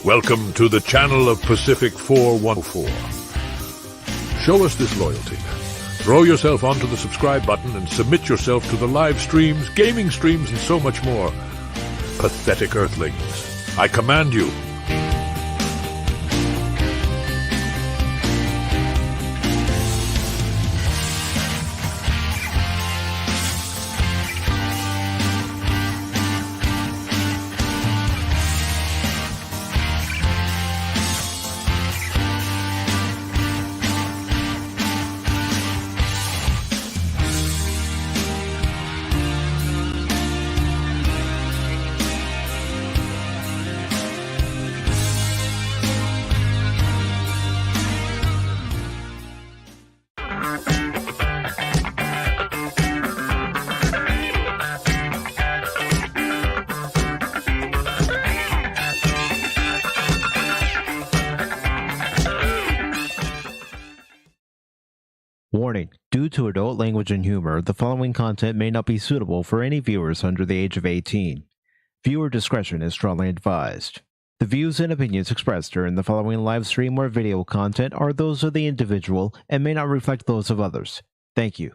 Welcome to the channel of PACIFIC414. Show us this loyalty. Throw yourself onto the subscribe button and submit yourself to the live streams, gaming streams, and so much more. Pathetic earthlings, I command you. Warning: due to adult language and humor, the following content may not be suitable for any viewers under the age of 18. Viewer discretion is strongly advised. The views and opinions expressed during the following live stream or video content are those of the individual and may not reflect those of others. Thank you.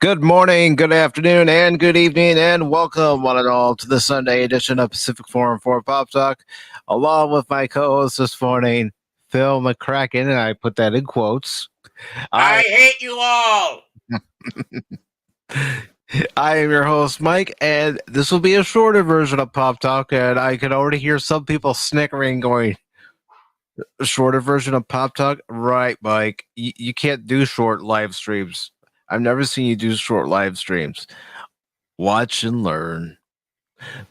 Good morning, good afternoon, and good evening, and welcome one and all to the Sunday edition of PACIFIC414 Pop Talk, along with my co-host this morning, Phil McCracken, and I put that in quotes. I hate you all! I am your host, Mike, and this will be a shorter version of Pop Talk, and I can already hear some people snickering going, a shorter version of Pop Talk? Right, Mike, you can't do short live streams. I've never seen you do short live streams. Watch and learn.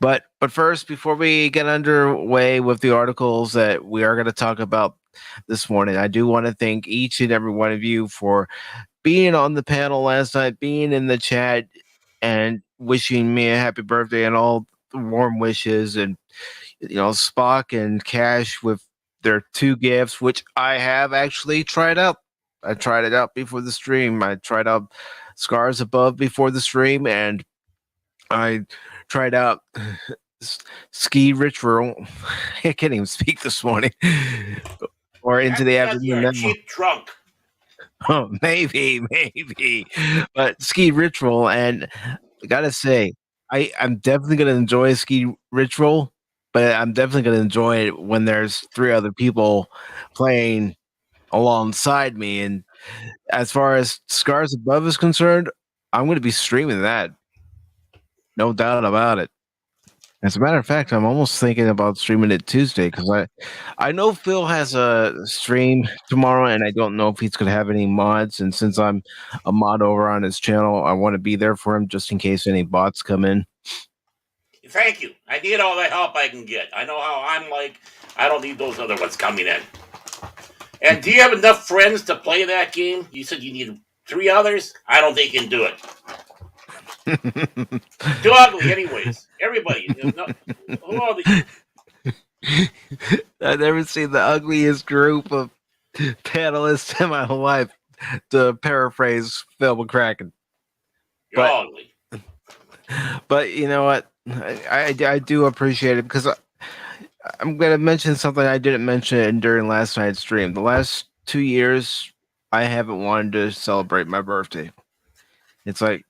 But first, before we get underway with the articles that we are going to talk about this morning, I do want to thank each and every one of you for being on the panel last night, being in the chat, and wishing me a happy birthday and all the warm wishes. And, you know, Spock and Cash with their 2 gifts, which I have actually tried out. I tried it out before the stream. I tried out Scars Above before the stream, and I tried out Ski Ritual. I can't even speak this morning. Or into the afternoon. You're a cheap drunk. Oh, maybe. But Ski Ritual, and I gotta say, I'm definitely gonna enjoy Ski Ritual, but I'm definitely gonna enjoy it when there's 3 other people playing alongside me. And as far as Scars Above is concerned, I'm going to be streaming that, no doubt about it. As a matter of fact, I'm almost thinking about streaming it Tuesday, because I know Phil has a stream tomorrow, and I don't know if he's going to have any mods, and since I'm a mod over on his channel, I want to be there for him just in case any bots come in. Thank you. I need all the help I can get. I know how I'm like. I don't need those other ones coming in. And do you have enough friends to play that game? You said you need 3 others? I don't think you can do it. Too ugly anyways. Everybody. Who are these? I've never seen the ugliest group of panelists in my whole life, to paraphrase Phil McCracken. You're ugly. But you know what? I do appreciate it, because I'm going to mention something I didn't mention during last night's stream. The last 2 years, I haven't wanted to celebrate my birthday. It's like,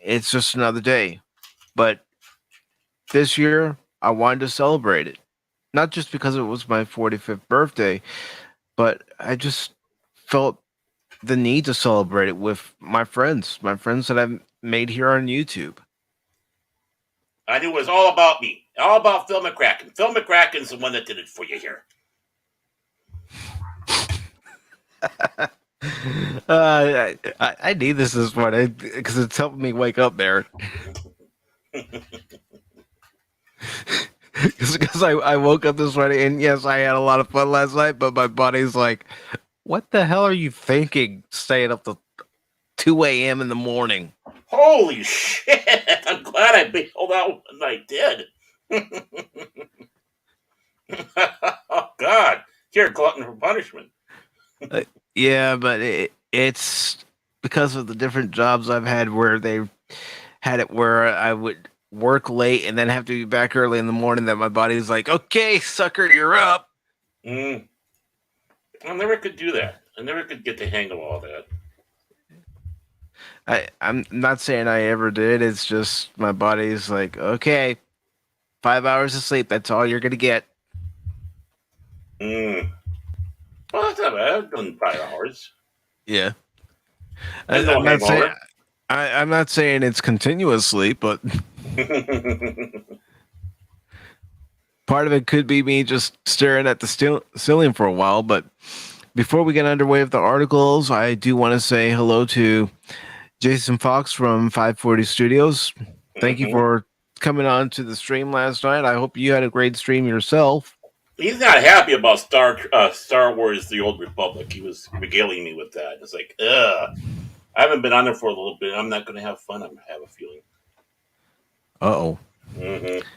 it's just another day. But this year, I wanted to celebrate it. Not just because it was my 45th birthday, but I just felt the need to celebrate it with my friends that I've made here on YouTube. I knew it was all about me. All about Phil McCracken. Phil McCracken's the one that did it for you here. I need this morning because it's helping me wake up, Barrett. because I woke up this morning and yes, I had a lot of fun last night, but my body's like, what the hell are you thinking? Staying up till 2 a.m. in the morning. Holy shit! I'm glad I bailed out when I did. Oh God, you're a glutton for punishment. Yeah, but it's because of the different jobs I've had where they had it where I would work late and then have to be back early in the morning that my body's like, okay, sucker, you're up. Mm. I never could do that. I never could get the hang of all that. I'm not saying I ever did. It's just my body's like, okay, 5 hours of sleep. That's all you're gonna get. Mm. Well, that's not bad. I've done 5 hours. Yeah, And no I'm not saying hangover. I'm not saying it's continuous sleep, but part of it could be me just staring at the ceiling for a while. But before we get underway with the articles, I do want to say hello to Jason Fox from 540 Studios. Thank you for coming on to the stream last night. I hope you had a great stream yourself. He's not happy about Star Wars: The Old Republic. He was regaling me with that. It's like, ugh. I haven't been on there for a little bit. I'm not going to have fun. I have a feeling. Uh-oh. Mm-hmm.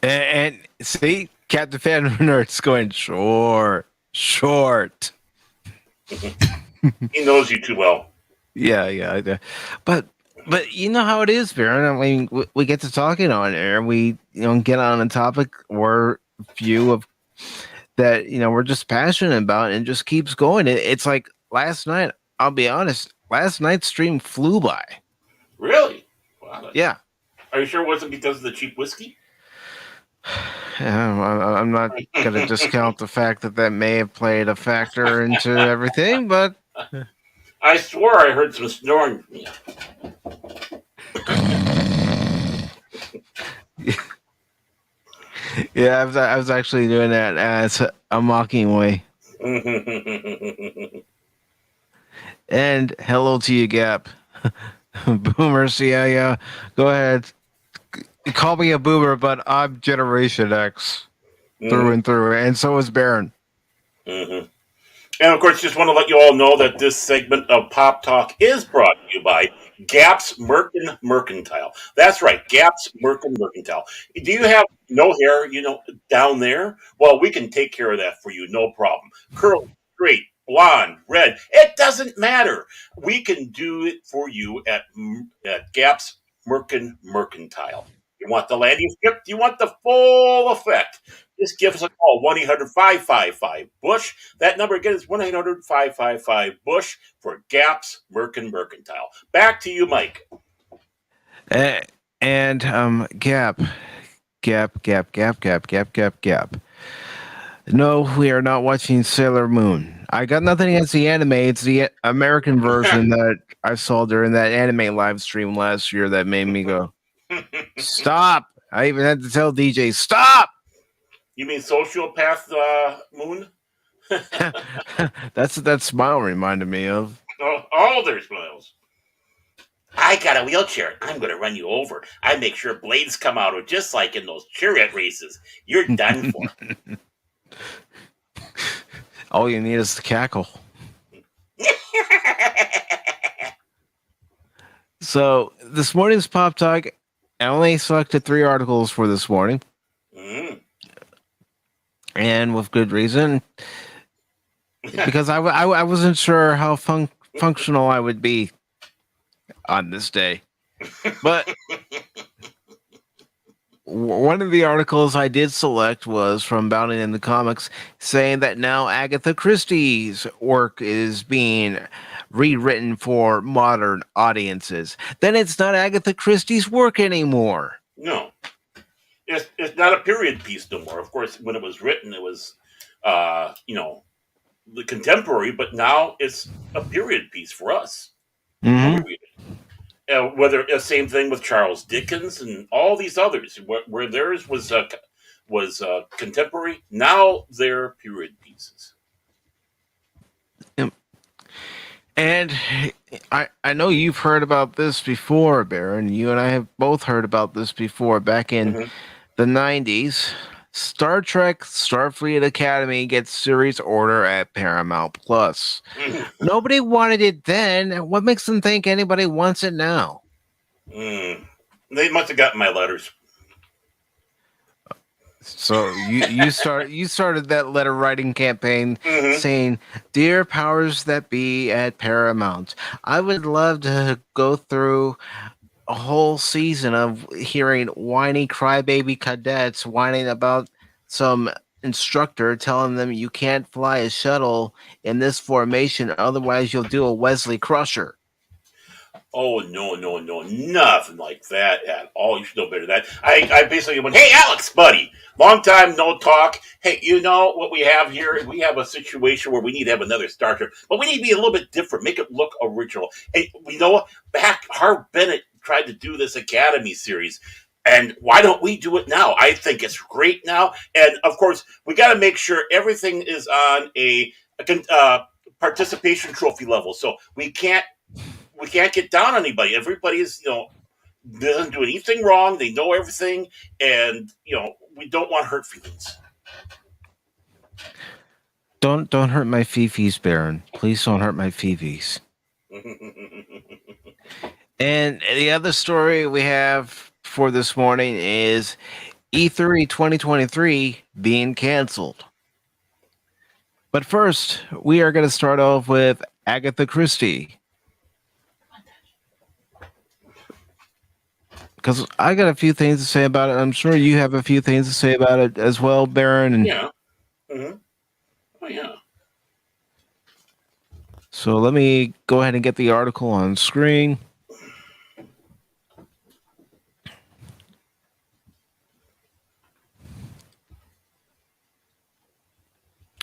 And see, Captain Fan Nerd's going short. He knows you too well. Yeah. But you know how it is, Baron. I mean, we get to talking on air. We get on a topic or view of that we're just passionate about, and it just keeps going. It's like last night. I'll be honest. Last night's stream flew by. Really? Wow. Yeah. Are you sure it wasn't because of the cheap whiskey? I'm not going to discount the fact that may have played a factor into everything, but I swore I heard some snoring. Yeah, I was actually doing that as a mocking way. And hello to you, Gap. Boomers, yeah. Go ahead. Call me a boomer, but I'm Generation X through and through, and so is Baron. Mm-hmm. And of course, just want to let you all know that this segment of Pop Talk is brought to you by Gaps Mercantile. That's right, Gaps Mercantile. Do you have no hair, down there? Well, we can take care of that for you, no problem. Curly, straight, blonde, red, it doesn't matter. We can do it for you at Gaps Mercantile. You want the landing strip? You want the full effect? Just give us a call, 1-800-555-BUSH. That number again is 1-800-555-BUSH for Gaps Mercantile. Back to you, Mike. And Gap. No, we are not watching Sailor Moon. I got nothing against the anime. It's the American version that I saw during that anime live stream last year that made me go, stop. I even had to tell DJ, stop. You mean Sociopath Moon? That's what that smile reminded me of. All their smiles. I got a wheelchair. I'm going to run you over. I make sure blades come out just like in those chariot races. You're done for. All you need is the cackle. So this morning's Pop Talk, I only selected 3 articles for this morning. And with good reason. Because I wasn't sure how functional I would be on this day. But one of the articles I did select was from Bounding in the Comics, saying that now Agatha Christie's work is being rewritten for modern audiences. Then it's not Agatha Christie's work anymore. No. It's not a period piece no more. Of course, when it was written, it was, the contemporary, but now it's a period piece for us. Mm-hmm. Whether the same thing with Charles Dickens and all these others, where theirs was contemporary, now they're period pieces. And I know you've heard about this before, Baron. You and I have both heard about this before. Back in the 90s, Star Trek Starfleet Academy gets series order at Paramount Plus. Nobody wanted it then. What makes them think anybody wants it now? They must have gotten my letters. So you started that letter writing campaign saying, "Dear powers that be at Paramount, I would love to go through a whole season of hearing whiny crybaby cadets whining about some instructor telling them you can't fly a shuttle in this formation, otherwise you'll do a Wesley Crusher." Oh no, nothing like that at all. You should know better than that. I basically went, "Hey, Alex, buddy, long time no talk. Hey, you know what we have here? We have a situation where we need to have another starter, but we need to be a little bit different, make it look original. Hey, we know back Harv Bennett tried to do this Academy series." And why don't we do it now? I think it's great now. And of course, we got to make sure everything is on a participation trophy level. So we can't get down on anybody. Everybody is, doesn't do anything wrong. They know everything, and we don't want hurt feelings. Don't hurt my fifis, Baron. Please don't hurt my fifis. And the other story we have for this morning is E3 2023 being canceled. But first, we are going to start off with Agatha Christie. Because I got a few things to say about it. I'm sure you have a few things to say about it as well, Baron. And yeah. Oh, yeah. So let me go ahead and get the article on screen.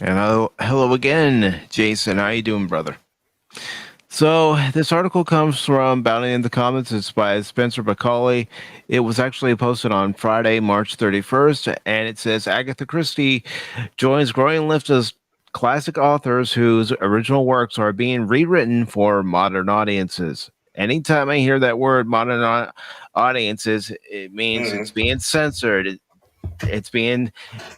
And hello again, Jason. How you doing, brother? So this article comes from Bounty in the Comments. It's by Spencer Bacali. It was actually posted on Friday, March 31st, and it says Agatha Christie joins growing list of classic authors whose original works are being rewritten for modern audiences. Anytime I hear that word, modern audiences, it means it's being censored. It's being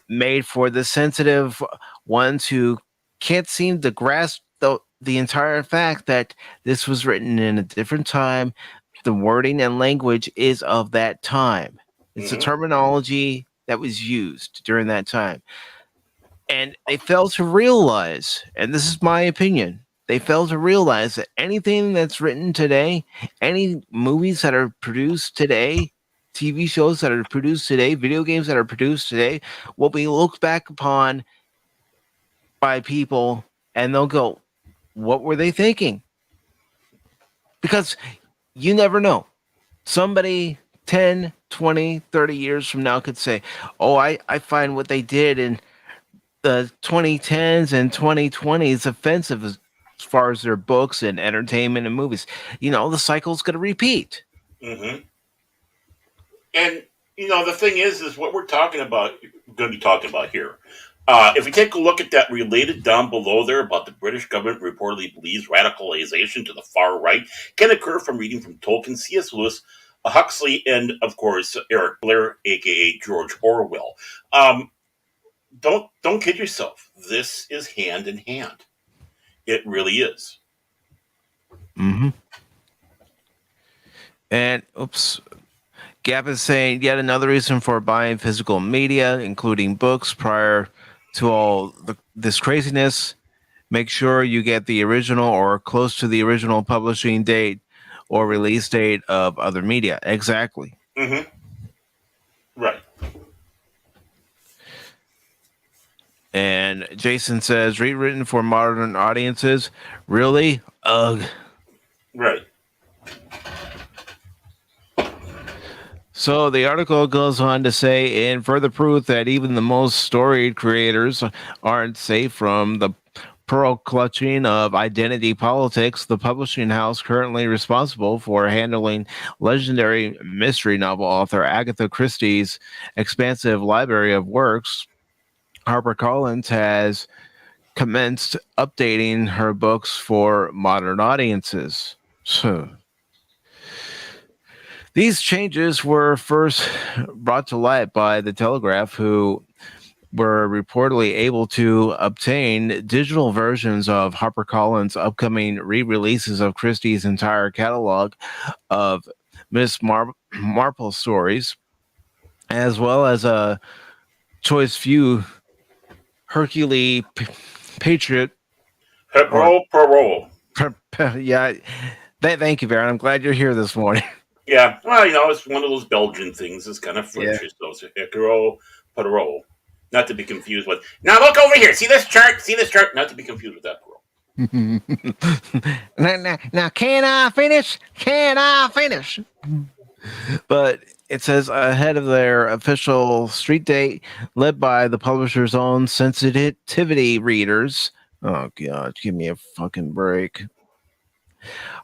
made for the sensitive ones who can't seem to grasp the entire fact that this was written in a different time. The wording and language is of that time. It's the terminology that was used during that time. And they fail to realize, and this is my opinion, they fail to realize that anything that's written today, any movies that are produced today, TV shows that are produced today, video games that are produced today, will be looked back upon by people and they'll go, what were they thinking? Because you never know. Somebody 10, 20, 30 years from now could say, oh, I find what they did in the 2010s and 2020s offensive as far as their books and entertainment and movies. The cycle's going to repeat. And the thing is what we're talking about, going to be talking about here. If we take a look at that related down below there about the British government reportedly believes radicalization to the far right can occur from reading from Tolkien, C.S. Lewis, Huxley, and of course Eric Blair, aka George Orwell. Don't kid yourself. This is hand in hand. It really is. And Gap is saying yet another reason for buying physical media, including books, prior to all this craziness. Make sure you get the original or close to the original publishing date or release date of other media. Exactly. Right. And Jason says, rewritten for modern audiences. Really? Ugh. Right. So the article goes on to say, in further proof that even the most storied creators aren't safe from the pearl clutching of identity politics, the publishing house currently responsible for handling legendary mystery novel author Agatha Christie's expansive library of works, HarperCollins, has commenced updating her books for modern audiences. So These changes were first brought to light by the Telegraph, who were reportedly able to obtain digital versions of HarperCollins' upcoming re-releases of Christie's entire catalog of Miss Marple stories, as well as a choice few Hercule Patriot. Parole, parole. Yeah, thank you, Baron. I'm glad you're here this morning. Yeah, well, it's one of those Belgian things. It's kind of Yeah. French. So parole, parole. Not to be confused with. Now look over here. See this chart? See this chart? Not to be confused with that parole. Now, can I finish? Can I finish? But it says ahead of their official street date, led by the publisher's own sensitivity readers. Oh, God, give me a fucking break.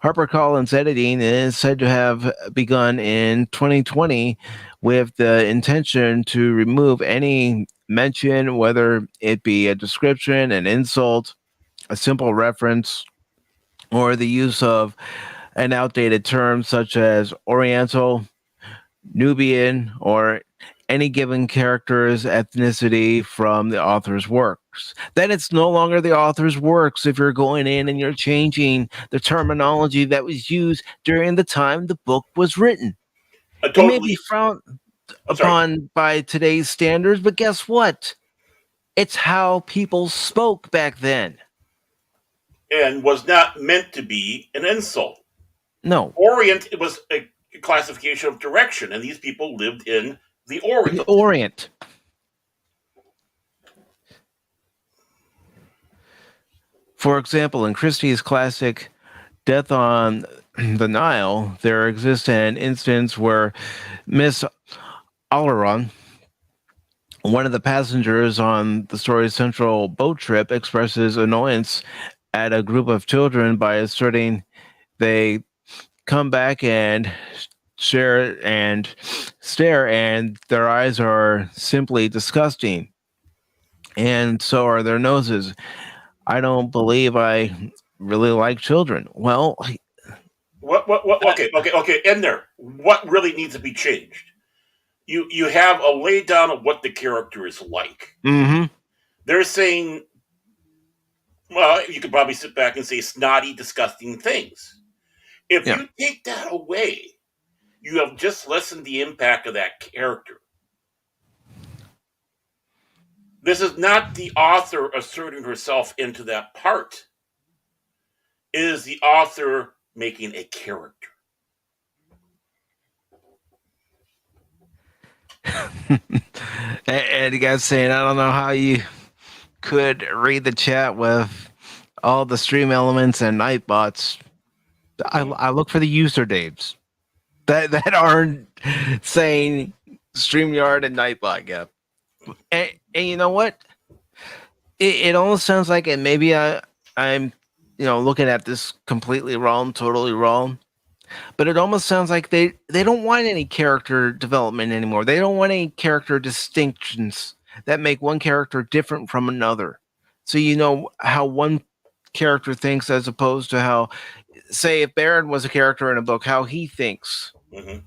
HarperCollins editing is said to have begun in 2020 with the intention to remove any mention, whether it be a description, an insult, a simple reference, or the use of an outdated term such as Oriental, Nubian, or any given character's ethnicity from the author's works. Then it's no longer the author's works if you're going in and you're changing the terminology that was used during the time the book was written. It may be frowned upon by today's standards, but guess what? It's how people spoke back then. And was not meant to be an insult. No. Orient, it was a classification of direction, and these people lived in the Orient. The Orient. For example, in Christie's classic Death on the Nile, there exists an instance where Miss Oleron, one of the passengers on the story's central boat trip, expresses annoyance at a group of children by asserting they come back and stare, and their eyes are simply disgusting, and so are their noses. I don't believe I really like children. Well, What? Okay. In there, what really needs to be changed? You have a lay down of what the character is like. mm-hmm. They're saying, well, you could probably sit back and say snotty, disgusting things. If Yeah. you take that away, you have just lessened the impact of that character. This is not the author asserting herself into that part. It is the author making a character. And the guy's saying, I don't know how you could read the chat with all the stream elements and night bots. I look for the user names that aren't saying StreamYard and Nightbot Gap. And you know what? It almost sounds like, and maybe I'm looking at this completely wrong, totally wrong. But it almost sounds like they don't want any character development anymore. They don't want any character distinctions that make one character different from another. So you know how one character thinks as opposed to how, say, if Baron was a character in a book, how he thinks. Mm-hmm.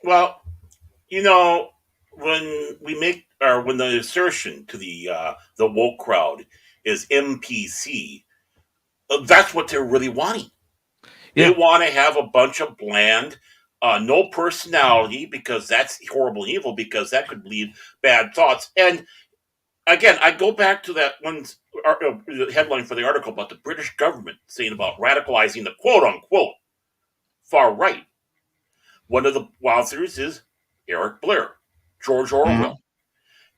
Well, when we make, or when the assertion to the woke crowd is NPC, that's what they're really wanting. Yeah. They want to have a bunch of bland, no personality, because that's horrible and evil, because that could lead bad thoughts. And again, I go back to that one headline for the article about the British government saying about radicalizing the quote unquote far right. One of the authors is Eric Blair, George Orwell.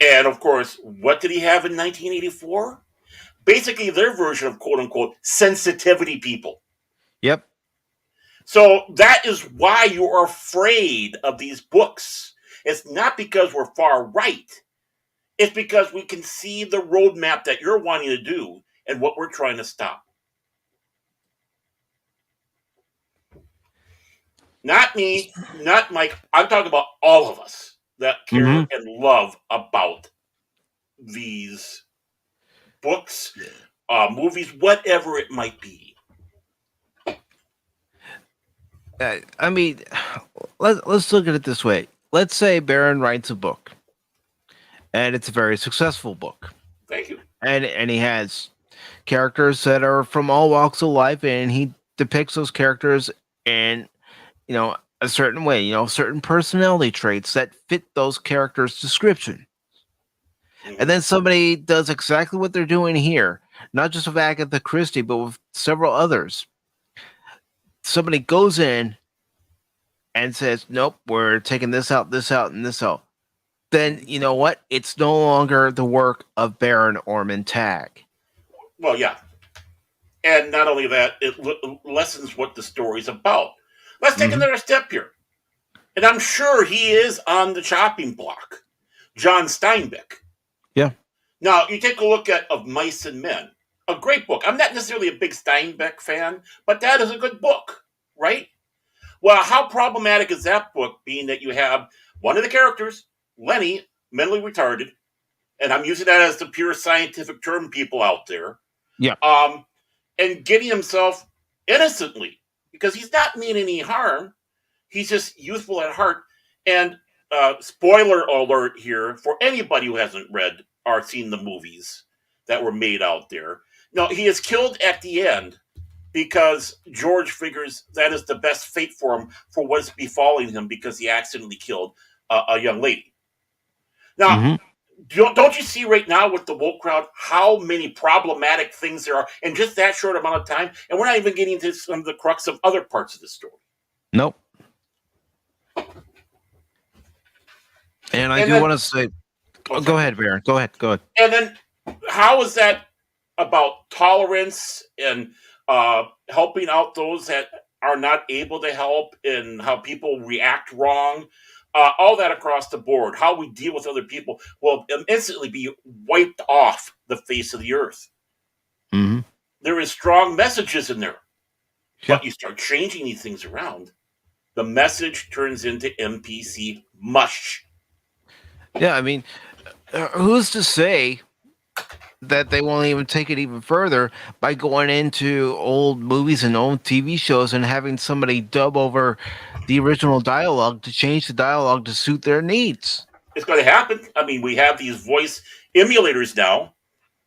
And of course, what did he have in 1984? Basically, their version of quote unquote sensitivity people. Yep. So that is why you are afraid of these books. It's not because we're far right. It's because we can see the roadmap that you're wanting to do and what we're trying to stop. Not me, not Mike. I'm talking about all of us that care and love about these books, movies, whatever it might be. I mean, let's look at it this way. Let's say Baron writes a book, and it's a very successful book, Thank you. and he has characters that are from all walks of life, and he depicts those characters in a certain way, certain personality traits that fit those characters' description. And then somebody does exactly what they're doing here, not just with Agatha Christie, but with several others. Somebody goes in and says, "Nope, we're taking this out, and this out." Then you know what? It's no longer the work of Baron Orman Tag. Well, yeah. And not only that, it lessens what the story's about. Let's take another step here. And I'm sure he is on the chopping block. John Steinbeck. Yeah. Now, you take a look at Of Mice and Men, a great book. I'm not necessarily a big Steinbeck fan, but that is a good book, right? Well, how problematic is that book, being that you have one of the characters, Lenny, mentally retarded, and I'm using that as the pure scientific term, people out there. Yeah. And getting himself innocently, because he's not mean any harm. He's just youthful at heart. And spoiler alert here for anybody who hasn't read or seen the movies that were made out there. No, he is killed at the end because George figures that is the best fate for him for what's befalling him because he accidentally killed a young lady. Now, don't you see right now with the woke crowd how many problematic things there are in just that short amount of time? And we're not even getting to some of the crux of other parts of the story. Nope. And I do want to say, go ahead, Baron. Go ahead. And then how is that about tolerance and helping out those that are not able to help, and how people react wrong? All that across the board, how we deal with other people will instantly be wiped off the face of the earth. There is strong messages in there. But you start changing these things around, the message turns into NPC mush. Yeah, I mean, who's to say that they won't even take it even further by going into old movies and old TV shows and having somebody dub over the original dialogue to change the dialogue to suit their needs? It's going to happen. I mean, we have these voice emulators now.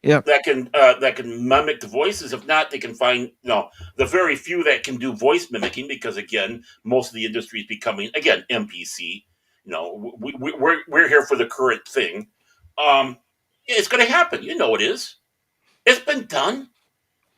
Yeah, that can mimic the voices. If not, they can find the very few that can do voice mimicking, because again, most of the industry is becoming NPC. We're here for the current thing. It's going to happen. It is. It's been done.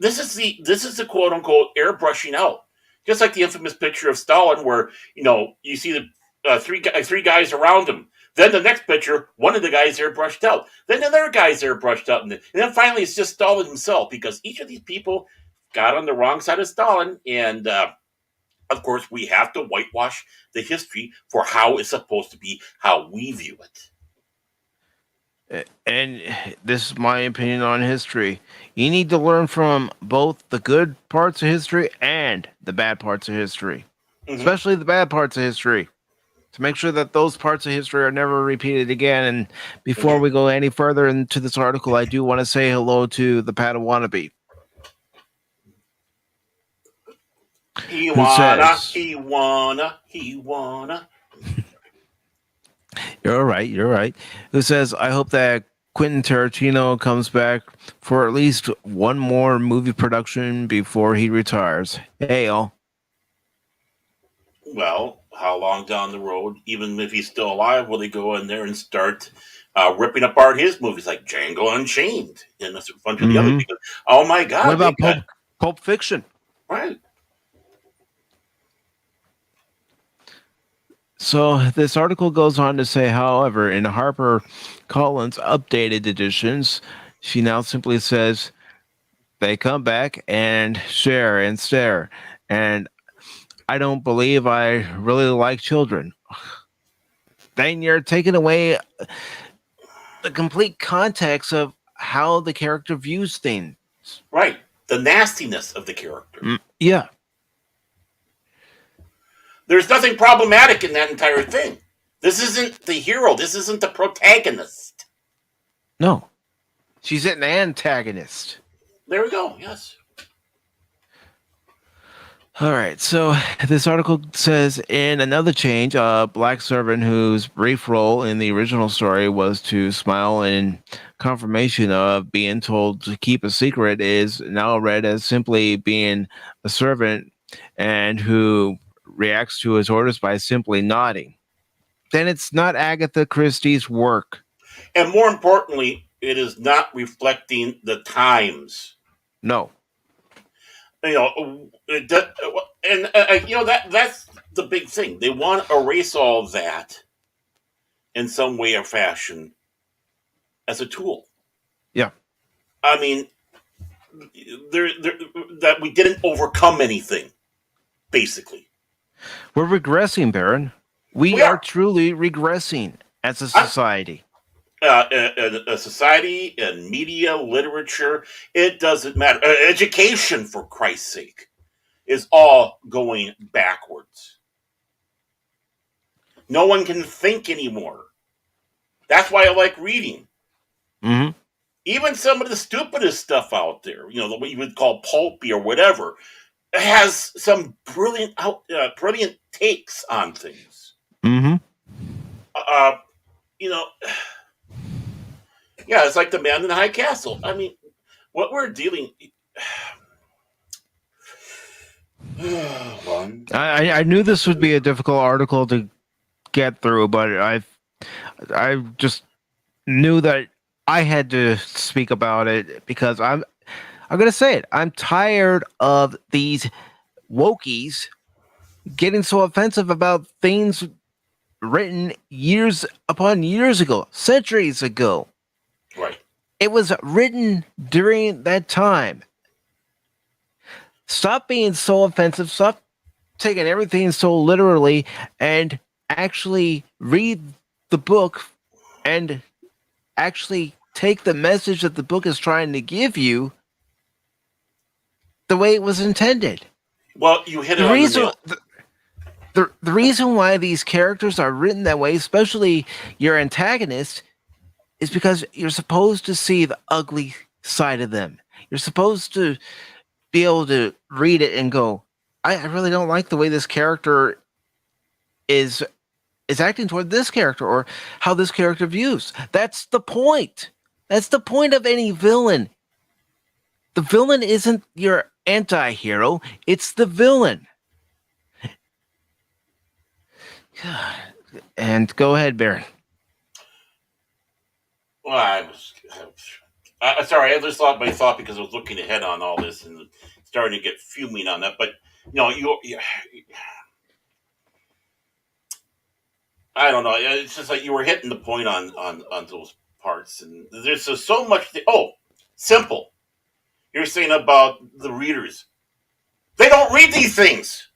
This is the quote unquote airbrushing out, just like the infamous picture of Stalin, where you see the three guys around him. Then the next picture, one of the guys airbrushed out. Then another guy's airbrushed out. And then finally it's just Stalin himself, because each of these people got on the wrong side of Stalin. And, of course, we have to whitewash the history for how it's supposed to be, how we view it. And this is my opinion on history. You need to learn from both the good parts of history and the bad parts of history, especially the bad parts of history, to make sure that those parts of history are never repeated again. And before we go any further into this article, I do want to say hello to the Padawannabe. He wanna. You're right. Who says, I hope that Quentin Tarantino comes back for at least one more movie production before he retires. Hey, all. Well, how long down the road, even if he's still alive, will they go in there and start ripping apart his movies like Django Unchained and a bunch of the other people? Oh my God! What about Pulp Fiction? Right. So this article goes on to say, however, in Harper Collins' updated editions, she now simply says, they come back and share and stare. And I don't believe I really like children. Then you're taking away the complete context of how the character views things. Right. The nastiness of the character. Yeah. There's nothing problematic in that entire thing. This isn't the hero. This isn't the protagonist. No. She's an antagonist. There we go. Yes. All right, so this article says in another change, a black servant whose brief role in the original story was to smile in confirmation of being told to keep a secret is now read as simply being a servant and who reacts to his orders by simply nodding. Then it's not Agatha Christie's work. And more importantly, it is not reflecting the times. No. You know, and you know that's the big thing. They want to erase all that in some way or fashion as a tool. Yeah. I mean, that we didn't overcome anything, basically. We're regressing, Baron. We We are are. truly regressing as a I'm, society. a society and media, literature, it doesn't matter. Education, for Christ's sake, is all going backwards. No one can think anymore. That's why I like reading. Mm-hmm. Even some of the stupidest stuff out there, you know, what you would call pulpy or whatever, has some brilliant takes on things. Mm-hmm. Uh, you know, yeah, it's like the Man in the High Castle. I mean, what we're dealing. One. I knew this would be a difficult article to get through, but I just knew that I had to speak about it because I'm gonna say it. I'm tired of these wokies getting so offensive about things written years upon years ago, centuries ago. Right. It was written during that time. Stop being so offensive. Stop taking everything so literally and actually read the book and actually take the message that the book is trying to give you the way it was intended. Well, you hit it The on the reason nail. the reason why these characters are written that way, especially your antagonist, is because you're supposed to see the ugly side of them. You're supposed to be able to read it and go, I really don't like the way this character is acting toward this character or how this character views. That's the point. That's the point of any villain. The villain isn't your anti-hero, it's the villain. And go ahead, Baron. Well, sorry. I just lost my thought because I was looking ahead on all this and starting to get fuming on that. But no, I don't know. It's just like you were hitting the point on those parts, and there's just so much. Simple. You're saying about the readers. They don't read these things.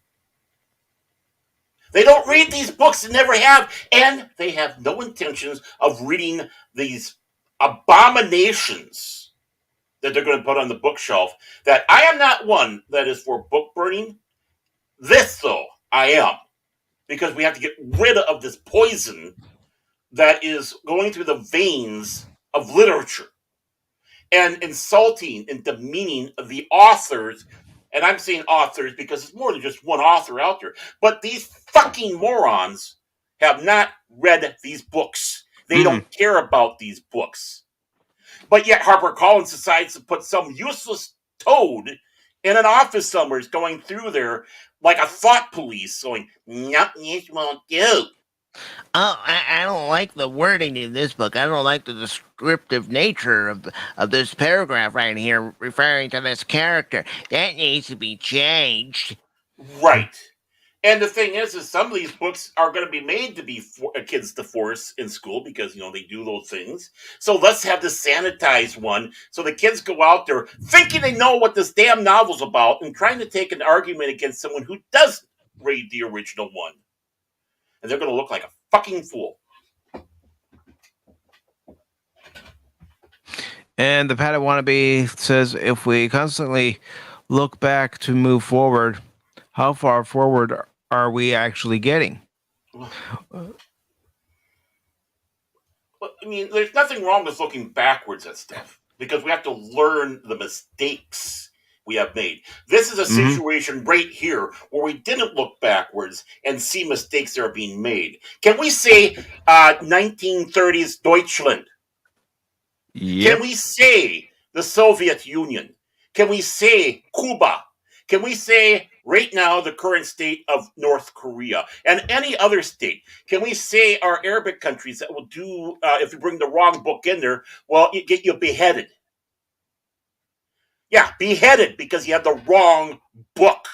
They don't read these books and never have, and they have no intentions of reading these abominations that they're going to put on the bookshelf. That I am not one that is for book burning. This, though, I am. Because we have to get rid of this poison that is going through the veins of literature and insulting and demeaning the authors. And I'm saying authors because it's more than just one author out there. But these fucking morons have not read these books. They don't care about these books. But yet HarperCollins decides to put some useless toad in an office somewhere going through there like a thought police going, nope, this won't do. Oh, I don't like the wording in this book. I don't like the descriptive nature of this paragraph right here referring to this character. That needs to be changed. Right. And the thing is some of these books are going to be made to be for kids to force in school because, you know, they do those things. So let's have this sanitized one so the kids go out there thinking they know what this damn novel's about and trying to take an argument against someone who does read the original one. And they're going to look like a fucking fool. And the Paddock Wannabe says if we constantly look back to move forward, how far forward are we actually getting? Well, I mean, there's nothing wrong with looking backwards at stuff because we have to learn the mistakes we have made. This is a Mhm. situation right here where we didn't look backwards and see mistakes that are being made. Can we say 1930s Deutschland? Can Yep. we say the Soviet Union? Can we say Cuba? Can we say right now the current state of North Korea and any other state? Can we say our Arabic countries that will do, if you bring the wrong book in there, well, it get you beheaded? Yeah, beheaded because you have the wrong book.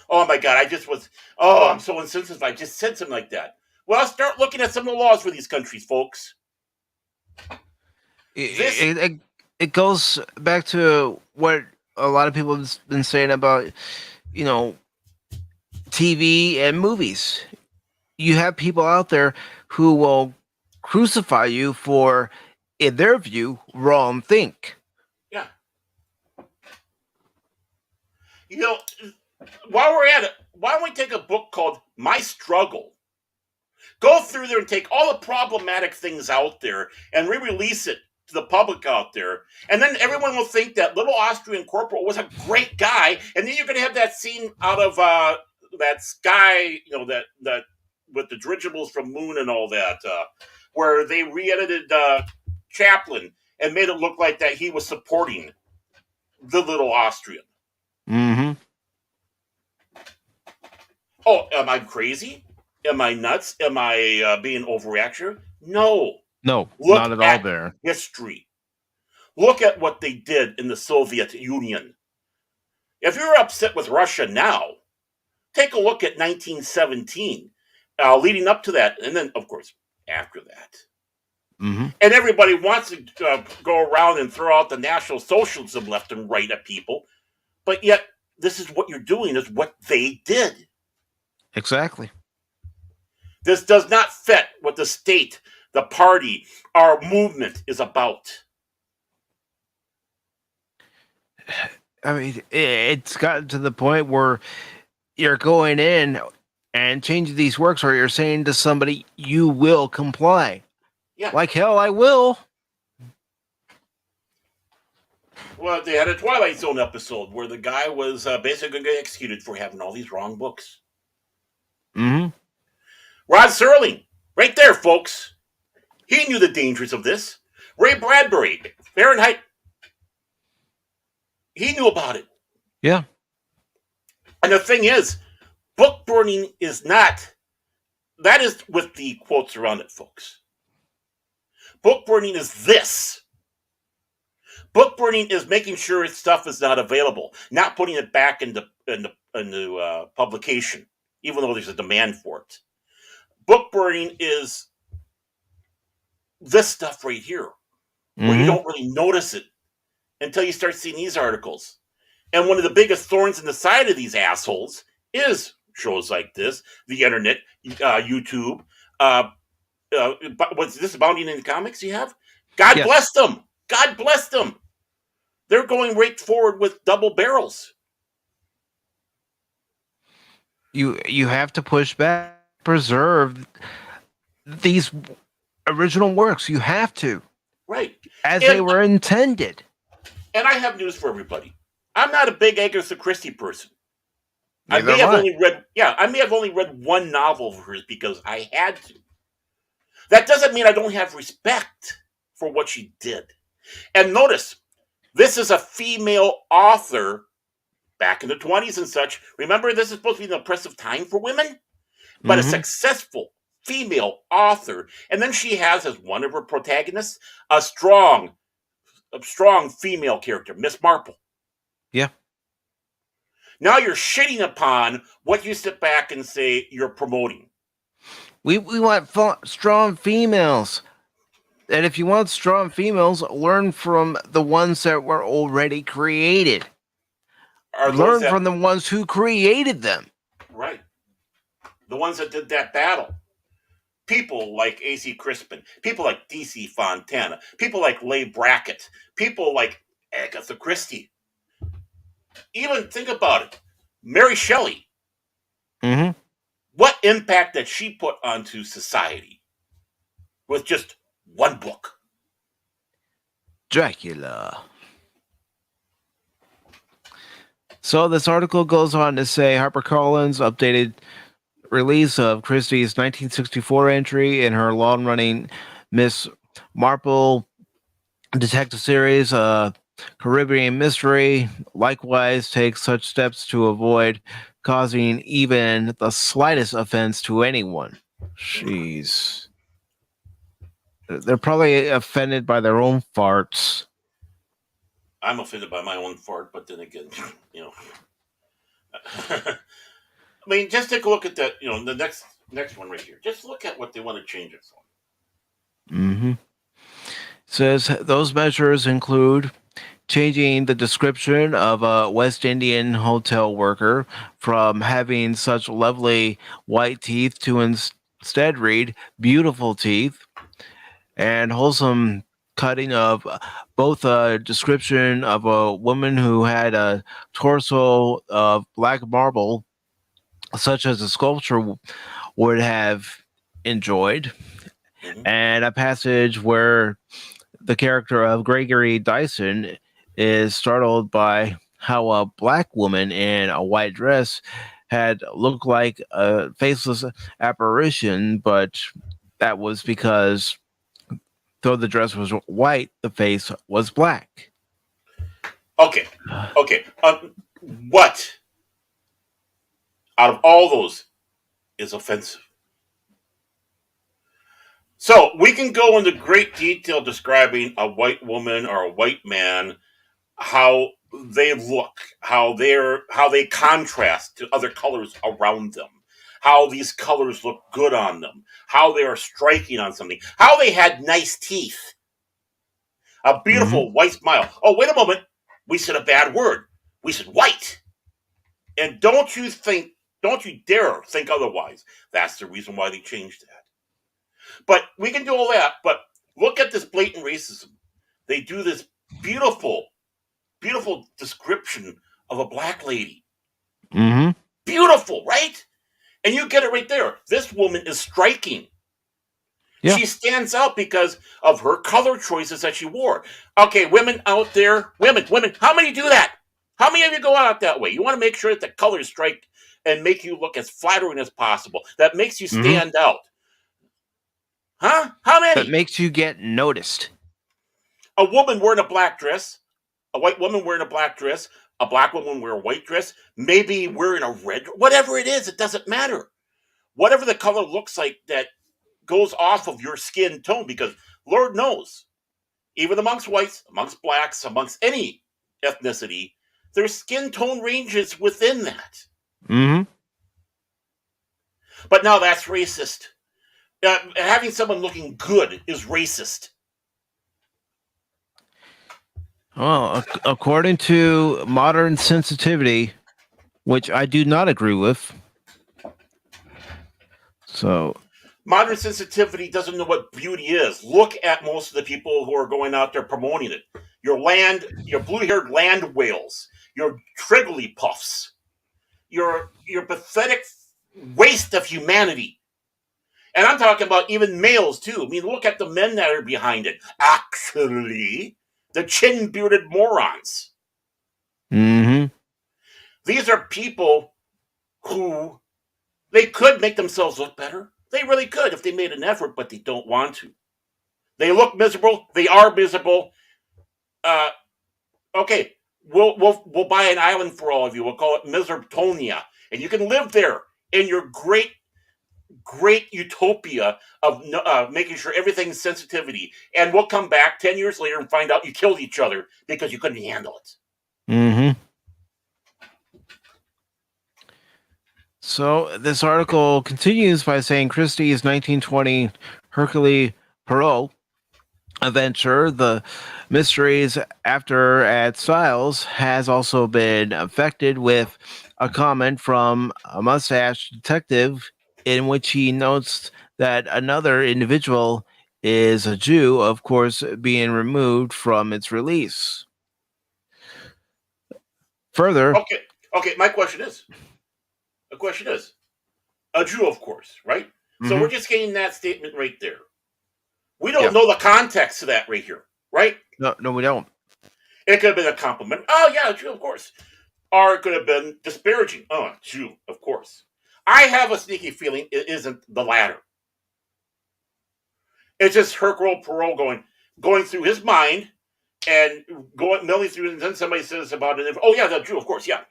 Oh my God, I'm so insensitive. I just said something like that. Well, start looking at some of the laws for these countries, folks. This, It goes back to what a lot of people have been saying about, you know, TV and movies. You have people out there who will crucify you for, in their view, wrong think. yeah. You know, while we're at it, why don't we take a book called My Struggle? Go through there and take all the problematic things out there and re-release it to the public out there. And then everyone will think that little Austrian corporal was a great guy. And then you're going to have that scene out of that Sky, that with the dirigibles from Moon and all that, where they re-edited Chaplin and made it look like that he was supporting the little Austrian. Mm-hmm. Oh, am I crazy? Am I nuts? Am I being overreactionary? No. No, Look not at at all there. history. Look at what they did in the Soviet Union. If you're upset with Russia now, take a look at 1917, leading up to that, and then, of course, after that. Mm-hmm. And everybody wants to go around and throw out the National Socialism left and right at people, but yet this is what you're doing, is what they did. Exactly. This does not fit what the state, the party, our movement is about. I mean, it's gotten to the point where you're going in and changing these works, or you're saying to somebody, you will comply. Yeah. Like hell, I will. Well, they had a Twilight Zone episode where the guy was basically going to get executed for having all these wrong books. Mm-hmm. Rod Serling, right there, folks. He knew the dangers of this. Ray Bradbury, Fahrenheit, he knew about it. Yeah. And the thing is, book burning is not, that is with the quotes around it, folks. Book burning is this. Book burning is making sure stuff is not available, not putting it back into publication, even though there's a demand for it. Book burning is this stuff right here, where you don't really notice it until you start seeing these articles. And one of the biggest thorns in the side of these assholes is shows like this, the internet, YouTube. What's this, Abounding in Comics you have? God Yes. bless them. God bless them. They're going right forward with double barrels. You have to push back, preserve these original works. You have to, Right. as And- they were intended. And I have news for everybody. I'm not a big Agatha Christie person. I Neither may am have I. only read one novel of hers because I had to. That doesn't mean I don't have respect for what she did. And notice, this is a female author back in the 20s and such. Remember, this is supposed to be an oppressive time for women, but a Mhm. successful female author. And then she has, as one of her protagonists, a strong female character, Miss Marple. Yeah. Now you're shitting upon what you sit back and say you're promoting. We want strong females. And if you want strong females, learn from the ones that were already created. Are those Learn that, from the ones who created them. right? The ones that did that battle. People like A.C. Crispin, people like D.C. Fontana, people like Leigh Brackett, people like Agatha Christie. Even think about it. Mary Shelley, Mm-hmm. what impact did she put onto society with just one book? Dracula. So this article goes on to say HarperCollins updated release of Christie's 1964 entry in her long-running Miss Marple detective series, Caribbean Mystery, likewise takes such steps to avoid causing even the slightest offense to anyone. Jeez. They're probably offended by their own farts. I'm offended by my own fart, but then again, you know. I mean, just take a look at that. You know, the next one right here. Just look at what they want to change it from. Mm-hmm. Says those measures include changing the description of a West Indian hotel worker from having such lovely white teeth to instead read beautiful teeth, and wholesome cutting of both a description of a woman who had a torso of black marble, such as a sculpture would have enjoyed, Mm-hmm. and a passage where the character of Gregory Dyson is startled by how a black woman in a white dress had looked like a faceless apparition, but that was because though the dress was white, the face was black. Okay. What out of all those is offensive? So we can go into great detail describing a white woman or a white man, how they look, how they contrast to other colors around them, how these colors look good on them, how they are striking on something, how they had nice teeth, a beautiful white smile. Oh, wait a moment, we said a bad word. We said white, and don't you dare think otherwise. That's the reason why they changed that. But we can do all that. But look at this blatant racism. They do this beautiful, beautiful description of a black lady. Mm-hmm. Beautiful, right? And you get it right there. This woman is striking. Yeah. She stands out because of her color choices that she wore. Okay, women out there, women, how many do that? How many of you go out that way? You want to make sure that the colors strike and make you look as flattering as possible. That makes you stand out. Huh? How many? That makes you get noticed. A woman wearing a black dress, a white woman wearing a black dress, a black woman wearing a white dress, maybe wearing a red, whatever it is, it doesn't matter. Whatever the color looks like that goes off of your skin tone, because Lord knows, even amongst whites, amongst blacks, amongst any ethnicity, there's skin tone ranges within that. Mm-hmm. But now that's racist. Having someone looking good is racist. Well, according to modern sensitivity, which I do not agree with. So modern sensitivity doesn't know what beauty is. Look at most of the people who are going out there promoting it. Your blue-haired land whales, your triggly puffs, your pathetic waste of humanity. And I'm talking about even males too. I mean, look at the men that are behind it. Actually, the chin-bearded morons. Mm-hmm. These are people who they could make themselves look better. They really could if they made an effort, but they don't want to. They look miserable. They are miserable. Okay, we'll buy an island for all of you. We'll call it Misertonia, and you can live there in your great utopia of making sure everything's sensitivity. And we'll come back 10 years later and find out you killed each other because you couldn't handle it. Mm-hmm. So this article continues by saying Christie's 1920 Hercule Poirot adventure, The Mysteries After at Styles, has also been affected with a comment from a mustache detective in which he notes that another individual is a Jew, of course, being removed from its release. Further, okay. My question is, a Jew, of course, right? Mm-hmm. So we're just getting that statement right there. We don't know the context of that right here, right? No, we don't. It could have been a compliment. Oh yeah, a Jew, of course. or it could have been disparaging. Oh, Jew, of course. I have a sneaky feeling it isn't the latter. It's just Hercule Poirot going through his mind and going milling through, and then somebody says about it. Oh yeah, the Jew, of course, yeah.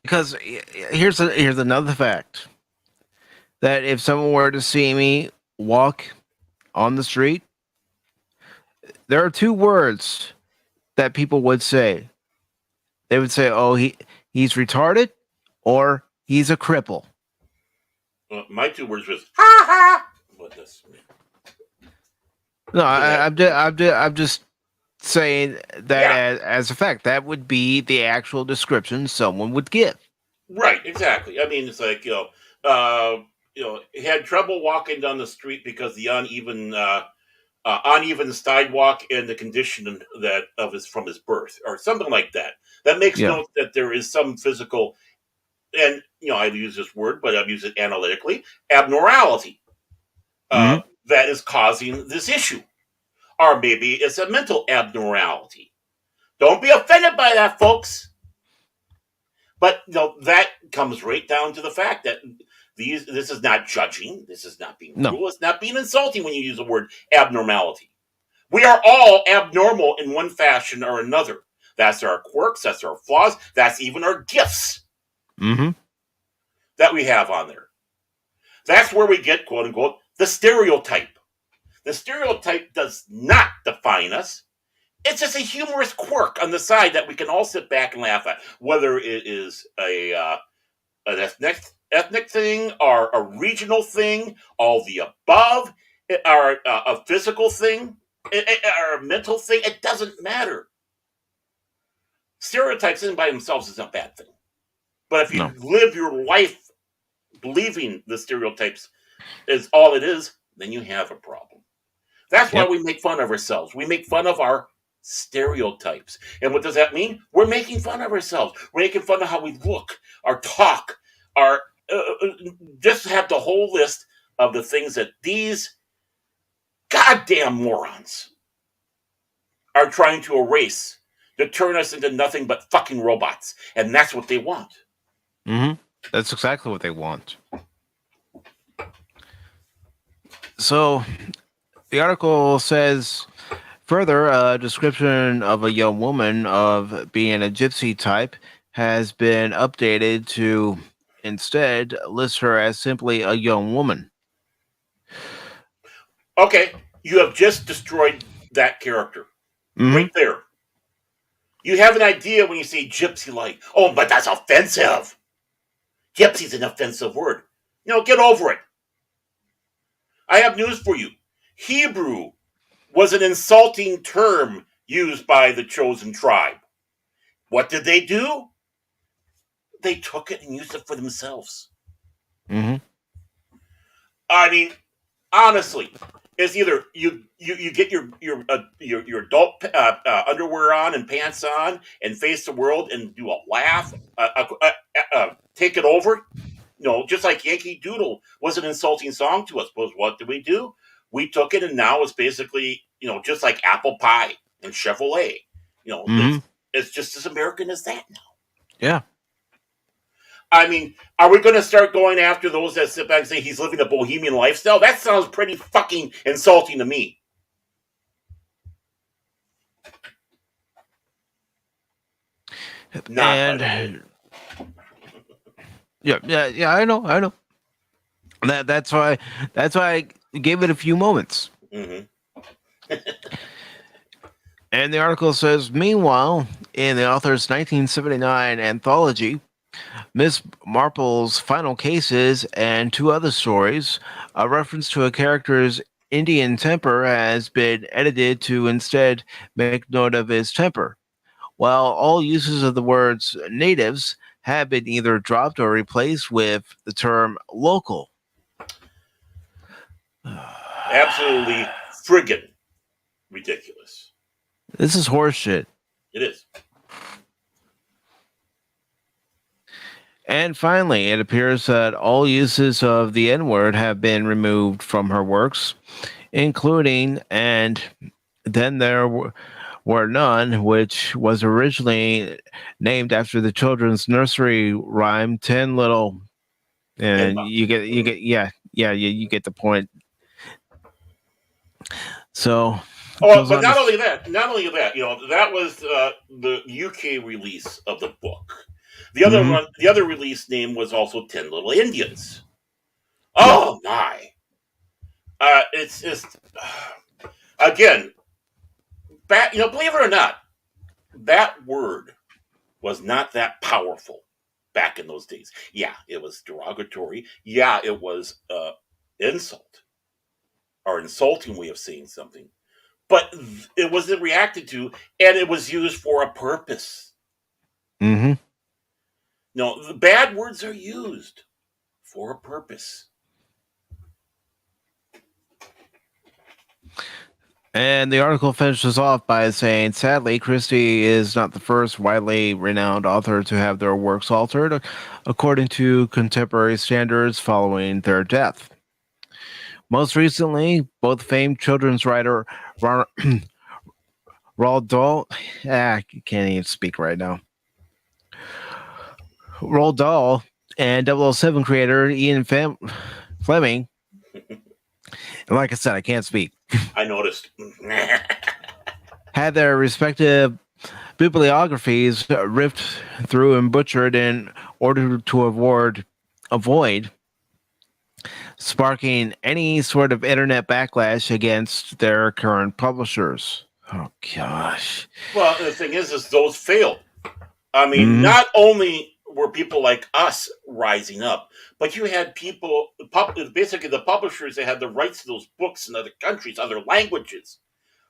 Because here's another fact that if someone were to see me walk on the street, there are two words that people would say. They would say, "Oh, he's retarded," or "He's a cripple." Well, my two words was "ha ha." What this? No, I'm just saying that Yeah. as a fact. That would be the actual description someone would give. Right, exactly. I mean, it's like he had trouble walking down the street because the uneven sidewalk and the condition that of his from his birth, or something like that. That makes Yeah. note that there is some physical, and I've used this word, but I've used it analytically, abnormality that is causing this issue, or maybe it's a mental abnormality. Don't be offended by that, folks. But that comes right down to the fact that this is not judging, this is not being No. cruel, it's not being insulting when you use the word abnormality. We are all abnormal in one fashion or another. That's our quirks, that's our flaws, that's even our gifts that we have on there. That's where we get, quote unquote, the stereotype. The stereotype does not define us. It's just a humorous quirk on the side that we can all sit back and laugh at, whether it is an ethnic thing or a regional thing, all the above, or a physical thing, or a mental thing. It doesn't matter. Stereotypes in by themselves is a bad thing. But if you live your life believing the stereotypes is all it is, then you have a problem. That's why we make fun of ourselves. We make fun of our stereotypes. And what does that mean? We're making fun of ourselves. We're making fun of how we look, our talk, our just have the whole list of the things that these goddamn morons are trying to erase to turn us into nothing but fucking robots. And that's what they want. That's exactly what they want. So the article says further, a description of a young woman of being a gypsy type has been updated to instead list her as simply a young woman. Okay, you have just destroyed that character right there. You have an idea when you say gypsy like, oh, but that's offensive. Gypsy's an offensive word. Get over it. I have news for you. Hebrew was an insulting term used by the chosen tribe. What did they do? They took it and used it for themselves. I mean, honestly, it's either you get your adult underwear on and pants on and face the world and do a laugh, take it over. Just like Yankee Doodle was an insulting song to us. But what did we do? We took it, and now it's basically, just like apple pie and Chevrolet. It's just as American as that now. Yeah. I mean, are we going to start going after those that sit back and say he's living a bohemian lifestyle? That sounds pretty fucking insulting to me. Yeah, I know. That's why I gave it a few moments. And the article says, meanwhile, in the author's 1979 anthology, Miss Marple's Final Cases and two other stories, a reference to a character's Indian temper has been edited to instead make note of his temper, while all uses of the words natives have been either dropped or replaced with the term local. Absolutely friggin' ridiculous. This is horseshit. It is. And finally, it appears that all uses of the N-word have been removed from her works, including, and then there were were none, which was originally named after the children's nursery rhyme, 10 Little. And you get, you get the point. So, but not only that, that was the UK release of the book. The other release name was also 10 Little Indians. Oh my! It's just again, believe it or not, that word was not that powerful back in those days. Yeah, it was derogatory. Yeah, it was insult or insulting way of saying something. But it wasn't reacted to, and it was used for a purpose. Mm-hmm. No, the bad words are used for a purpose. And the article finishes off by saying, sadly, Christie is not the first widely renowned author to have their works altered according to contemporary standards following their death. Most recently, both famed children's writer Roald Dahl, I can't even speak right now. Roald Dahl and 007 creator Ian Fleming, and like I said, I can't speak. I noticed. Had their respective bibliographies ripped through and butchered in order to avoid sparking any sort of internet backlash against their current publishers. Oh gosh. Well, the thing is those failed. I mean, not only were people like us rising up, but you had people, basically the publishers that had the rights to those books in other countries, other languages,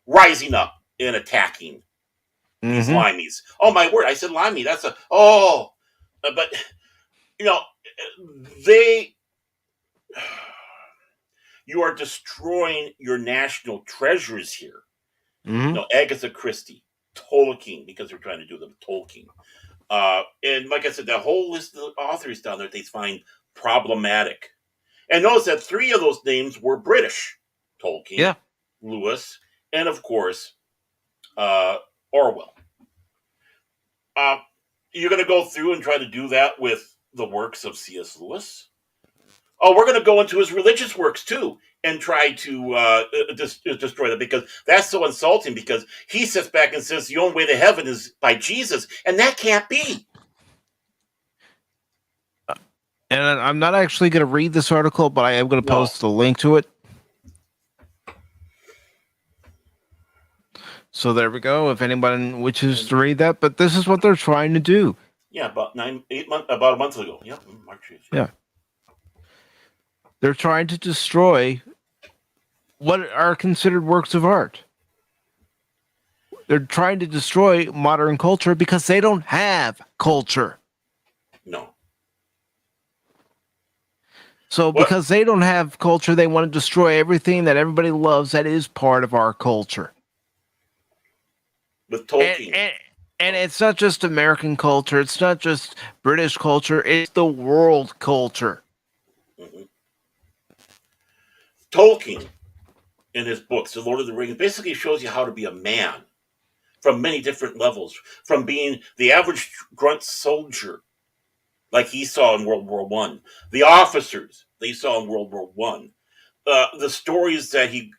rising up and attacking these limeys. Oh my word! I said limey. That's but you are destroying your national treasures here. Agatha Christie, Tolkien, because they're trying to do the Tolkien. And like I said, that whole list of authors down there they find problematic. And notice that 3 of those names were British. Tolkien, Lewis, and of course, Orwell. You're going to go through and try to do that with the works of C.S. Lewis? Oh, we're going to go into his religious works too and try to destroy them because that's so insulting because he sits back and says the only way to heaven is by Jesus, and that can't be. And I'm not actually going to read this article, but I am going to post a link to it. So there we go. If anyone wishes to read that, but this is what they're trying to do. Yeah, about a month ago. Yeah, March 8th. Yeah. They're trying to destroy what are considered works of art. They're trying to destroy modern culture because they don't have culture. No. So because they don't have culture, they want to destroy everything that everybody loves that is part of our culture. With Tolkien. And it's not just American culture. It's not just British culture. It's the world culture. Tolkien, in his books, The Lord of the Rings, basically shows you how to be a man from many different levels, from being the average grunt soldier, like he saw in World War I, the officers they saw in World War I, the stories that he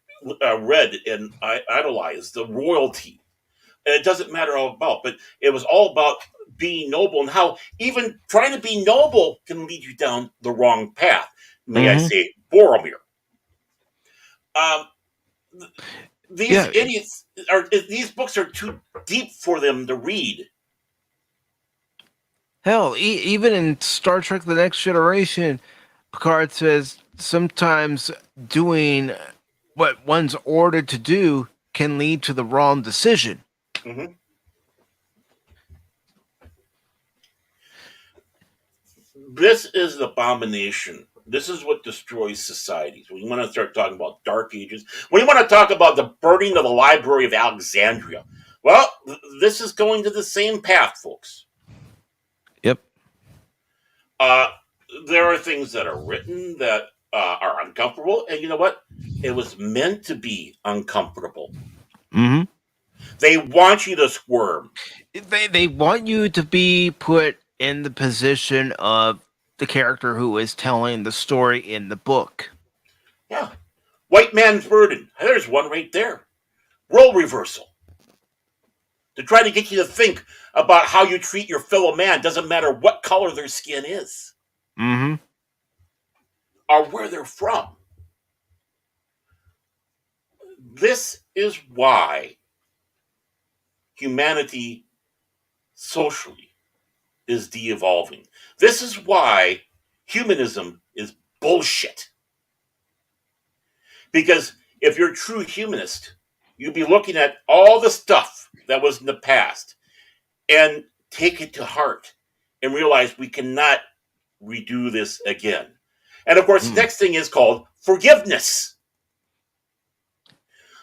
read and idolized, the royalty. And it doesn't matter all about, but it was all about being noble and how even trying to be noble can lead you down the wrong path. May I say, Boromir. These idiots these books are too deep for them to read. Hell, even in Star Trek The Next Generation, Picard says sometimes doing what one's ordered to do can lead to the wrong decision. This is an abomination. This is what destroys societies. When you want to start talking about dark ages, when you want to talk about the burning of the Library of Alexandria, well, this is going to the same path, folks. Yep. There are things that are written that are uncomfortable, and you know what? It was meant to be uncomfortable. They want you to squirm. They want you to be put in the position of the character who is telling the story in the book. Yeah. White man's burden. There's one right there. Role reversal. To try to get you to think about how you treat your fellow man, doesn't matter what color their skin is Mm-hmm. or where they're from. This is why humanity socially is de-evolving. This is why humanism is bullshit. Because if you're a true humanist, you'd be looking at all the stuff that was in the past and take it to heart and realize we cannot redo this again. And of course, the next thing is called forgiveness.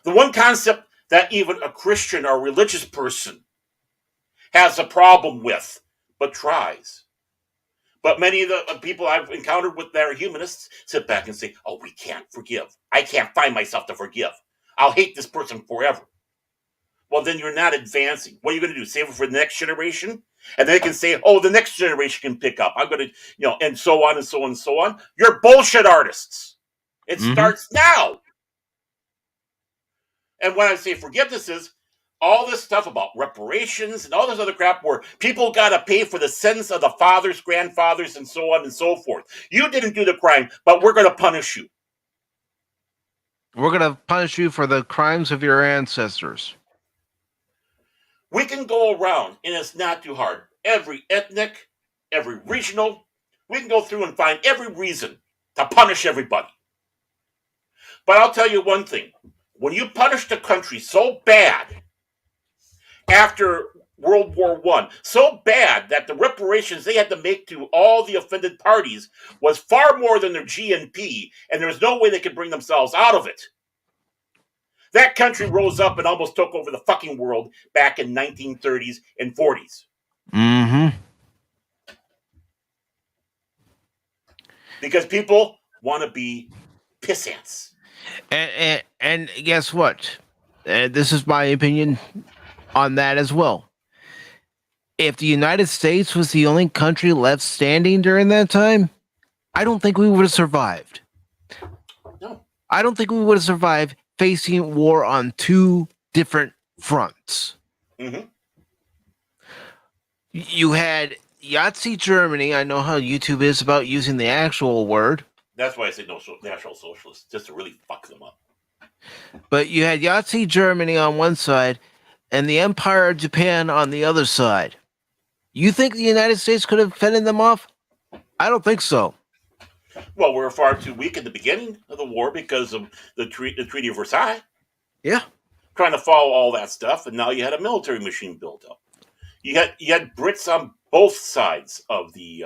The one concept that even a Christian or religious person has a problem with, but tries. But many of the people I've encountered with that are humanists sit back and say, oh, we can't forgive. I can't find myself to forgive. I'll hate this person forever. Well, then you're not advancing. What are you going to do? Save it for the next generation? And they can say, oh, the next generation can pick up. I'm going to, and so on and so on and so on. You're bullshit artists. It starts now. And when I say forgiveness is all this stuff about reparations and all this other crap where people got to pay for the sins of the fathers, grandfathers, and so on and so forth. You didn't do the crime, but we're going to punish you. We're going to punish you for the crimes of your ancestors. We can go around, and it's not too hard. Every ethnic, every regional, we can go through and find every reason to punish everybody. But I'll tell you one thing. When you punish the country so bad after World War I, so bad that the reparations they had to make to all the offended parties was far more than their GNP, and there was no way they could bring themselves out of it. That country rose up and almost took over the fucking world back in 1930s and 40s. Mm-hmm. Because people want to be pissants. And guess what? This is my opinion on that as well. If the United States was the only country left standing during that time, I don't think we would have survived. No. I don't think we would have survived facing war on two different fronts. Mm-hmm. You had Yahtzee Germany. I know how YouTube is about using the actual word. That's why I say no National Socialists, just to really fuck them up. But you had Yahtzee Germany on one side and the Empire of Japan on the other side. You think the United States could have fended them off? I don't think so. Well, we were far too weak at the beginning of the war because of the Treaty of Versailles. Yeah. Trying to follow all that stuff, and now you had a military machine built up. You had Brits on both sides of the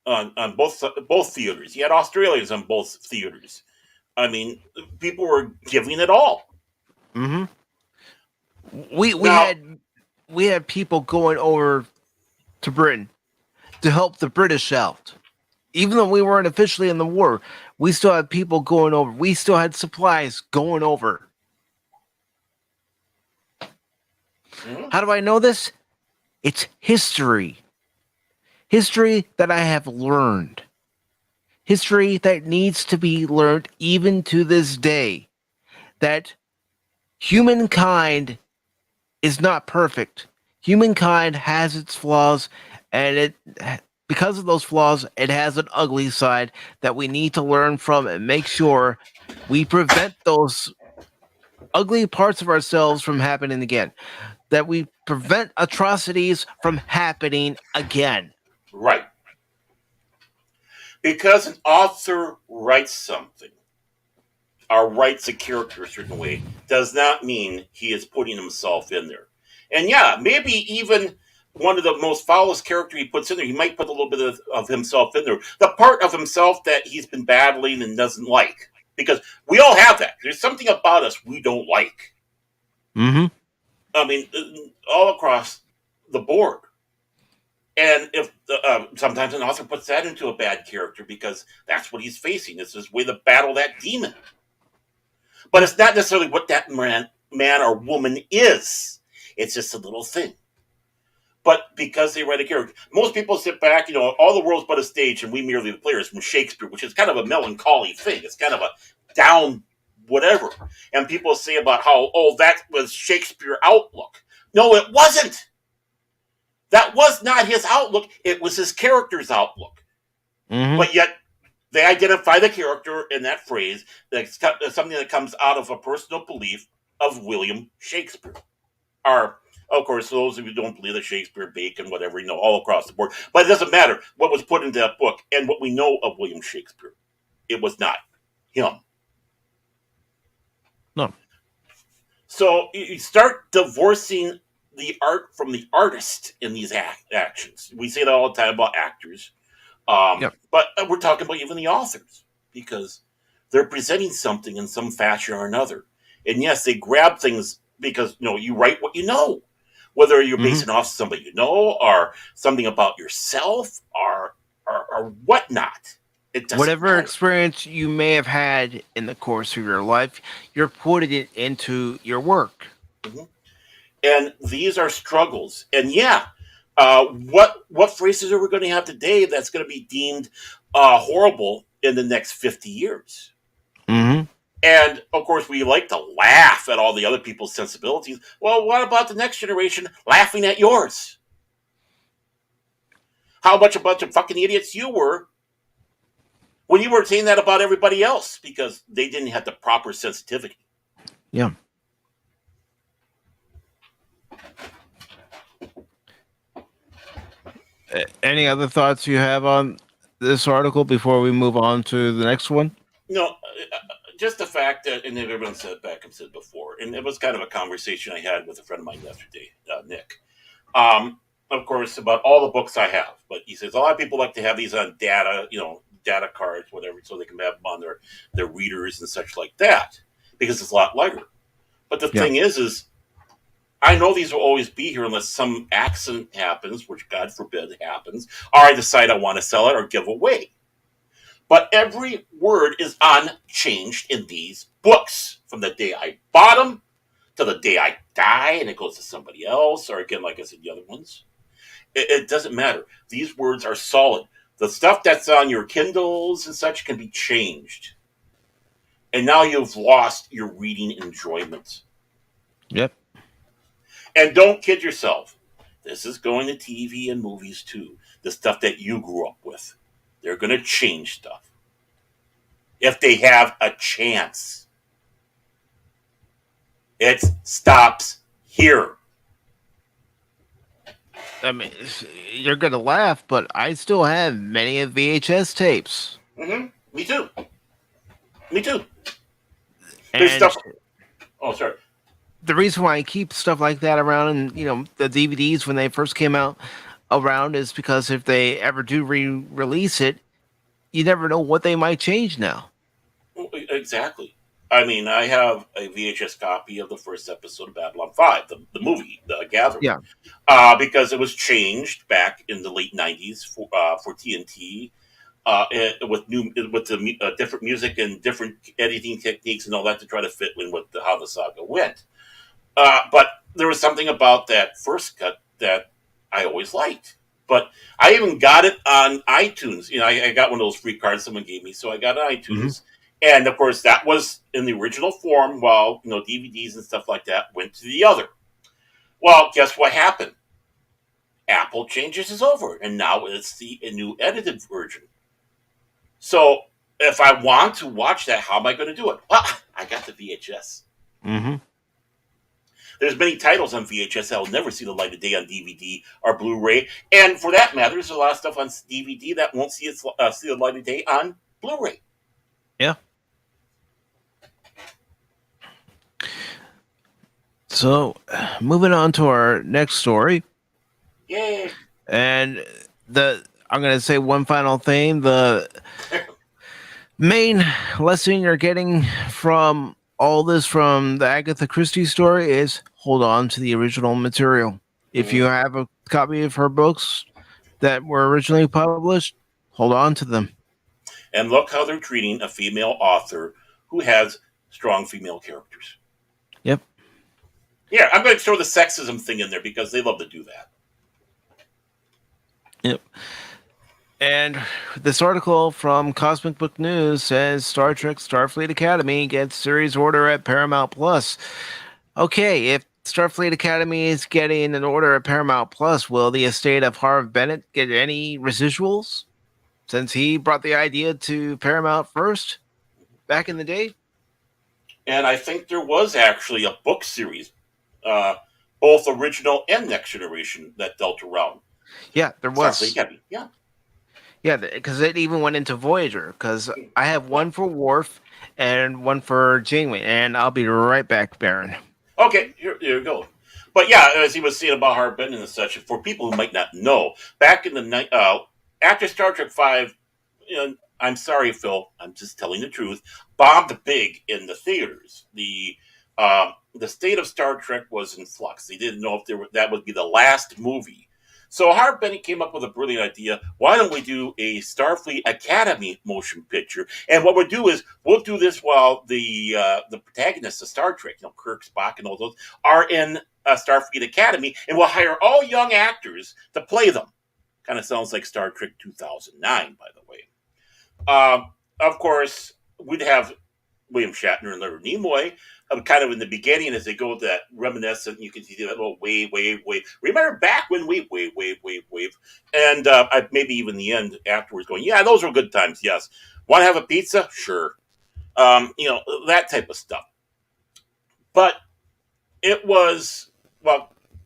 on both theaters. You had Australians on both theaters. I mean, people were giving it all. Mm-hmm. We had people going over to Britain to help the British out. Even though we weren't officially in the war, we still had people going over. We still had supplies going over. Mm-hmm. How do I know this? It's history. History that I have learned. History that needs to be learned even to this day. That humankind is not perfect. Humankind has its flaws, and because of those flaws, it has an ugly side that we need to learn from and make sure we prevent those ugly parts of ourselves from happening again. That we prevent atrocities from happening again. Right. Because an author writes something or writes a character a certain way does not mean he is putting himself in there. And yeah, maybe even one of the most foulest character he puts in there, he might put a little bit of himself in there. The part of himself that he's been battling and doesn't like. Because we all have that. There's something about us we don't like. Mm-hmm. I mean, all across the board. And if sometimes an author puts that into a bad character because that's what he's facing. It's his way to battle that demon. But it's not necessarily what that man man or woman is. It's just a little thing. But because they write a character, most people sit back, all the world's but a stage and we merely the players from Shakespeare, which is kind of a melancholy thing. It's kind of a down whatever. And people say about how, that was Shakespeare's outlook. No, it wasn't. That was not his outlook. It was his character's outlook. Mm-hmm. But yet they identify the character in that phrase. That's something that comes out of a personal belief of William Shakespeare. Of course, those of you who don't believe that Shakespeare, Bacon, whatever, all across the board. But it doesn't matter what was put into that book and what we know of William Shakespeare. It was not him. No. So you start divorcing the art from the artist in these actions. We say that all the time about actors. But we're talking about even the authors, because they're presenting something in some fashion or another. And yes, they grab things because, you write what you know. Whether you're basing off somebody you know or something about yourself or whatnot. It doesn't Whatever matter. experience you may have had in the course of your life, you're putting it into your work. Mm-hmm. And these are struggles. And what phrases are we going to have today that's going to be deemed horrible in the next 50 years? Mm-hmm. And, of course, we like to laugh at all the other people's sensibilities. Well, what about the next generation laughing at yours? How much a bunch of fucking idiots you were when you were saying that about everybody else because they didn't have the proper sensitivity. Yeah. Any other thoughts you have on this article before we move on to the next one? No, just the fact that, and everyone said back and said before, and it was kind of a conversation I had with a friend of mine yesterday, Nick. Of course, about all the books I have, but he says a lot of people like to have these on data, data cards, whatever, so they can have them on their readers and such like that, because it's a lot lighter. But the thing is I know these will always be here unless some accident happens, which God forbid happens, or I decide I want to sell it or give away. But every word is unchanged in these books from the day I bought them to the day I die and it goes to somebody else, or again, like I said, the other ones. It doesn't matter. These words are solid. The stuff that's on your Kindles and such can be changed. And now you've lost your reading enjoyment. Yep. And don't kid yourself. This is going to TV and movies too. The stuff that you grew up with. They're going to change stuff. If they have a chance. It stops here. I mean, you're going to laugh, but I still have many of VHS tapes. Mm-hmm. Me too. There's And stuff. Oh, sorry. the reason why I keep stuff like that around and, the DVDs when they first came out around is because if they ever do re-release it, you never know what they might change now. Exactly. I mean, I have a VHS copy of the first episode of Babylon 5, the movie, the Gathering. Yeah. Because it was changed back in the late 90s for TNT with the different music and different editing techniques and all that to try to fit in with how the saga went. But there was something about that first cut that I always liked. But I even got it on iTunes. I got one of those free cards someone gave me, so I got it on iTunes. Mm-hmm. And, of course, that was in the original form while, DVDs and stuff like that went to the other. Well, guess what happened? Apple changes it over, and now it's a new edited version. So if I want to watch that, how am I going to do it? Well, I got the VHS. Mm-hmm. There's many titles on VHS that will never see the light of day on DVD or Blu-ray. And for that matter, there's a lot of stuff on DVD that won't see the light of day on Blu-ray. Yeah. So, moving on to our next story. Yay. And I'm going to say one final thing. The main lesson you're getting from all this from the Agatha Christie story is hold on to the original material. If you have a copy of her books that were originally published, hold on to them. And look how they're treating a female author who has strong female characters. Yep. Yeah, I'm going to throw the sexism thing in there because they love to do that. Yep. And this article from Cosmic Book News says Star Trek Starfleet Academy gets series order at Paramount Plus. Okay, if Starfleet Academy is getting an order at Paramount Plus, will the estate of Harv Bennett get any residuals? Since he brought the idea to Paramount first back in the day? And I think there was actually a book series, uh, both original and next generation, that dealt around Yeah, there Starfleet was. Academy. Yeah. Yeah, because it even went into Voyager. Because I have one for Worf and one for Janeway, and I'll be right back, Baron. Okay, here you go. But yeah, as he was saying about Harbin and such, for people who might not know, back in the night, after Star Trek Five, you know, I'm sorry, Phil, I'm just telling the truth, bombed big in the theaters. The state of Star Trek was in flux. They didn't know if that would be the last movie. So Harv Bennett came up with a brilliant idea. Why don't we do a Starfleet Academy motion picture? And what we'll do is we'll do this while the protagonists of Star Trek, Kirk, Spock, and all those, are in Starfleet Academy, and we'll hire all young actors to play them. Kind of sounds like Star Trek 2009, by the way. Of course, we'd have William Shatner and Leonard Nimoy, kind of in the beginning as they go to that reminiscent. You can see that little wave. Remember back when wave, and maybe even the end afterwards, going, yeah, those were good times. Yes, want to have a pizza? Sure, that type of stuff. But it was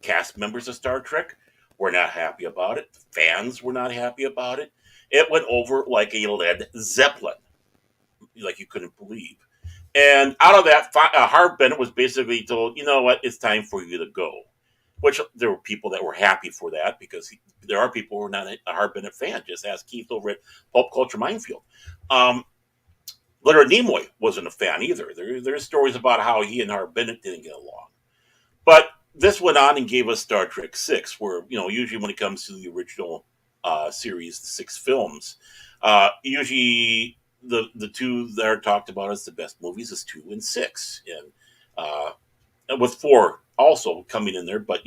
cast members of Star Trek were not happy about it. Fans were not happy about it. It went over like a lead Zeppelin, like you couldn't believe. And out of that, Harv Bennett was basically told, you know what, it's time for you to go. Which there were people that were happy for that because there are people who are not a Harv Bennett fan. Just ask Keith over at Pulp Culture Minefield. Leonard Nimoy wasn't a fan either. There's stories about how he and Harv Bennett didn't get along. But this went on and gave us Star Trek 6, where, usually when it comes to the original series, the 6 films, usually the two that are talked about as the best movies is 2 and 6, and with 4 also coming in there, but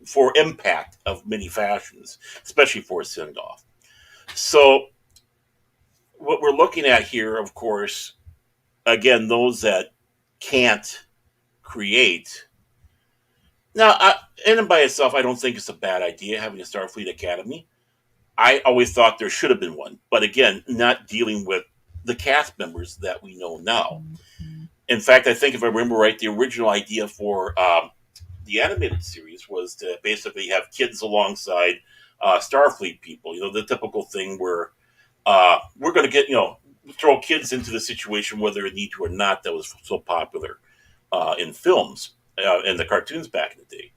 for impact of many fashions, especially for a send off. So what we're looking at here, of course, again, those that can't create. Now, in and by itself, I don't think it's a bad idea having a Starfleet Academy. I always thought there should have been one, but again, not dealing with the cast members that we know now. In fact, I think if I remember right, the original idea for the animated series was to basically have kids alongside Starfleet people. The typical thing where we're going to get, throw kids into the situation whether they need to or not. That was so popular in films and the cartoons back in the day.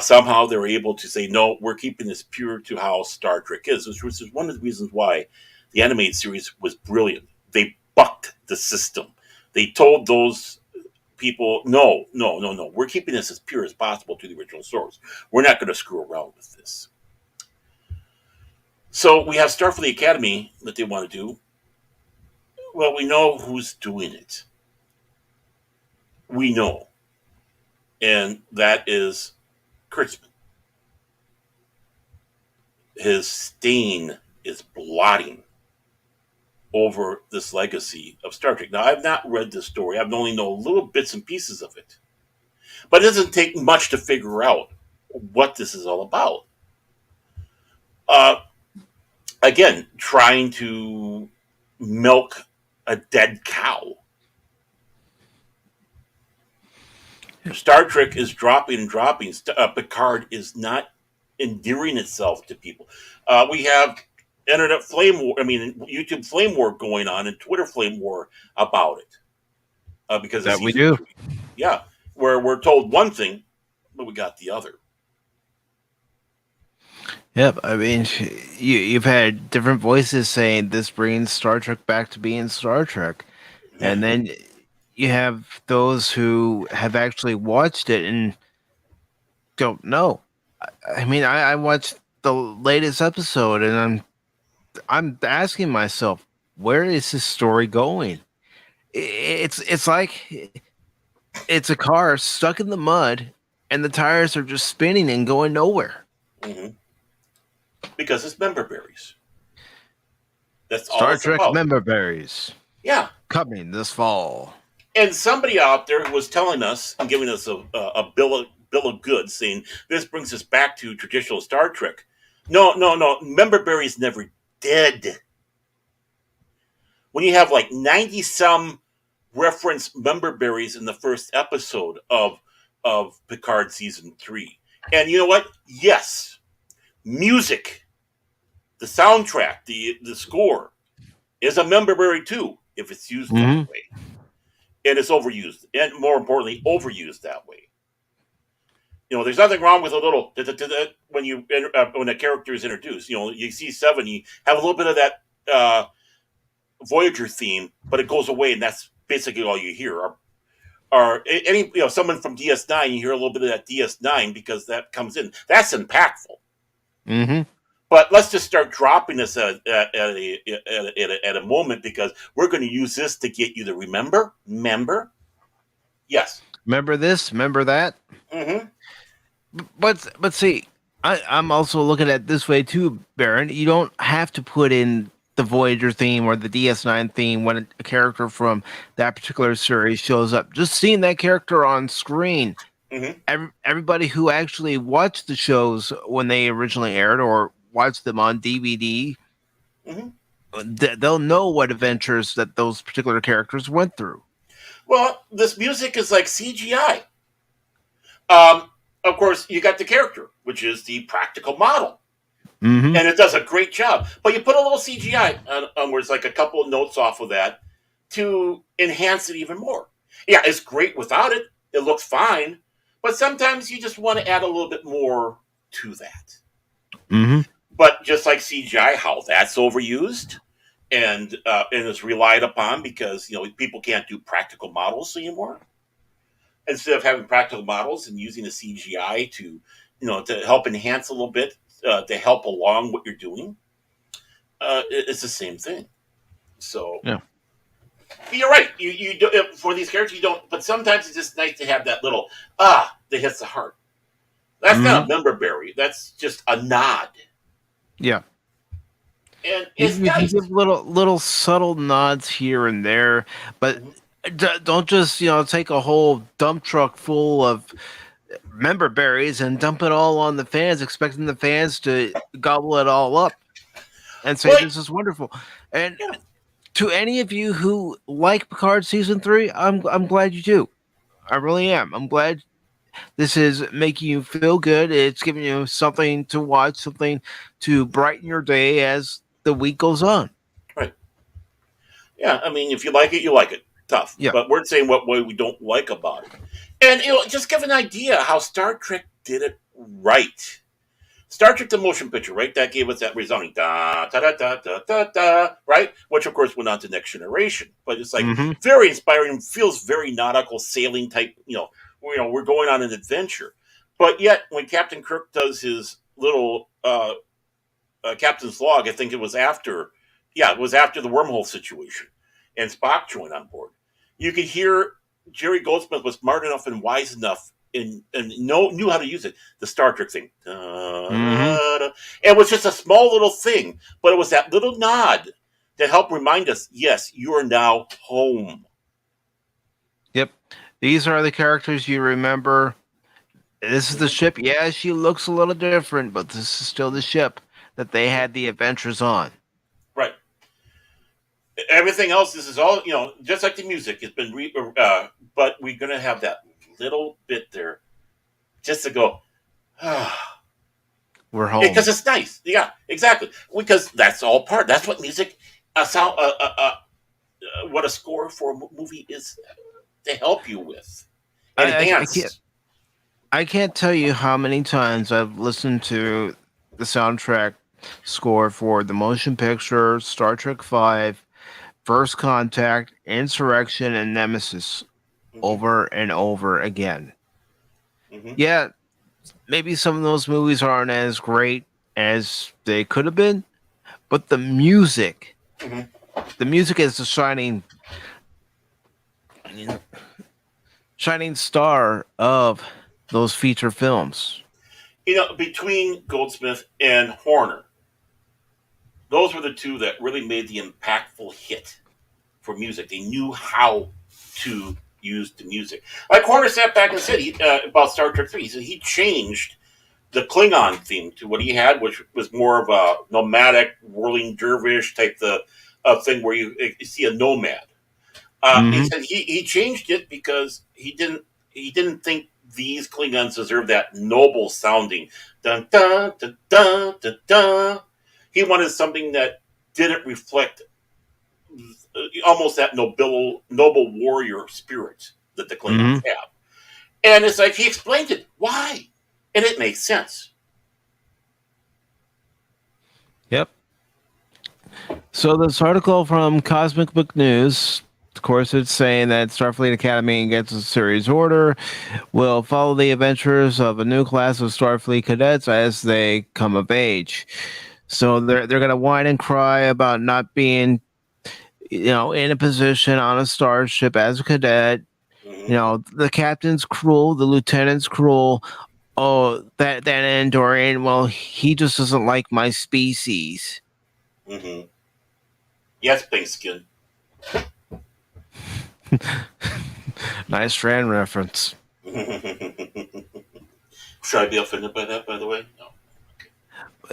Somehow they were able to say, no, we're keeping this pure to how Star Trek is, which is one of the reasons why the animated series was brilliant. They bucked the system. They told those people, no, we're keeping this as pure as possible to the original source. We're not going to screw around with this. So we have Starfleet Academy that they want to do. Well, we know who's doing it. We know. And that is Kurtzman. His stain is blotting over this legacy of Star Trek. Now, I've not read this story. I've only know little bits and pieces of it. But it doesn't take much to figure out what this is all about. Again, trying to milk a dead cow. Star Trek is dropping. Picard is not endearing itself to people. We have internet flame war. YouTube flame war going on and Twitter flame war about it. Because that we do. 3. Yeah, where we're told one thing, but we got the other. Yep, you've had different voices saying this brings Star Trek back to being Star Trek, and then you have those who have actually watched it and don't know. I watched the latest episode and I'm asking myself, where is this story going? It's like It's a car stuck in the mud, and the tires are just spinning and going nowhere. Hmm. Because it's member berries. That's all Star it's Trek about. member berries Yeah. coming this fall. And somebody out there who was telling us and giving us a bill of goods, saying this brings us back to traditional Star Trek. No, no, no. Member berries never did. When you have like 90 some reference member berries in the first episode of Picard season 3. And you know what? Yes, music, the soundtrack, the score is a member berry too if it's used that Mm-hmm. way. And it's overused, and more importantly, overused that way. There's nothing wrong with a little when when a character is introduced. You see Seven, you have a little bit of that Voyager theme, but it goes away, and that's basically all you hear. Or any someone from DS9, you hear a little bit of that DS9 because that comes in. That's impactful. Mm-hmm. But let's just start dropping this at a moment because we're going to use this to get you to remember. Yes. Remember this? Remember that? Mm-hmm. But see, I'm also looking at it this way too, Baron. You don't have to put in the Voyager theme or the DS9 theme when a character from that particular series shows up. Just seeing that character on screen, Mm-hmm. everybody who actually watched the shows when they originally aired or watched them on DVD, Mm-hmm. they'll know what adventures that those particular characters went through. Well, this music is like CGI. Of course, you got the character, which is the practical model, Mm-hmm. and it does a great job. But you put a little CGI on where it's like a couple of notes off of that to enhance it even more. Yeah, it's great without it. It looks fine, but sometimes you just want to add a little bit more to that. Mm-hmm. But just like CGI, how that's overused and is relied upon because people can't do practical models anymore. Instead of having practical models and using the CGI to help enhance a little bit to help along what you're doing, it's the same thing. So Yeah. you're right. You do, for these characters you don't, but sometimes it's just nice to have that little that hits the heart. That's not a member berry. That's just a nod. Yeah. And You, it's you can nice. give little subtle nods here and there, but don't just take a whole dump truck full of member berries and dump it all on the fans, expecting the fans to gobble it all up and say Well, this is wonderful. And yeah. to any of you who like Picard season 3, I'm glad you do. I really am. I'm glad this is making you feel good. It's giving you something to watch, something to brighten your day as the week goes on. Right. Yeah, I mean, if you like it, you like it. Tough. Yeah. But we're saying what way we don't like about it. And just give an idea how Star Trek did it right. Star Trek the motion picture, right? That gave us that resounding da da da da da da da, right? Which of course went on to Next Generation. But it's like Mm-hmm. very inspiring, feels very nautical sailing type, we're going on an adventure. But yet when Captain Kirk does his little captain's log, I think it was after the wormhole situation, and Spock joined on board. You could hear Jerry Goldsmith was smart enough and wise enough and knew how to use it. The Star Trek thing. It was just a small little thing, but it was that little nod to help remind us, yes, you are now home. Yep. These are the characters you remember. This is the ship. Yeah, she looks a little different, but this is still the ship that they had the adventures on. Right. Everything else, this is all, just like the music. It's been, but we're going to have that little bit there just to go, We're home. because it's nice. Yeah, exactly. Because that's all part. That's what music, what a score for a movie is to help you with. I can't tell you how many times I've listened to the soundtrack score for the motion picture Star Trek V, First Contact, Insurrection, and Nemesis over and over again. Mm-hmm. Yeah, maybe some of those movies aren't as great as they could have been, but the music is the shining shining star of those feature films. Between Goldsmith and Horner, those were the two that really made the impactful hit for music. They knew how to use the music. Like Horner sat back and said about Star Trek 3, he said he changed the Klingon theme to what he had, which was more of a nomadic, whirling dervish type of thing where you see a nomad. He said he changed it because he didn't think these Klingons deserve that noble sounding dun dun dun dun dun dun. He wanted something that didn't reflect almost that noble warrior spirit that the Klingons have. And it's like he explained it. Why? And it makes sense. Yep. So this article from Cosmic Book News, of course, it's saying that Starfleet Academy gets a series order, will follow the adventures of a new class of Starfleet cadets as they come of age. So they're going to whine and cry about not being, in a position on a starship as a cadet. The captain's cruel, the lieutenant's cruel. Oh, that Andorian, well, he just doesn't like my species. Mm-hmm. Yes, pink skin. Nice Strand reference. Should I be offended by that, by the way? No.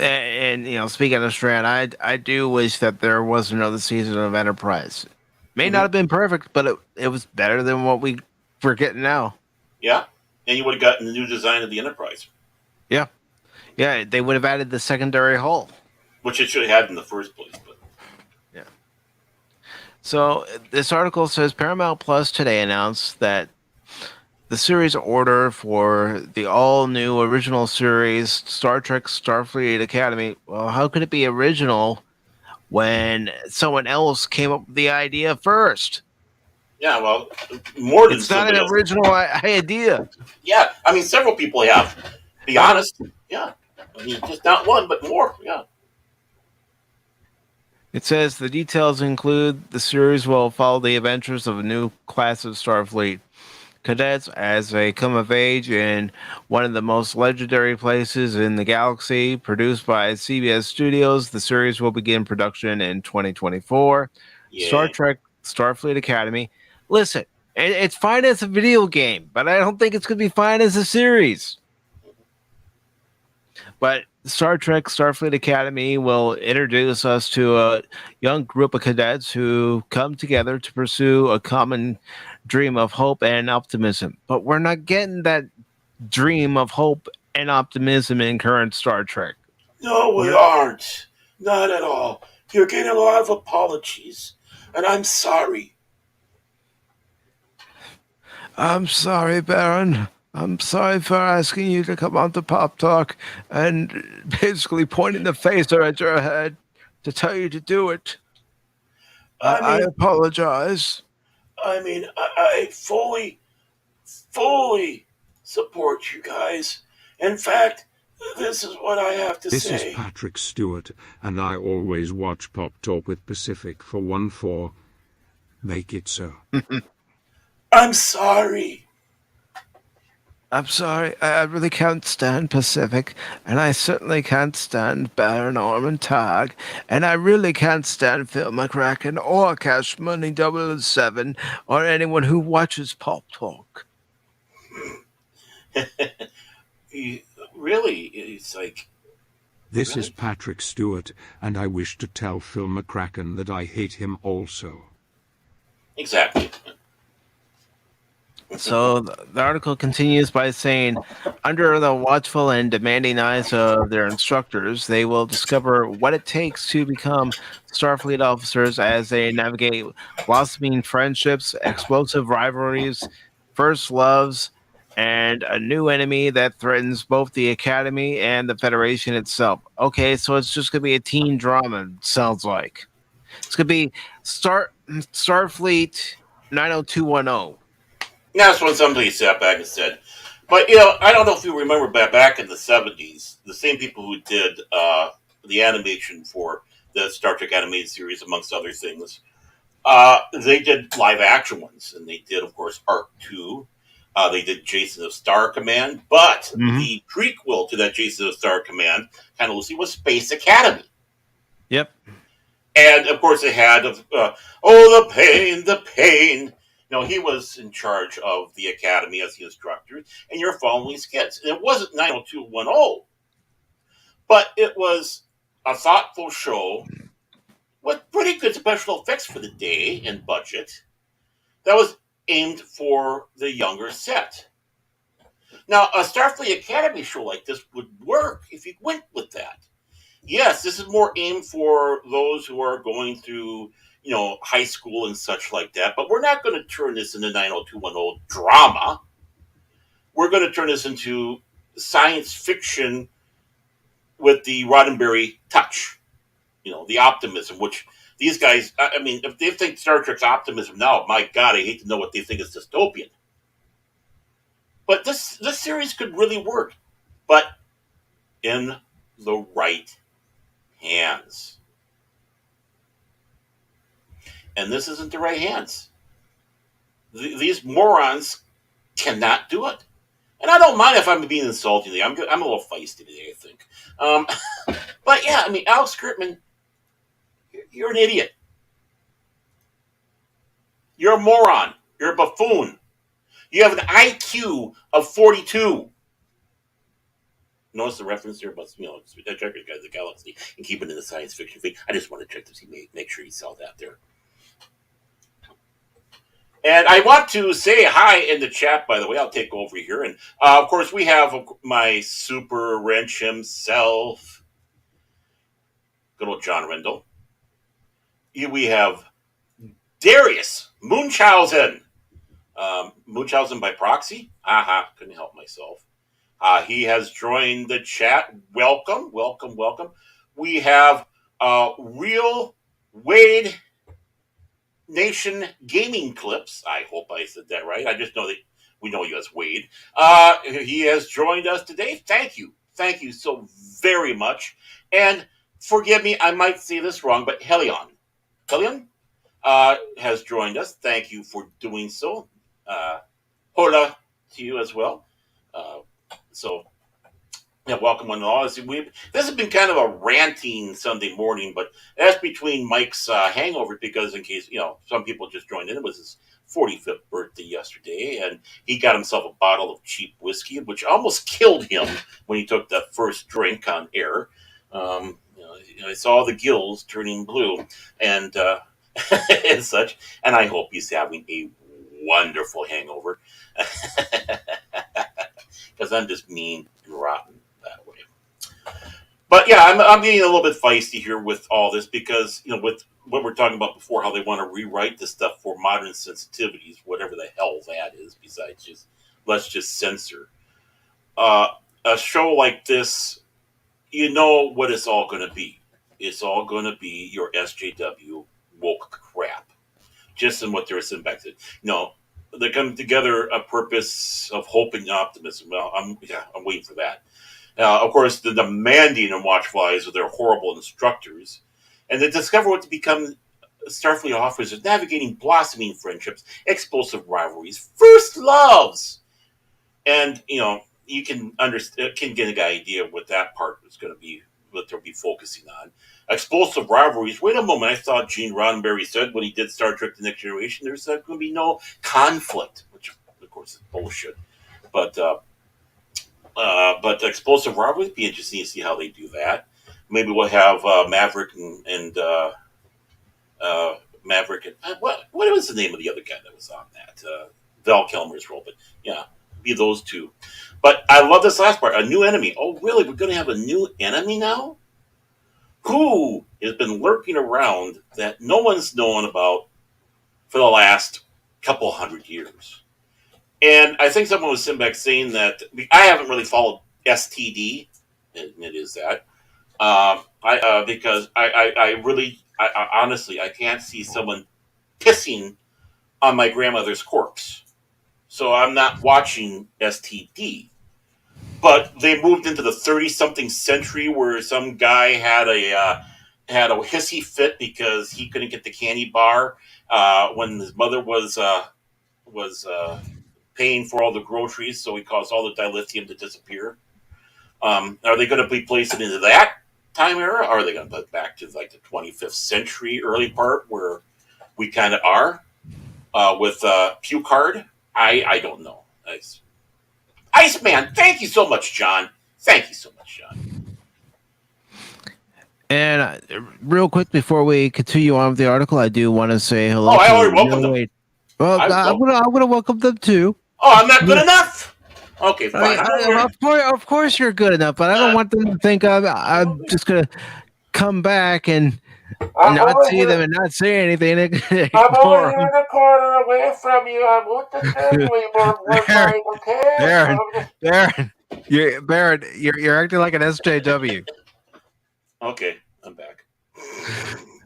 And speaking of Strand, I do wish that there was another season of Enterprise. May not have been perfect, but it was better than what we're getting now. Yeah, and you would have gotten the new design of the Enterprise. Yeah, they would have added the secondary hull, which it should have had in the first place. But yeah. So this article says Paramount Plus today announced that the series order for the all-new original series Star Trek Starfleet Academy. Well, how could it be original when someone else came up with the idea first? Yeah, well, more than it's not an original idea. Yeah, I mean, several people have. Be honest. Yeah, I mean, just not one, but more. Yeah. It says the details include the series will follow the adventures of a new class of Starfleet cadets as they come of age in one of the most legendary places in the galaxy. Produced by CBS Studios, the series will begin production in 2024. Yeah. Star Trek Starfleet Academy. Listen, it's fine as a video game, but I don't think it's going to be fine as a series. But Star Trek Starfleet Academy will introduce us to a young group of cadets who come together to pursue a common dream of hope and optimism. But we're not getting that dream of hope and optimism in current Star Trek. No, we aren't. Not at all. You're getting a lot of apologies, and I'm sorry. I'm sorry, Baron. I'm sorry for asking you to come on to Pop Talk and basically pointing the phaser at your head to tell you to do it. I apologize. I mean, I fully support you guys. In fact, this is what I have to say. This is Patrick Stewart, and I always watch Pop Talk with PACIFIC414. Make it so. I'm sorry. I'm sorry, I really can't stand Pacific, and I certainly can't stand Baron Orman-Tag, and I really can't stand Phil McCracken or Cash Money 007 or anyone who watches Pop Talk. Really? It's like... This is Patrick Stewart, and I wish to tell Phil McCracken that I hate him also. Exactly. So the article continues by saying, under the watchful and demanding eyes of their instructors, they will discover what it takes to become Starfleet officers as they navigate blossoming friendships, explosive rivalries, first loves, and a new enemy that threatens both the Academy and the Federation itself. Okay, so it's just going to be a teen drama, sounds like. It's going to be Starfleet 90210. That's what somebody sat back and said. But, I don't know if you remember back in the 70s, the same people who did the animation for the Star Trek animated series, amongst other things, they did live action ones. And they did, of course, Arc 2. They did Jason of Star Command, but Mhm. the prequel to that Jason of Star Command, kind of loosely, was Space Academy. Yep. And of course, it had oh, the pain, the pain. He was in charge of the academy as the instructor, and you're following these kids. And it wasn't 90210, but it was a thoughtful show with pretty good special effects for the day and budget that was aimed for the younger set. Now, a Starfleet Academy show like this would work if you went with that. Yes, this is more aimed for those who are going through, high school and such like that. But we're not going to turn this into 90210 drama. We're going to turn this into science fiction with the Roddenberry touch. The optimism, which these guys, I mean, if they think Star Trek's optimism now, my God, I hate to know what they think is dystopian. But this series could really work, but in the right hands. And this isn't the right hands. These morons cannot do it. And I don't mind if I'm being insulting today. I'm a little feisty today, I think. But yeah, I mean, Alex Kurtzman, you're an idiot. You're a moron. You're a buffoon. You have an IQ of 42. Notice the reference there about, Checkers Guide the Galaxy and keep it in the science fiction thing. I just want to check to see, make sure you saw that there. And I want to say hi in the chat, by the way. I'll take over here. And, of course, we have my super wrench himself, good old John Rendell. We have Darius Munchausen. Munchausen by proxy? Aha, couldn't help myself. He has joined the chat. Welcome, welcome, welcome. We have Real Wade Nation Gaming Clips. I hope I said that right. I just know that we know you as Wade. He has joined us today. Thank you. Thank you so very much. And forgive me, I might say this wrong, but Helion has joined us. Thank you for doing so. Hola to you as well. Welcome on all. This has been kind of a ranting Sunday morning, but that's between Mike's hangover, because in case, some people just joined in, it was his 45th birthday yesterday, and he got himself a bottle of cheap whiskey, which almost killed him when he took that first drink on air. I saw the gills turning blue and and such, and I hope he's having a wonderful hangover, because I'm just mean and rotten that way. But yeah, I'm getting a little bit feisty here with all this, because with what we're talking about before, how they want to rewrite this stuff for modern sensitivities, whatever the hell that is, besides just let's just censor a show like this. You know what it's all going to be. It's all going to be your SJW woke crap, just in what they're sitting back to. They come together a purpose of hope and optimism. Well, I'm waiting for that. Of course, the demanding and watchflies with their horrible instructors, and they discover what to become Starfleet officers, navigating blossoming friendships, explosive rivalries, first loves, and you can get an idea what that part is going to be, what they'll be focusing on. Explosive rivalries. Wait a moment. I thought Gene Roddenberry said when he did Star Trek The Next Generation, there's going to be no conflict, which, of course, is bullshit. But explosive rivalries, be interesting to see how they do that. Maybe we'll have Maverick and Maverick and what was the name of the other guy that was on that? Val Kilmer's role, but yeah, be those two. But I love this last part. A new enemy. Oh, really? We're going to have a new enemy now? Who has been lurking around that no one's known about for the last couple hundred years? And I think someone was sitting back saying that I haven't really followed STD, and it is that. Because I really, honestly, I can't see someone pissing on my grandmother's corpse. So I'm not watching STD. But they moved into the 30-something century where some guy had a hissy fit because he couldn't get the candy bar when his mother was paying for all the groceries, so he caused all the dilithium to disappear. Are they going to be placing into that time era? Or are they going to put back to like the 25th century early part where we kind of are with Pucard? I don't know. Iceman, thank you so much, John. Thank you so much, John. And real quick before we continue on with the article, I do want to say hello. Oh, I already welcomed them. Well, I'm gonna welcome them too. Oh, I'm not good enough. Okay, fine. Of course, you're good enough, but I don't want them to think I'm just gonna come back and not see them and not say anything. I'm over here in the corner away from you. I'm with the family. Baron, you're acting like an SJW. Okay, I'm back.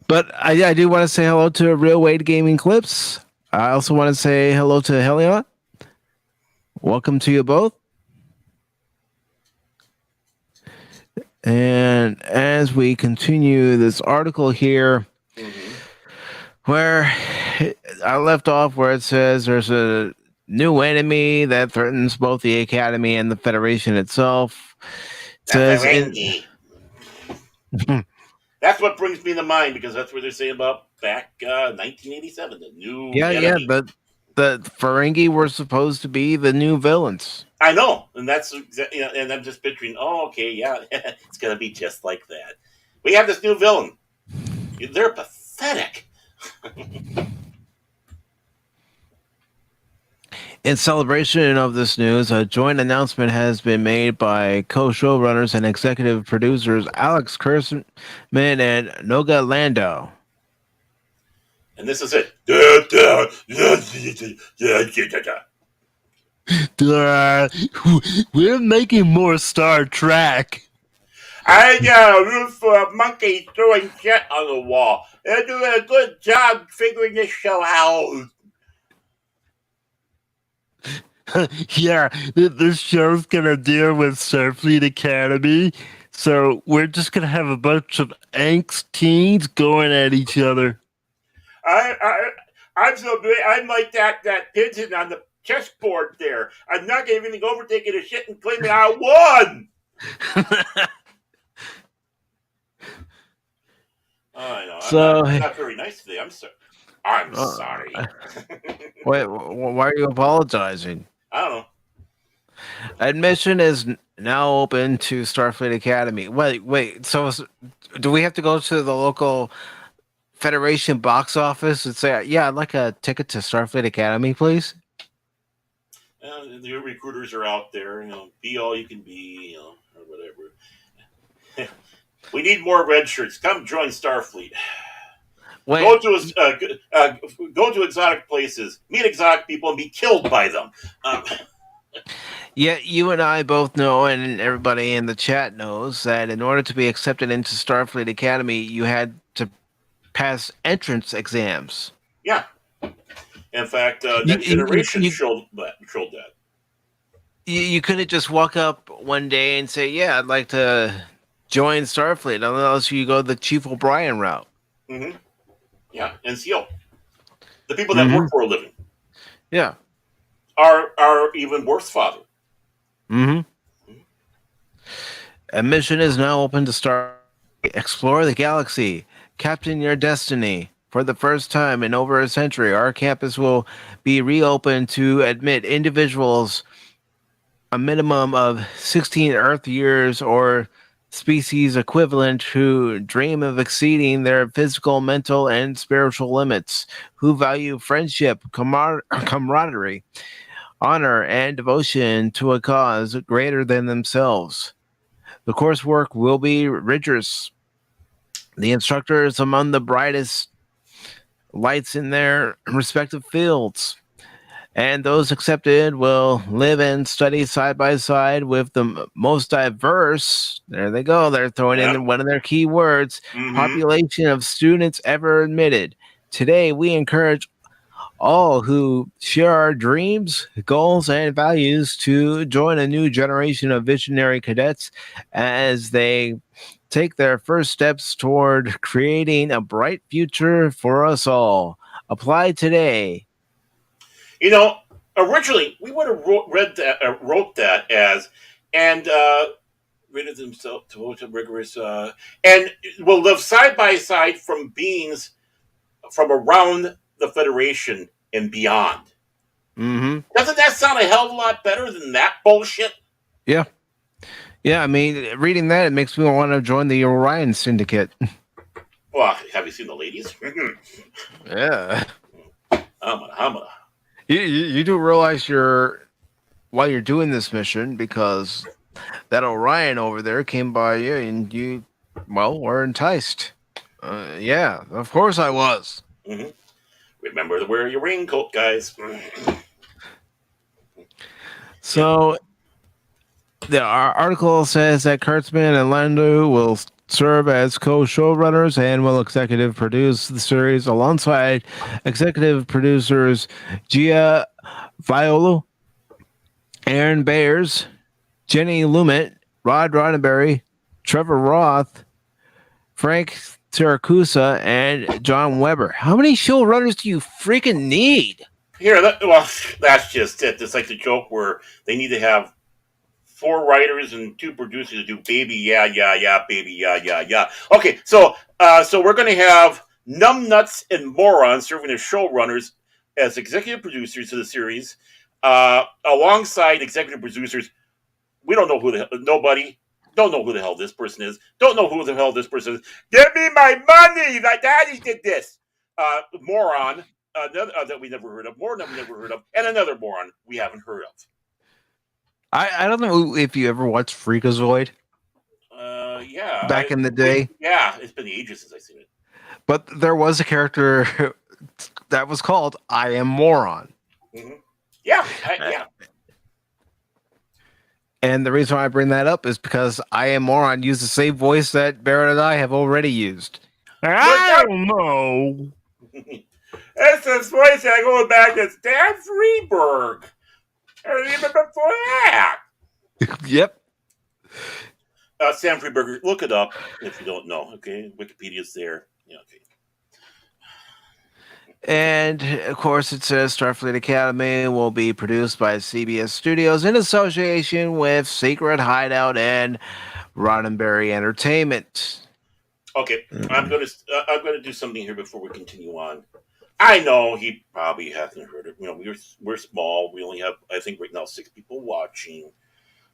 But I do want to say hello to Real Weight Gaming Clips. I also want to say hello to Helion. Welcome to you both. And as we continue this article here, where I left off, where it says there's a new enemy that threatens both the Academy and the Federation itself. That's what brings me to mind, because that's what they're saying about back 1987, the new enemy. The Ferengi were supposed to be the new villains. I know, and that's and I'm just picturing. Oh, okay, yeah, it's gonna be just like that. We have this new villain. They're pathetic. In celebration of this news, a joint announcement has been made by co-showrunners and executive producers Alex Kurtzman and Noga Landau. And this is it. We're making more Star Trek. I got a room for a monkey throwing shit on the wall. They're doing a good job figuring this show out. Yeah, this show's gonna deal with Starfleet Academy, so we're just gonna have a bunch of angst teens going at each other. I'm so great. I'm like that pigeon on the chessboard there. I'm not giving anything over, taking a shit and claiming I won. I know. I'm not very nice today. I'm sorry. I'm sorry. Wait, why are you apologizing? I don't know. Admission is now open to Starfleet Academy. Wait. So do we have to go to the local Federation box office and say, "Yeah, I'd like a ticket to Starfleet Academy, please"? The recruiters are out there. Be all you can be, or whatever. We need more red shirts. Come join Starfleet. Go to exotic places, meet exotic people, and be killed by them. Yeah, you and I both know, and everybody in the chat knows, that in order to be accepted into Starfleet Academy, you had to pass entrance exams. Yeah. In fact, Next Generation showed that. You couldn't just walk up one day and say, "Yeah, I'd like to join Starfleet," unless you go the Chief O'Brien route. Mm-hmm. Yeah, NCO. The people that work for a living. Yeah. Are even worse father. Mm-hmm. Admission is now open to explore the galaxy, captain your destiny. For the first time in over a century, our campus will be reopened to admit individuals a minimum of 16 Earth years or species equivalent who dream of exceeding their physical, mental, and spiritual limits, who value friendship, camaraderie, honor, and devotion to a cause greater than themselves. The coursework will be rigorous. The instructors among the brightest lights in their respective fields, and those accepted will live and study side by side with the most diverse, there they go, they're throwing in one of their key words, population of students ever admitted. Today, we encourage all who share our dreams, goals, and values to join a new generation of visionary cadets as they take their first steps toward creating a bright future for us all. Apply today. Originally, we would have wrote that as and rid of themselves to rigorous and will live side by side from beings from around the Federation and beyond. Mm-hmm. Doesn't that sound a hell of a lot better than that bullshit? Yeah. Yeah, I mean, reading that, it makes me want to join the Orion Syndicate. Well, have you seen the ladies? Yeah. Humana. You do realize while you're doing this mission, because that Orion over there came by you and you, well, were enticed. Yeah, of course I was. Mm-hmm. Remember to wear your raincoat, guys. So our article says that Kurtzman and Landu will serve as co-showrunners and will executive produce the series alongside executive producers Gia Viola, Aaron Bayers, Jenny Lumet, Rod Roddenberry, Trevor Roth, Frank Siracusa, and John Weber. How many showrunners do you freaking need? Here, that's just it. It's like the joke where they need to have 4 writers and 2 producers to do baby, yeah, baby, yeah. Okay, so we're going to have numbnuts and morons serving as showrunners as executive producers of the series, alongside executive producers. We don't know nobody. Don't know who the hell this person is. Don't know who the hell this person is. Give me my money. My daddy did this. Moron, another that we never heard of. Moron that we never heard of, and another moron we haven't heard of. I don't know if you ever watched Freakazoid. Yeah. Back in the day. Yeah, it's been ages since I've seen it. But there was a character that was called I Am Moron. Mm-hmm. Yeah, yeah. And the reason why I bring that up is because I Am Moron used the same voice that Barrett and I have already used. I don't know. That's the voice that goes back to Stan Freeberg. Or even before that. Yep. Stan Freeberg, look it up if you don't know. Okay, Wikipedia's there. Yeah, okay. And of course, it says Starfleet Academy will be produced by CBS Studios in association with Secret Hideout and Roddenberry Entertainment. Okay, I'm gonna do something here before we continue on. I know he probably hasn't heard it. You know, we're small. We only have, I think, right now 6 people watching.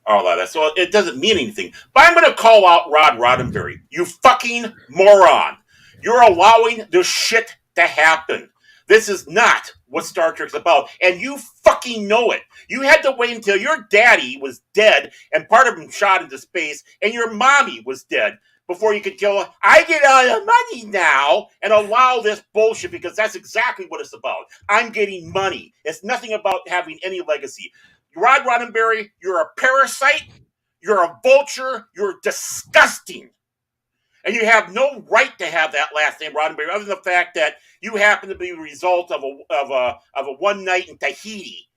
All that. So it doesn't mean anything. But I'm going to call out Rod Roddenberry. You fucking moron. You're allowing this shit to happen. This is not what Star Trek's about. And you fucking know it. You had to wait until your daddy was dead and part of him shot into space and your mommy was dead before you could kill her. I get all the money now and allow this bullshit because that's exactly what it's about. I'm getting money. It's nothing about having any legacy. Rod Roddenberry, you're a parasite, you're a vulture, you're disgusting. And you have no right to have that last name, Roddenberry, other than the fact that you happen to be the result of a one night in Tahiti.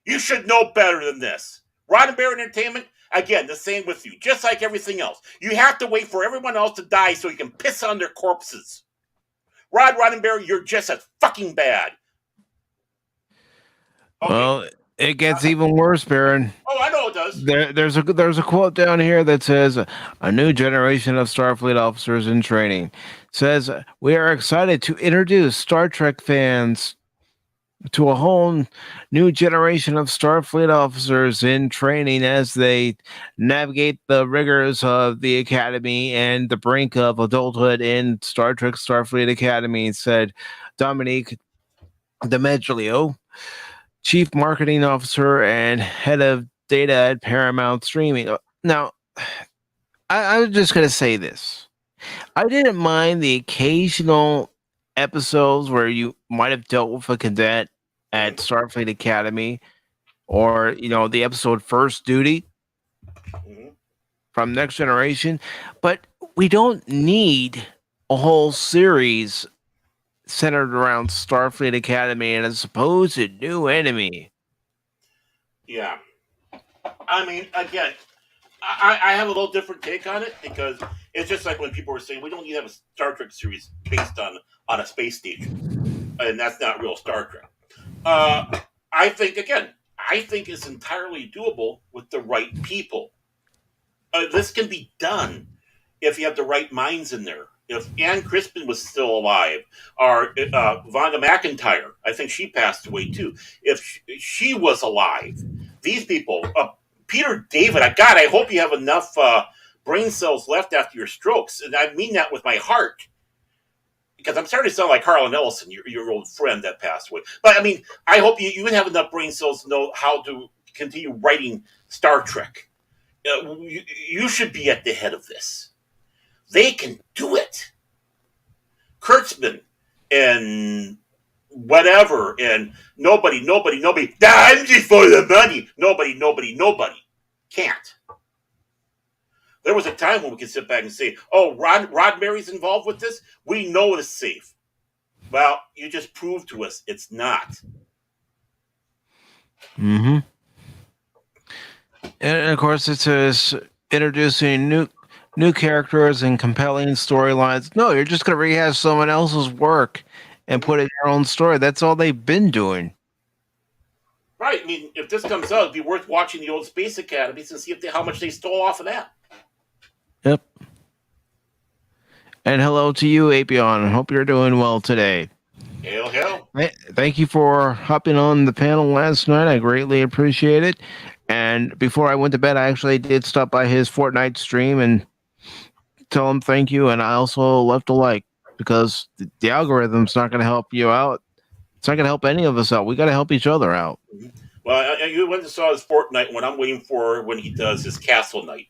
You should know better than this. Roddenberry Entertainment, again, the same with you, just like everything else. You have to wait for everyone else to die so you can piss on their corpses. Rod Roddenberry, you're just as fucking bad. Okay. Well, it gets even worse, Baron. Oh, I know it does. There's a quote down here that says, "A new generation of Starfleet officers in training says we are excited to introduce Star Trek fans to a whole new generation of Starfleet officers in training as they navigate the rigors of the Academy and the brink of adulthood in Star Trek Starfleet Academy," said Dominique DiMeglio, Chief Marketing Officer and Head of Data at Paramount Streaming. Now, I'm just going to say this. I didn't mind the occasional episodes where you might have dealt with a cadet at Starfleet Academy or, the episode First Duty from Next Generation. But we don't need a whole series centered around Starfleet Academy and a supposed new enemy. Yeah. I mean, again, I have a little different take on it because it's just like when people were saying we don't need to have a Star Trek series based on a space station. And that's not real Star Trek. I think again, I think it's entirely doable with the right people. This can be done if you have the right minds in there. If Ann Crispin was still alive, or Vonda McIntyre, I think she passed away too. If she was alive, these people, Peter David, God, I hope you have enough brain cells left after your strokes, and I mean that with my heart, because I'm starting to sound like Harlan Ellison, your old friend that passed away. But I mean, I hope you would have enough brain cells to know how to continue writing Star Trek. You should be at the head of this. They can do it. Kurtzman and whatever, and nobody. I'm just for the money. Nobody can't. There was a time when we could sit back and say, "Oh, Rod Mary's involved with this. We know it's safe." Well, you just proved to us it's not. Mm-hmm. And of course, it says introducing new characters and compelling storylines. No, you're just going to rehash someone else's work and put in your own story. That's all they've been doing. Right. I mean, if this comes out, it'd be worth watching the old Space Academies and see how much they stole off of that. Yep. And hello to you, Apion. I hope you're doing well today. Hail. Thank you for hopping on the panel last night. I greatly appreciate it. And before I went to bed, I actually did stop by his Fortnite stream and tell him thank you. And I also left a like, because the algorithm's not going to help you out. It's not going to help any of us out. We got to help each other out. Well, you went and saw his Fortnite one. I'm waiting for when he does his Castle Night.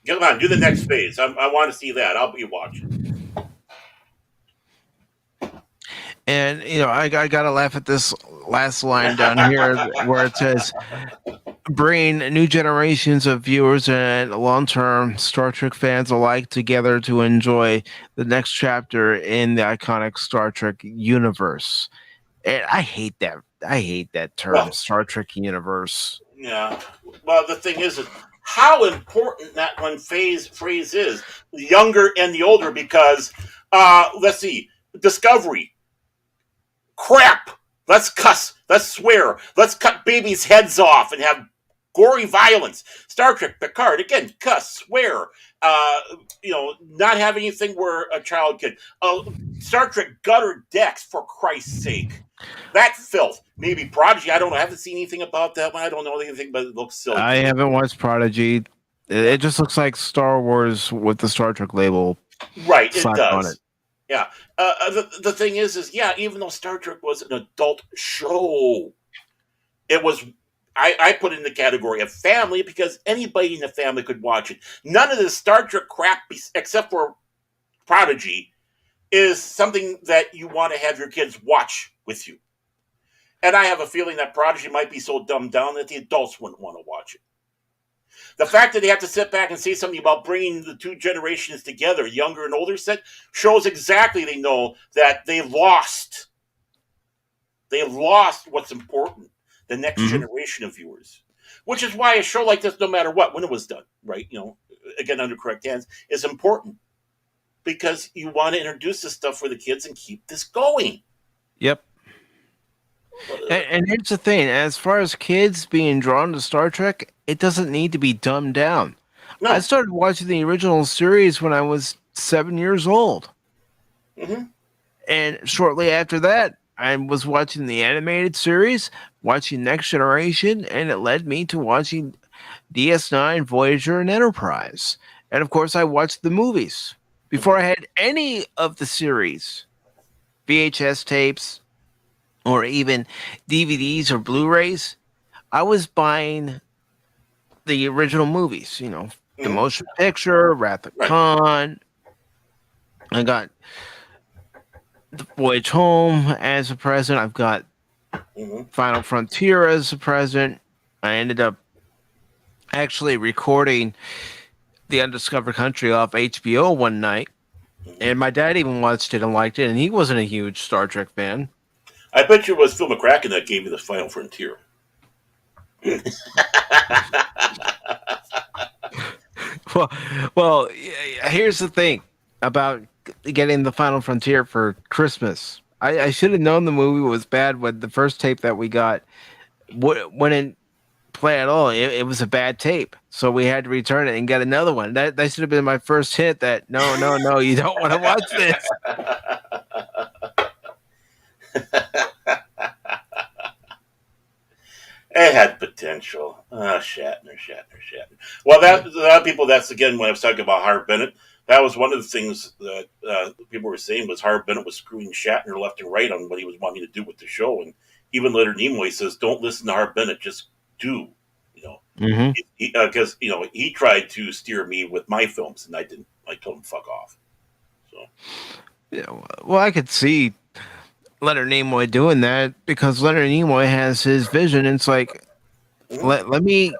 Come on, do the next phase. I want to see that. I'll be watching. And, I got to laugh at this last line down here where it says, bring new generations of viewers and long-term Star Trek fans alike together to enjoy the next chapter in the iconic Star Trek universe. And I hate that. I hate that term, Star Trek universe. Yeah. Well, the thing is how important that one phrase is, the younger and the older, because let's see, Discovery. Crap. Let's cuss. Let's swear. Let's cut babies' heads off and have gory violence. Star Trek, Picard, again, cuss, swear. Not have anything where a child could. Star Trek, gutter decks, for Christ's sake. That filth. Maybe Prodigy. I don't know. I haven't seen anything about that one. I don't know anything, but it looks silly. I haven't watched Prodigy. It just looks like Star Wars with the Star Trek label. Right, it does. On it. Yeah. The thing is, even though Star Trek was an adult show, it was, I put it in the category of family because anybody in the family could watch it. None of this Star Trek crap, except for Prodigy, is something that you want to have your kids watch with you. And I have a feeling that Prodigy might be so dumbed down that the adults wouldn't want to watch it. The fact that they have to sit back and say something about bringing the two generations together, younger and older set, shows exactly they know that they lost. They lost what's important, the next generation of viewers. Which is why a show like this, no matter what, when it was done, right, again, under correct hands, is important. Because you want to introduce this stuff for the kids and keep this going. Yep. And here's the thing, as far as kids being drawn to Star Trek, it doesn't need to be dumbed down. No. I started watching the original series when I was 7 years old. Mm-hmm. And shortly after that, I was watching the animated series, watching Next Generation, and it led me to watching DS9, Voyager, and Enterprise. And of course, I watched the movies. Before I had any of the series, VHS tapes, or even DVDs or Blu-rays, I was buying the original movies, the motion picture, Wrath of Khan. I got The Voyage Home as a present. I've got Final Frontier as a present. I ended up actually recording The Undiscovered Country off HBO one night, and my dad even watched it and liked it, and he wasn't a huge Star Trek fan. I bet you it was Phil McCracken that gave you the Final Frontier. Well, here's the thing about getting the Final Frontier for Christmas. I should have known the movie was bad when the first tape that we got wouldn't play at all. It was a bad tape, so we had to return it and get another one. That should have been my first hit. That no, you don't want to watch this. It had potential. Shatner. Well, that a lot of people. That's again when I was talking about Harv Bennett. That was one of the things that people were saying was Harv Bennett was screwing Shatner left and right on what he was wanting to do with the show, and even Leonard Nimoy says, "Don't listen to Harv Bennett, just do." Because he tried to steer me with my films, and I didn't. I told him fuck off. So Yeah, well, I could see Leonard Nimoy doing that because Leonard Nimoy has his vision. And it's like, let me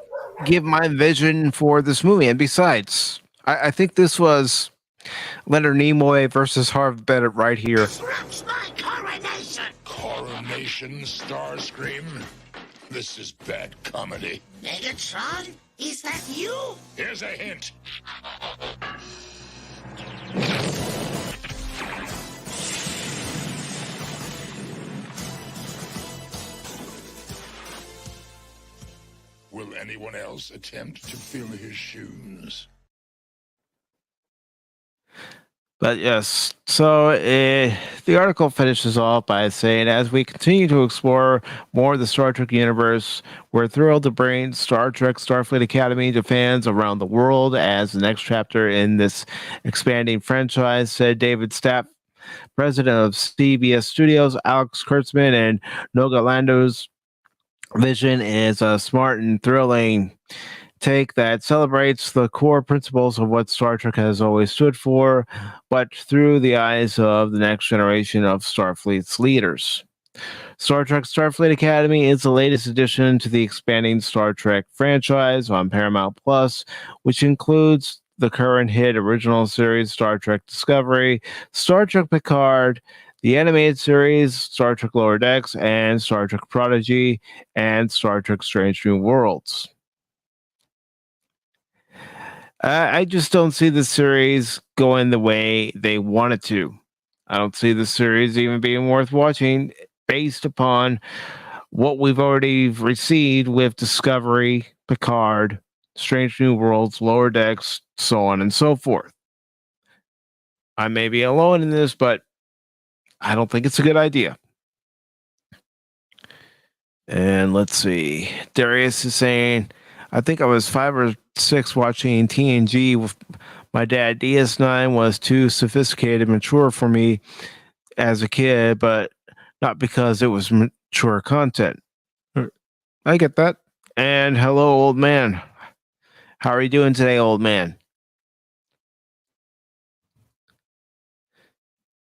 give my vision for this movie. And besides, I think this was Leonard Nimoy versus Harv Bennett right here. Disrupts my coronation. Coronation, Starscream. This is bad comedy. Megatron, is that you? Here's a hint. Will anyone else attempt to fill his shoes? But yes, so the article finishes off by saying, as we continue to explore more of the Star Trek universe, we're thrilled to bring Star Trek Starfleet Academy to fans around the world as the next chapter in this expanding franchise, said David Stapp, president of CBS Studios. Alex Kurtzman and Noga Lando's vision is a smart and thrilling take that celebrates the core principles of what Star Trek has always stood for, but through the eyes of the next generation of Starfleet's leaders. Star Trek Starfleet Academy is the latest addition to the expanding Star Trek franchise on Paramount Plus, which includes the current hit original series Star Trek Discovery, Star Trek Picard, the animated series Star Trek Lower Decks, and Star Trek Prodigy, and Star Trek Strange New Worlds. I just don't see the series going the way they want it to. I don't see the series even being worth watching based upon what we've already received with Discovery, Picard, Strange New Worlds, Lower Decks, so on and so forth. I may be alone in this, but I don't think it's a good idea. And let's see. Darius is saying, I think I was 5 or 6 watching TNG with my dad. DS9 was too sophisticated, mature for me as a kid, but not because it was mature content. I get that. And hello, old man. How are you doing today, old man?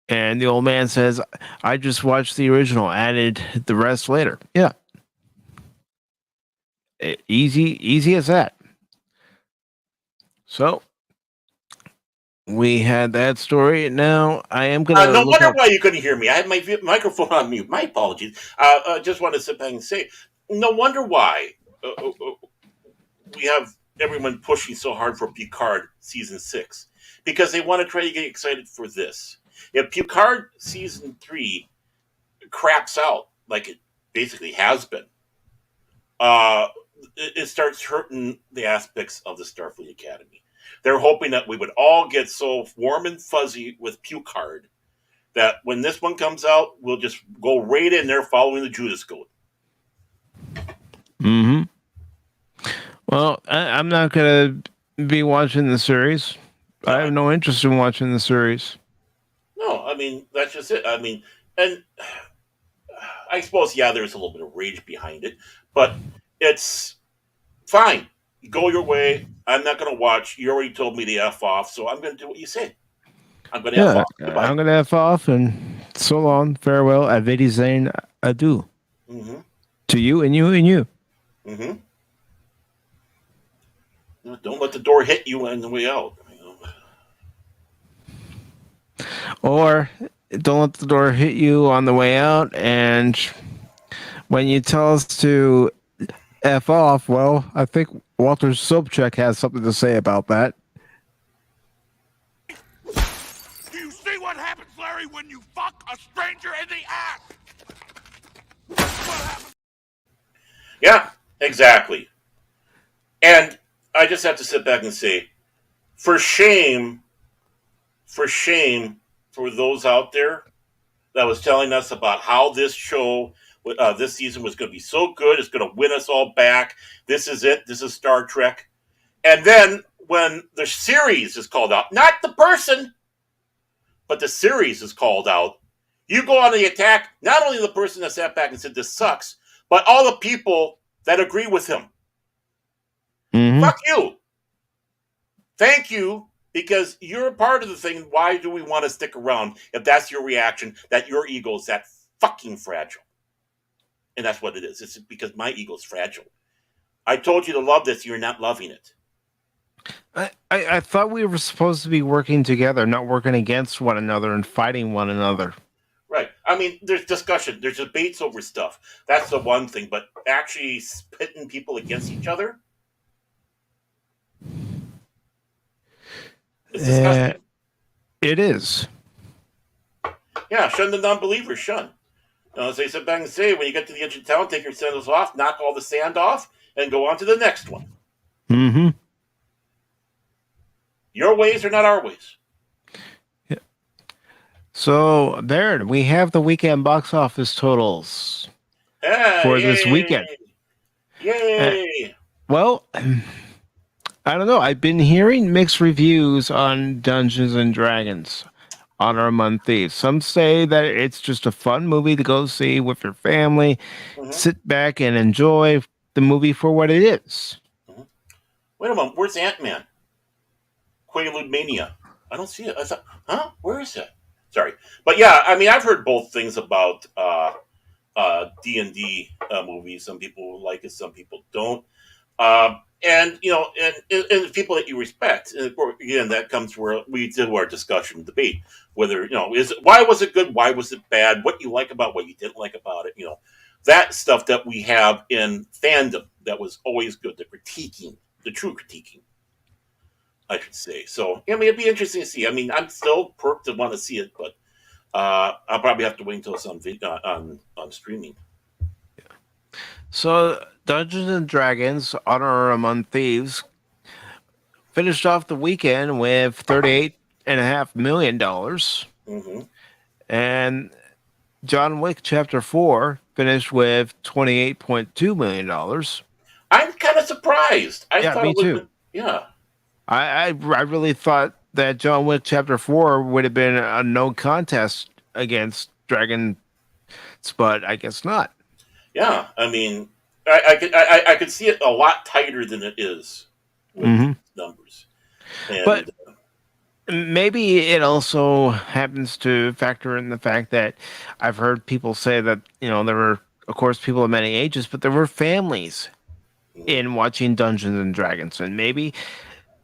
And the old man says, I just watched the original, added the rest later. Yeah. Easy as that. So we had that story. Now I am gonna. No wonder why you couldn't hear me. I had my microphone on mute. My apologies. Just want to sit back and say, no wonder why we have everyone pushing so hard for Picard season 6, because they want to try to get excited for this. If Picard season 3 craps out like it basically has been, it starts hurting the aspects of the Starfleet Academy. They're hoping that we would all get so warm and fuzzy with Picard that when this one comes out, we'll just go right in there following the Judas Goat. Mm-hmm. Well, I'm not going to be watching the series. I have no interest in watching the series. No, I mean, that's just it. I mean, and I suppose, yeah, there's a little bit of rage behind it, but it's fine. Go your way. I'm not going to watch. You already told me to F off, so I'm going to do what you say. I'm going to F off. Goodbye. I'm going to F off, and so long, farewell, Avidizane, adieu. Mm-hmm. To you and you and you. Mm-hmm. Don't let the door hit you on the way out. Or don't let the door hit you on the way out, and when you tell us to F off, well, I think Walter Sobchak has something to say about that. Do you see what happens, Larry, when you fuck? a stranger in the ass. Yeah, exactly. And I just have to sit back and say, for shame for those out there that was telling us about how this show, this season was going to be so good, it's going to win us all back. This is it. This is Star Trek. And then when the series is called out, not the person, but the series is called out, you go on the attack, not only the person that sat back and said this sucks, but all the people that agree with him. Mhm. Fuck you. Thank you, because you're a part of the thing. Why do we want to stick around if that's your reaction, that your ego is that fucking fragile? And that's what it is. It's because my ego is fragile. I told you to love this, you're not loving it. I thought we were supposed to be working together, not working against one another and fighting one another. Right. I mean, there's discussion, there's debates over stuff. That's the one thing, but actually pitting people against each other, it's disgusting. It is. Yeah, shun the non-believers, shun. As they sit back and say, when you get to the edge of town, take your sandals off, knock all the sand off, and go on to the next one. Mm-hmm. Your ways are not our ways. Yeah. So there, we have the weekend box office totals for this weekend. Yay! Well, I don't know. I've been hearing mixed reviews on Dungeons and Dragons: Honor Among Thieves. Some say that it's just a fun movie to go see with your family. Mhm. Sit back and enjoy the movie for what it is. Wait a moment, where's Ant-Man? Quaalude Mania. I don't see it. I thought, huh? Where is it? Sorry. But yeah, I mean, I've heard both things about D&D movies. Some people like it, some people don't. And you know, and people that you respect. And again, that comes where we did our discussion, debate, whether why was it good, why was it bad, what you like about, what you didn't like about it. That stuff that we have in fandom that was always good. The critiquing, the true critiquing, I should say. So I mean, it'd be interesting to see. I mean, I'm still perked to want to see it, but I'll probably have to wait until it's on on streaming. So, Dungeons and Dragons: Honor Among Thieves finished off the weekend with $38.5 million, Mm-hmm. and John Wick Chapter 4 finished with $28.2 million. I'm kind of surprised. I Yeah, thought me it would. too. Yeah. I really thought that John Wick Chapter 4 would have been a no contest against Dragon, but I guess not. Yeah, I mean, I could see it a lot tighter than it is with Mhm. numbers. And But maybe it also happens to factor in the fact that I've heard people say that, there were, of course, people of many ages, but there were families in watching Dungeons and Dragons. And maybe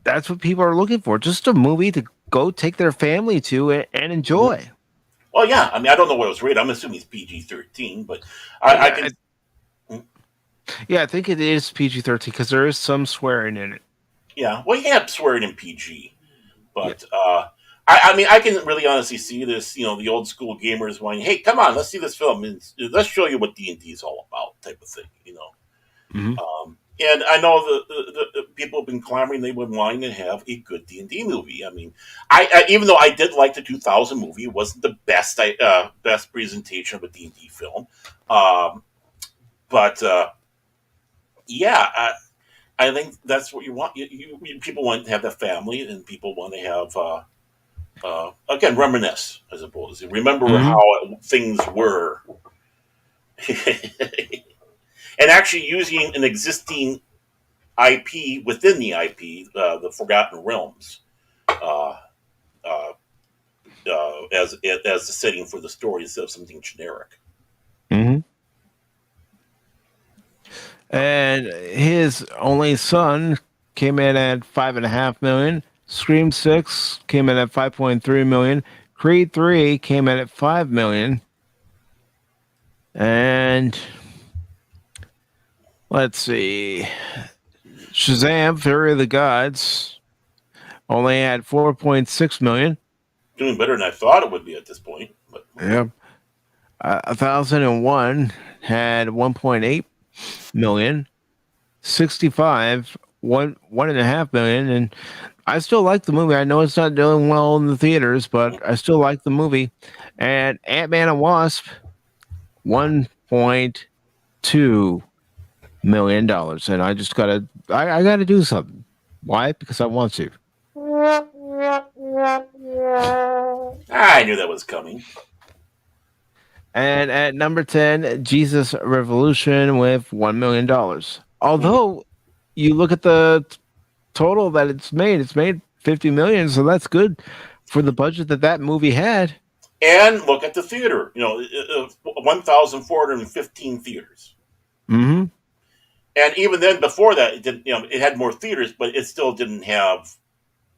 that's what people are looking for, just a movie to go take their family to and enjoy. well, yeah, I mean, I don't know what it was rated. I'm assuming it's PG-13, but I can. Yeah, I think it is PG-13 because there is some swearing in it. Yeah, well, you can have swearing in PG, but I mean, I can really honestly see this. The old school gamers going, "Hey, come on, let's see this film and let's show you what D&D is all about," type of thing. Mhm. And I know the people have been clamoring they would want to have a good D&D movie. I mean, I even though I did like the 2000 movie, it wasn't the best best presentation of a D&D film, but yeah, I think that's what you want. You people want to have the family, and people want to have again reminisce, I suppose. Remember how things were, and actually using an existing IP within the IP, the Forgotten Realms, as the setting for the story instead of something generic. Mm-hmm. And his only son came in at $5.5 million. Scream 6 came in at $5.3 million. Creed 3 came in at $5 million. And let's see, Shazam! Fury of the Gods only had $4.6 million. Doing better than I thought it would be at this point, but Yep. 1001 had 1.8 million. 65, 1.5 million, and I still like the movie. I know it's not doing well in the theaters, but I still like the movie. And Ant-Man and Wasp, $1.2 million, and I just I gotta do something. Why? Because I want to. I knew that was coming. And at number 10, Jesus Revolution with $1 million. Although you look at the total that it's made 50 million, so that's good for the budget that movie had. And look at the theater. 1,415 theaters. Mm-hmm. And even then, before that, it didn't. It had more theaters, but it still didn't have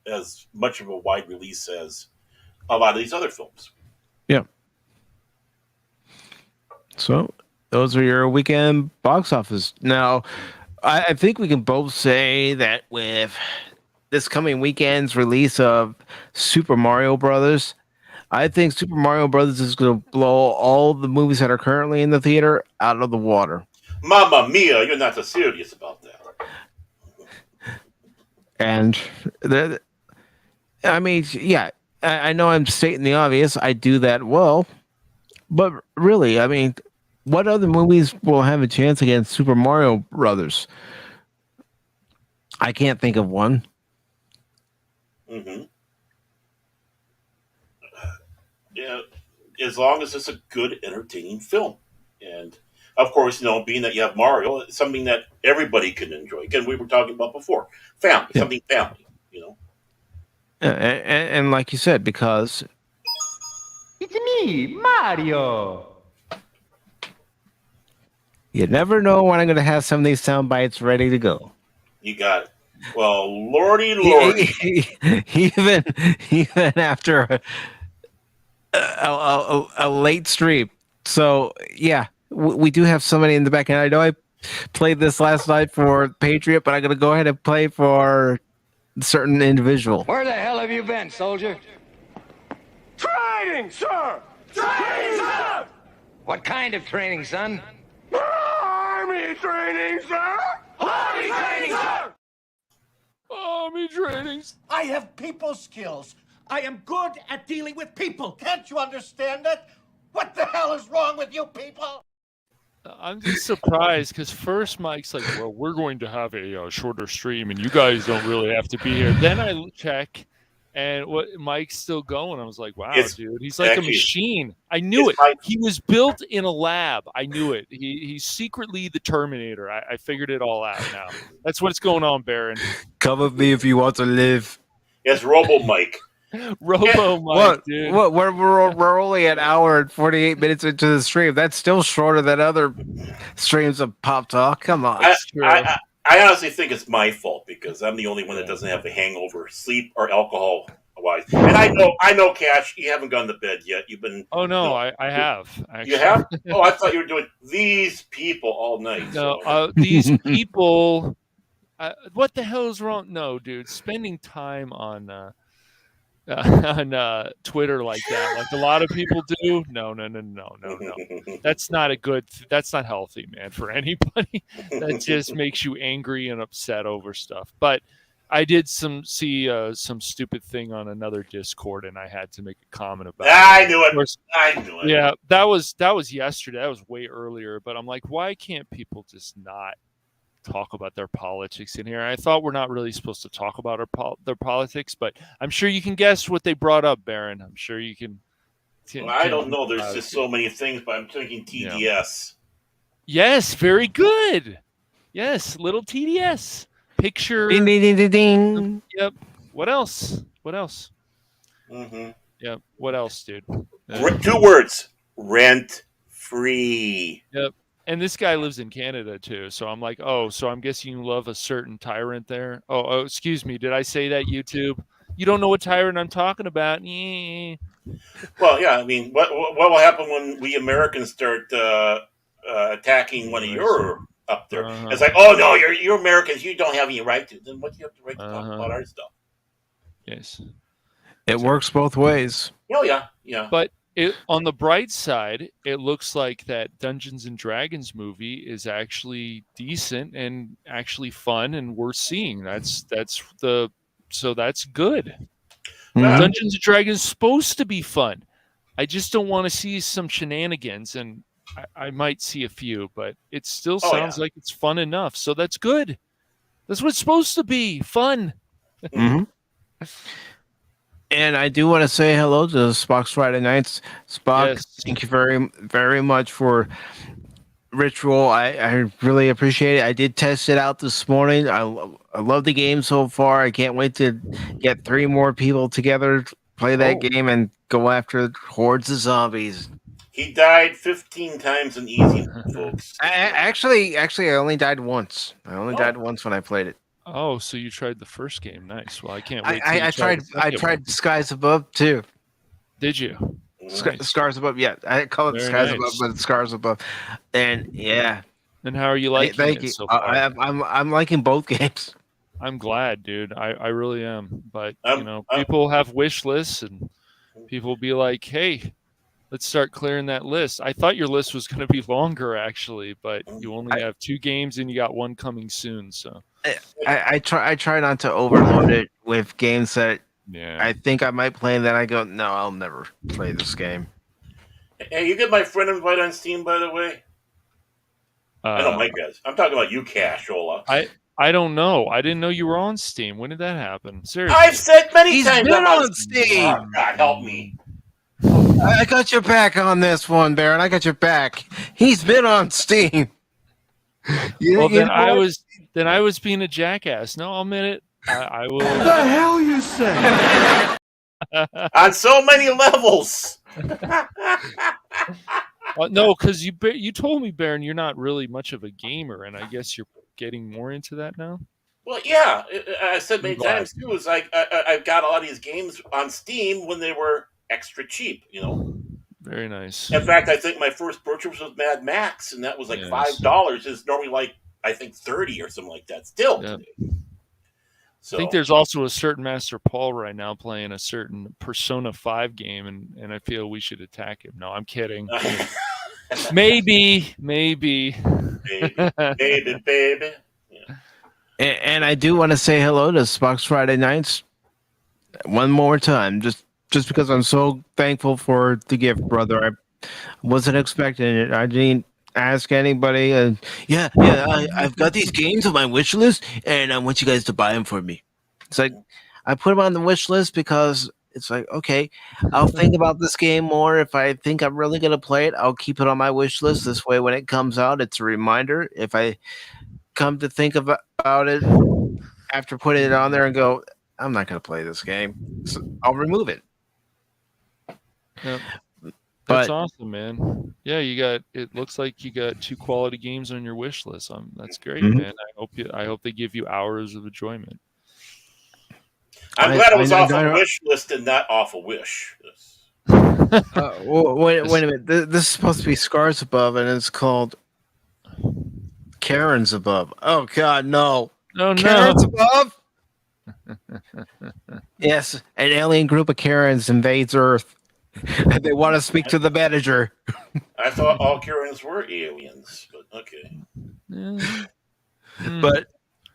as much of a wide release as a lot of these other films. Yeah. So those are your weekend box office. Now, I think we can both say that with this coming weekend's release of Super Mario Brothers, I think Super Mario Brothers is going to blow all the movies that are currently in the theater out of the water. Mamma mia, you're not so serious about that. And I mean, yeah, I know I'm stating the obvious. I do that well. But really, I mean, what other movies will have a chance against Super Mario Brothers? I can't think of one. Mm-hmm. Yeah, as long as it's a good, entertaining film. And, of course, being that you have Mario, it's something that everybody can enjoy. Again, we were talking about before. Family, something family, Yeah, and like you said, because It's me, Mario. you never know when I'm going to have some of these sound bites ready to go. You got it. Well, lordy. even after a late stream. So yeah, we do have somebody in the back end. I know I played this last night for Patriot, but I'm going to go ahead and play for a certain individual. Where the hell have you been, soldier? Training, sir! Training, sir! What kind of training, son? Army training, sir! Army training, sir! Army trainings. I have people skills. I am good at dealing with people. Can't you understand that? What the hell is wrong with you people? I'm just surprised because first Mike's like, well, we're going to have a shorter stream and you guys don't really have to be here. Then I check and Mike's still going. I was like, wow, dude, he's like a machine. I knew it. He was built in a lab. I knew it. He's secretly the Terminator. I figured it all out now. That's what's going on, Baron. Come with me if you want to live. Yes, Robo Mike. Robo Mike, dude. We're only an hour and 48 minutes into the stream. That's still shorter than other streams of Pop Talk. Come on. I honestly think it's my fault because I'm the only one that doesn't have the hangover, sleep or alcohol wise. And I know, Cash, you haven't gone to bed yet. You've been. Oh no, I have. Actually. You have? Oh, I thought you were doing these people all night. No, these people. What the hell is wrong? No, dude, spending time on Twitter like that, like a lot of people do. No. That's not that's not healthy, man, for anybody. That just makes you angry and upset over stuff. But I did see some stupid thing on another Discord, and I had to make a comment about it. I knew it. Yeah, that was yesterday. That was way earlier. But I'm like, why can't people just not talk about their politics in here? I thought we're not really supposed to talk about their politics, but I'm sure you can guess what they brought up, Baron. I'm sure you can. I don't know. There's just so many things, but I'm thinking TDS. Yeah. Yes, very good. Yes, little TDS picture. Ding, ding, ding, ding. Yep. What else? Mm-hmm. Yep. What else, dude? 2 words: rent free. Yep. And this guy lives in Canada too, so I'm like, oh, so I'm guessing you love a certain tyrant there. Oh, excuse me, did I say that, YouTube? You don't know what tyrant I'm talking about? Yeah. Well, yeah. I mean, what will happen when we Americans start attacking one of your up there? It's like, oh no, you're Americans. You don't have any right to. Then what do you have the right to talk about our stuff? Yes. It works both ways. Oh yeah. But On the bright side, it looks like that Dungeons and Dragons movie is actually decent and actually fun and worth seeing. So that's good. Mhm. Dungeons and Dragons is supposed to be fun. I just don't want to see some shenanigans, and I might see a few, but it still sounds like it's fun enough. So that's good. That's what it's supposed to be, fun. Mm-hmm. And I do want to say hello to Spock's Friday Nights. Spock, Yes. thank you very, very much for Ritual. I really appreciate it. I did test it out this morning. I love the game so far. I can't wait to get 3 more people together, play that game, and go after hordes of zombies. He died 15 times in easy, folks. Actually, I only died once. I only died once when I played it. Oh, so you tried the first game? Nice. Well, I can't wait. I tried Skies Above too. Did you? Nice. Scars Above, yeah. I call it Very Skies nice. Above, but it's Scars Above. And yeah. And how are you liking Thank it you. so far? I'm liking both games. I'm glad, dude. I really am. But people have wish lists, and people be like, "Hey, let's start clearing that list." I thought your list was going to be longer, actually, but you only have 2 games, and you got 1 coming soon. So I try not to overload it with games that I think I might play, and then I go, no, I'll never play this game. Hey, you get my friend invite on Steam, by the way? I know Mike does. I'm talking about you, Cashola. I don't know. I didn't know you were on Steam. When did that happen? Seriously. I've said many He's times been I'm on Steam. Oh, God, help me. I got your back on this one, Baron. I got your back. He's been on Steam. Then I was being a jackass. No, I'll admit it. I will. What the hell you say? On so many levels. No, because you told me, Baron, you're not really much of a gamer, and I guess you're getting more into that now. Well, yeah, I said many times too. Is like I've got a lot of these games on Steam when they were extra cheap. Very nice. In fact, I think my first purchase was Mad Max, and that was like $5. It's normally like I think 30 or something like that. Still today. So, I think there's also a certain Master Paul right now playing a certain Persona 5 game, and I feel we should attack him. No, I'm kidding. Maybe. baby. Yeah. And I do want to say hello to Spock's Friday Nights one more time, just because I'm so thankful for the gift, brother. I wasn't expecting it. I didn't ask anybody. I've got these games on my wish list, and I want you guys to buy them for me. It's like I put them on the wish list because it's like, okay, I'll think about this game more. If I think I'm really gonna play it, I'll keep it on my wish list. This way, when it comes out, it's a reminder. If I come to think about it after putting it on there and go, I'm not gonna play this game, so I'll remove it. Yep. That's awesome, man. Yeah, it looks like you got 2 quality games on your wish list. That's great, man. I hope they give you hours of enjoyment. I'm glad it was off a wish list and not off a wish. Wait a minute. This is supposed to be Scars Above, and it's called Karen's Above. Oh God, no! Oh, Karen's Above. Yes, an alien group of Karens invades Earth. And they want to speak to the manager. I thought all Karens were aliens, but okay. But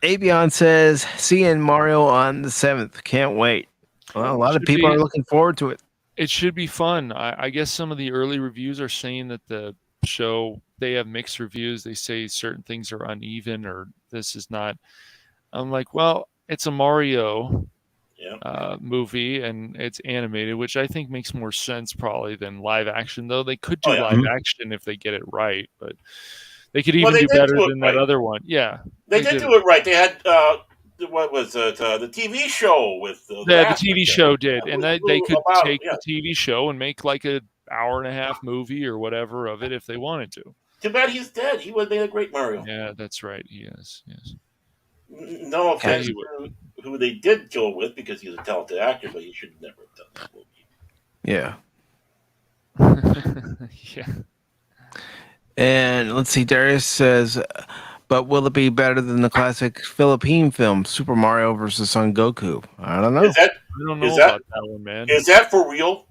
Avion says, seeing Mario on the 7th. Can't wait. Well, a lot of people are looking forward to it. It should be fun. I guess some of the early reviews are saying that the show, they have mixed reviews. They say certain things are uneven or this is not. I'm like, well, it's a Mario movie and it's animated, which I think makes more sense probably than live action, though. They could do live action if they get it right, but they could even do better than that other one. Yeah. They did do it right. They had what was it? The TV show with the TV show did, and they could take the TV show and make like an hour-and-a-half movie or whatever of it if they wanted to. Too bad he's dead. He would have made a great Mario. Yeah, that's right. He is. Yes. No offense to who they did kill with, because he's a talented actor, but he should never have done that movie. Yeah. And let's see, Darius says, but will it be better than the classic Philippine film, Super Mario vs. Son Goku? I don't know. I don't know about that one, man. Is that for real?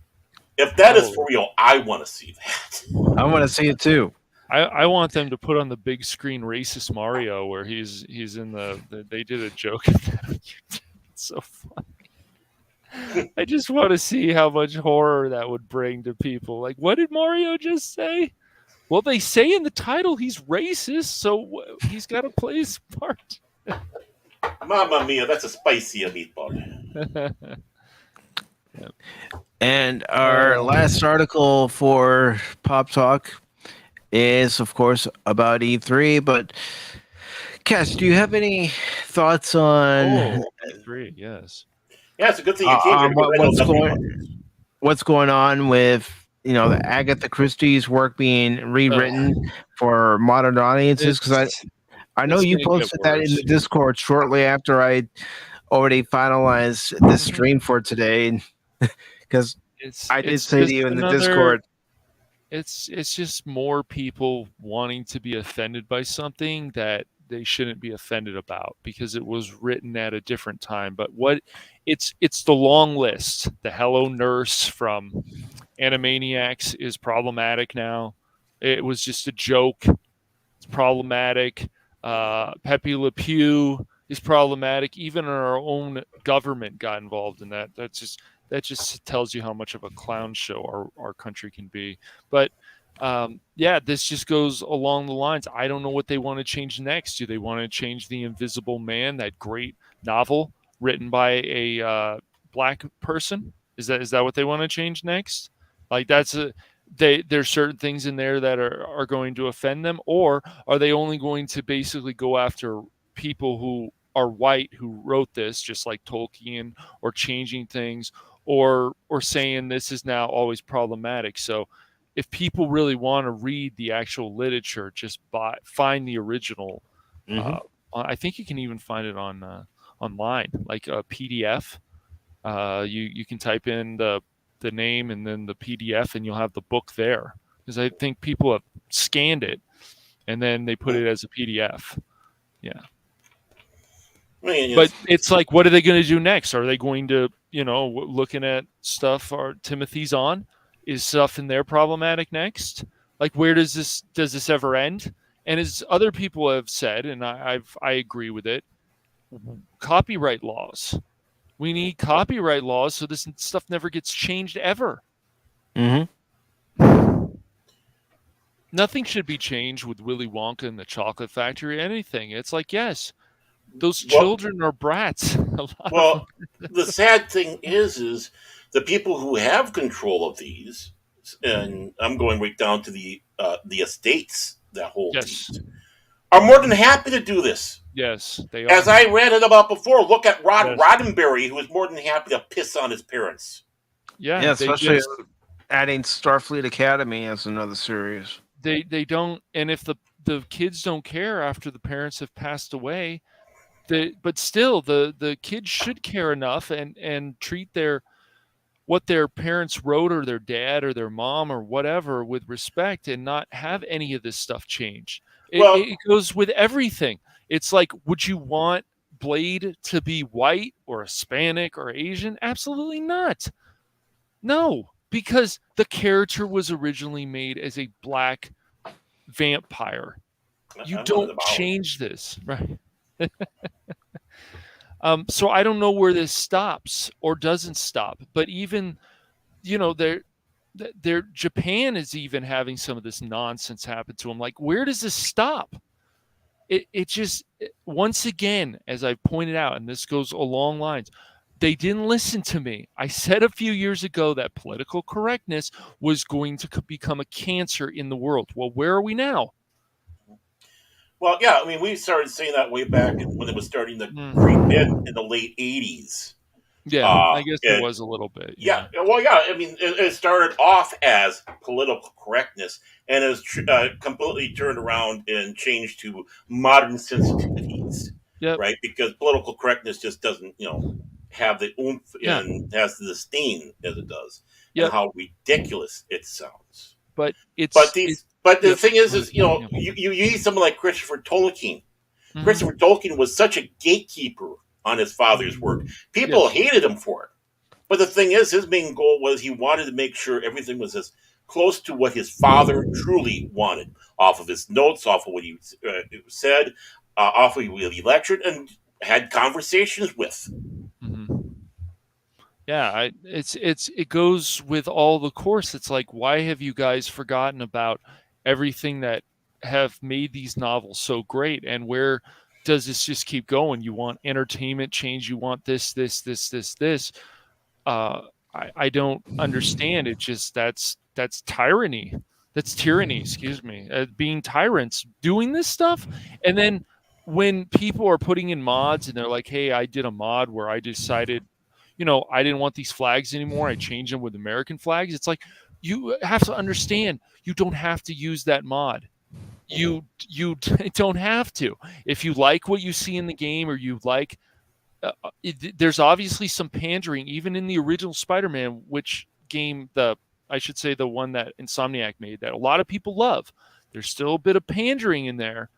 If that is for real, I want to see that. I want to see it too. I want them to put on the big screen racist Mario where he's in the they did a joke of that on YouTube. It's so funny. I just want to see how much horror that would bring to people. Like, what did Mario just say? Well, they say in the title he's racist, so he's got to play his part. Mamma mia, that's a spicier meatball. Yep. And our last article for Pop Talk is, of course, about E3. But, Cass, do you have any thoughts on E3? Yes. Yeah, it's a good thing you came here. What's going on with the Agatha Christie's work being rewritten for modern audiences? Because I know you posted that in the Discord shortly after I already finalized the stream for today. Because I did say to you in the Discord, it's just more people wanting to be offended by something that they shouldn't be offended about because it was written at a different time. But it's the long list. The Hello Nurse from Animaniacs is problematic now. It was just a joke. It's problematic. Pepe Le Pew is problematic. Even our own government got involved in that. That just tells you how much of a clown show our country can be. But this just goes along the lines. I don't know what they want to change next. Do they want to change The Invisible Man, that great novel written by a black person? Is that what they want to change next? Like there's certain things in there that are going to offend them, or are they only going to basically go after people who are white who wrote this, just like Tolkien, or changing things, or saying this is now always problematic? So if people really want to read the actual literature, just find the original. I think you can even find it on online, like a PDF. You can type in the name and then the PDF, and you'll have the book there. Because I think people have scanned it, and then they put it as a PDF. Yeah. But it's like, what are they going to do next? Are they going to, looking at stuff Timothy's on? Is stuff in there problematic next? Like, where does this ever end? And as other people have said, and I agree with it, copyright laws. We need copyright laws so this stuff never gets changed ever. Nothing should be changed with Willy Wonka and the Chocolate Factory. Anything. It's like, yes, those children are brats. The sad thing is the people who have control of these, and I'm going right down to the estates that hold these, are more than happy to do this. Yes, they are. As I read it about before, look at Roddenberry, who was more than happy to piss on his parents. Yeah, especially adding Starfleet Academy as another series. They don't, and if the kids don't care after the parents have passed away, but still the kids should care enough and treat what their parents wrote, or their dad or their mom or whatever, with respect, and not have any of this stuff changed. It goes with everything. It's like, would you want Blade to be white or Hispanic or Asian? Absolutely not. No, because the character was originally made as a black vampire. You don't change this, right? So I don't know where this stops or doesn't stop. But even, Japan is even having some of this nonsense happen to them. Like, where does this stop? It just, once again, as I pointed out, and this goes along lines, they didn't listen to me. I said a few years ago that political correctness was going to become a cancer in the world. Well, where are we now? Well, yeah, I mean, we started saying that way back when it was starting to creep in the late 80s. Yeah, I guess it was a little bit. Yeah. Well, yeah, I mean, it started off as political correctness, and it was completely turned around and changed to modern sensitivities, right? Because political correctness just doesn't, have the oomph and has the disdain as it does, and how ridiculous it sounds. But the thing is you need someone like Christopher Tolkien. Christopher Tolkien was such a gatekeeper on his father's work. People hated him for it. But the thing is, his main goal was he wanted to make sure everything was as close to what his father truly wanted, off of his notes, off of what he said, off of what he lectured and had conversations with. Mm-hmm. Yeah, it goes with all the course. It's like, why have you guys forgotten about everything that have made these novels so great? And where does this just keep going? You want entertainment change. You want this. I don't understand. It just that's tyranny. That's tyranny. Excuse me. Being tyrants, doing this stuff, and then when people are putting in mods and they're like, "Hey, I did a mod where I decided, I didn't want these flags anymore. I changed them with American flags." It's like, you have to understand, you don't have to use that mod. You don't have to. If you like what you see in the game, or you like, there's obviously some pandering even in the original Spider-Man, which game, I should say the one that Insomniac made, that a lot of people love. There's still a bit of pandering in there,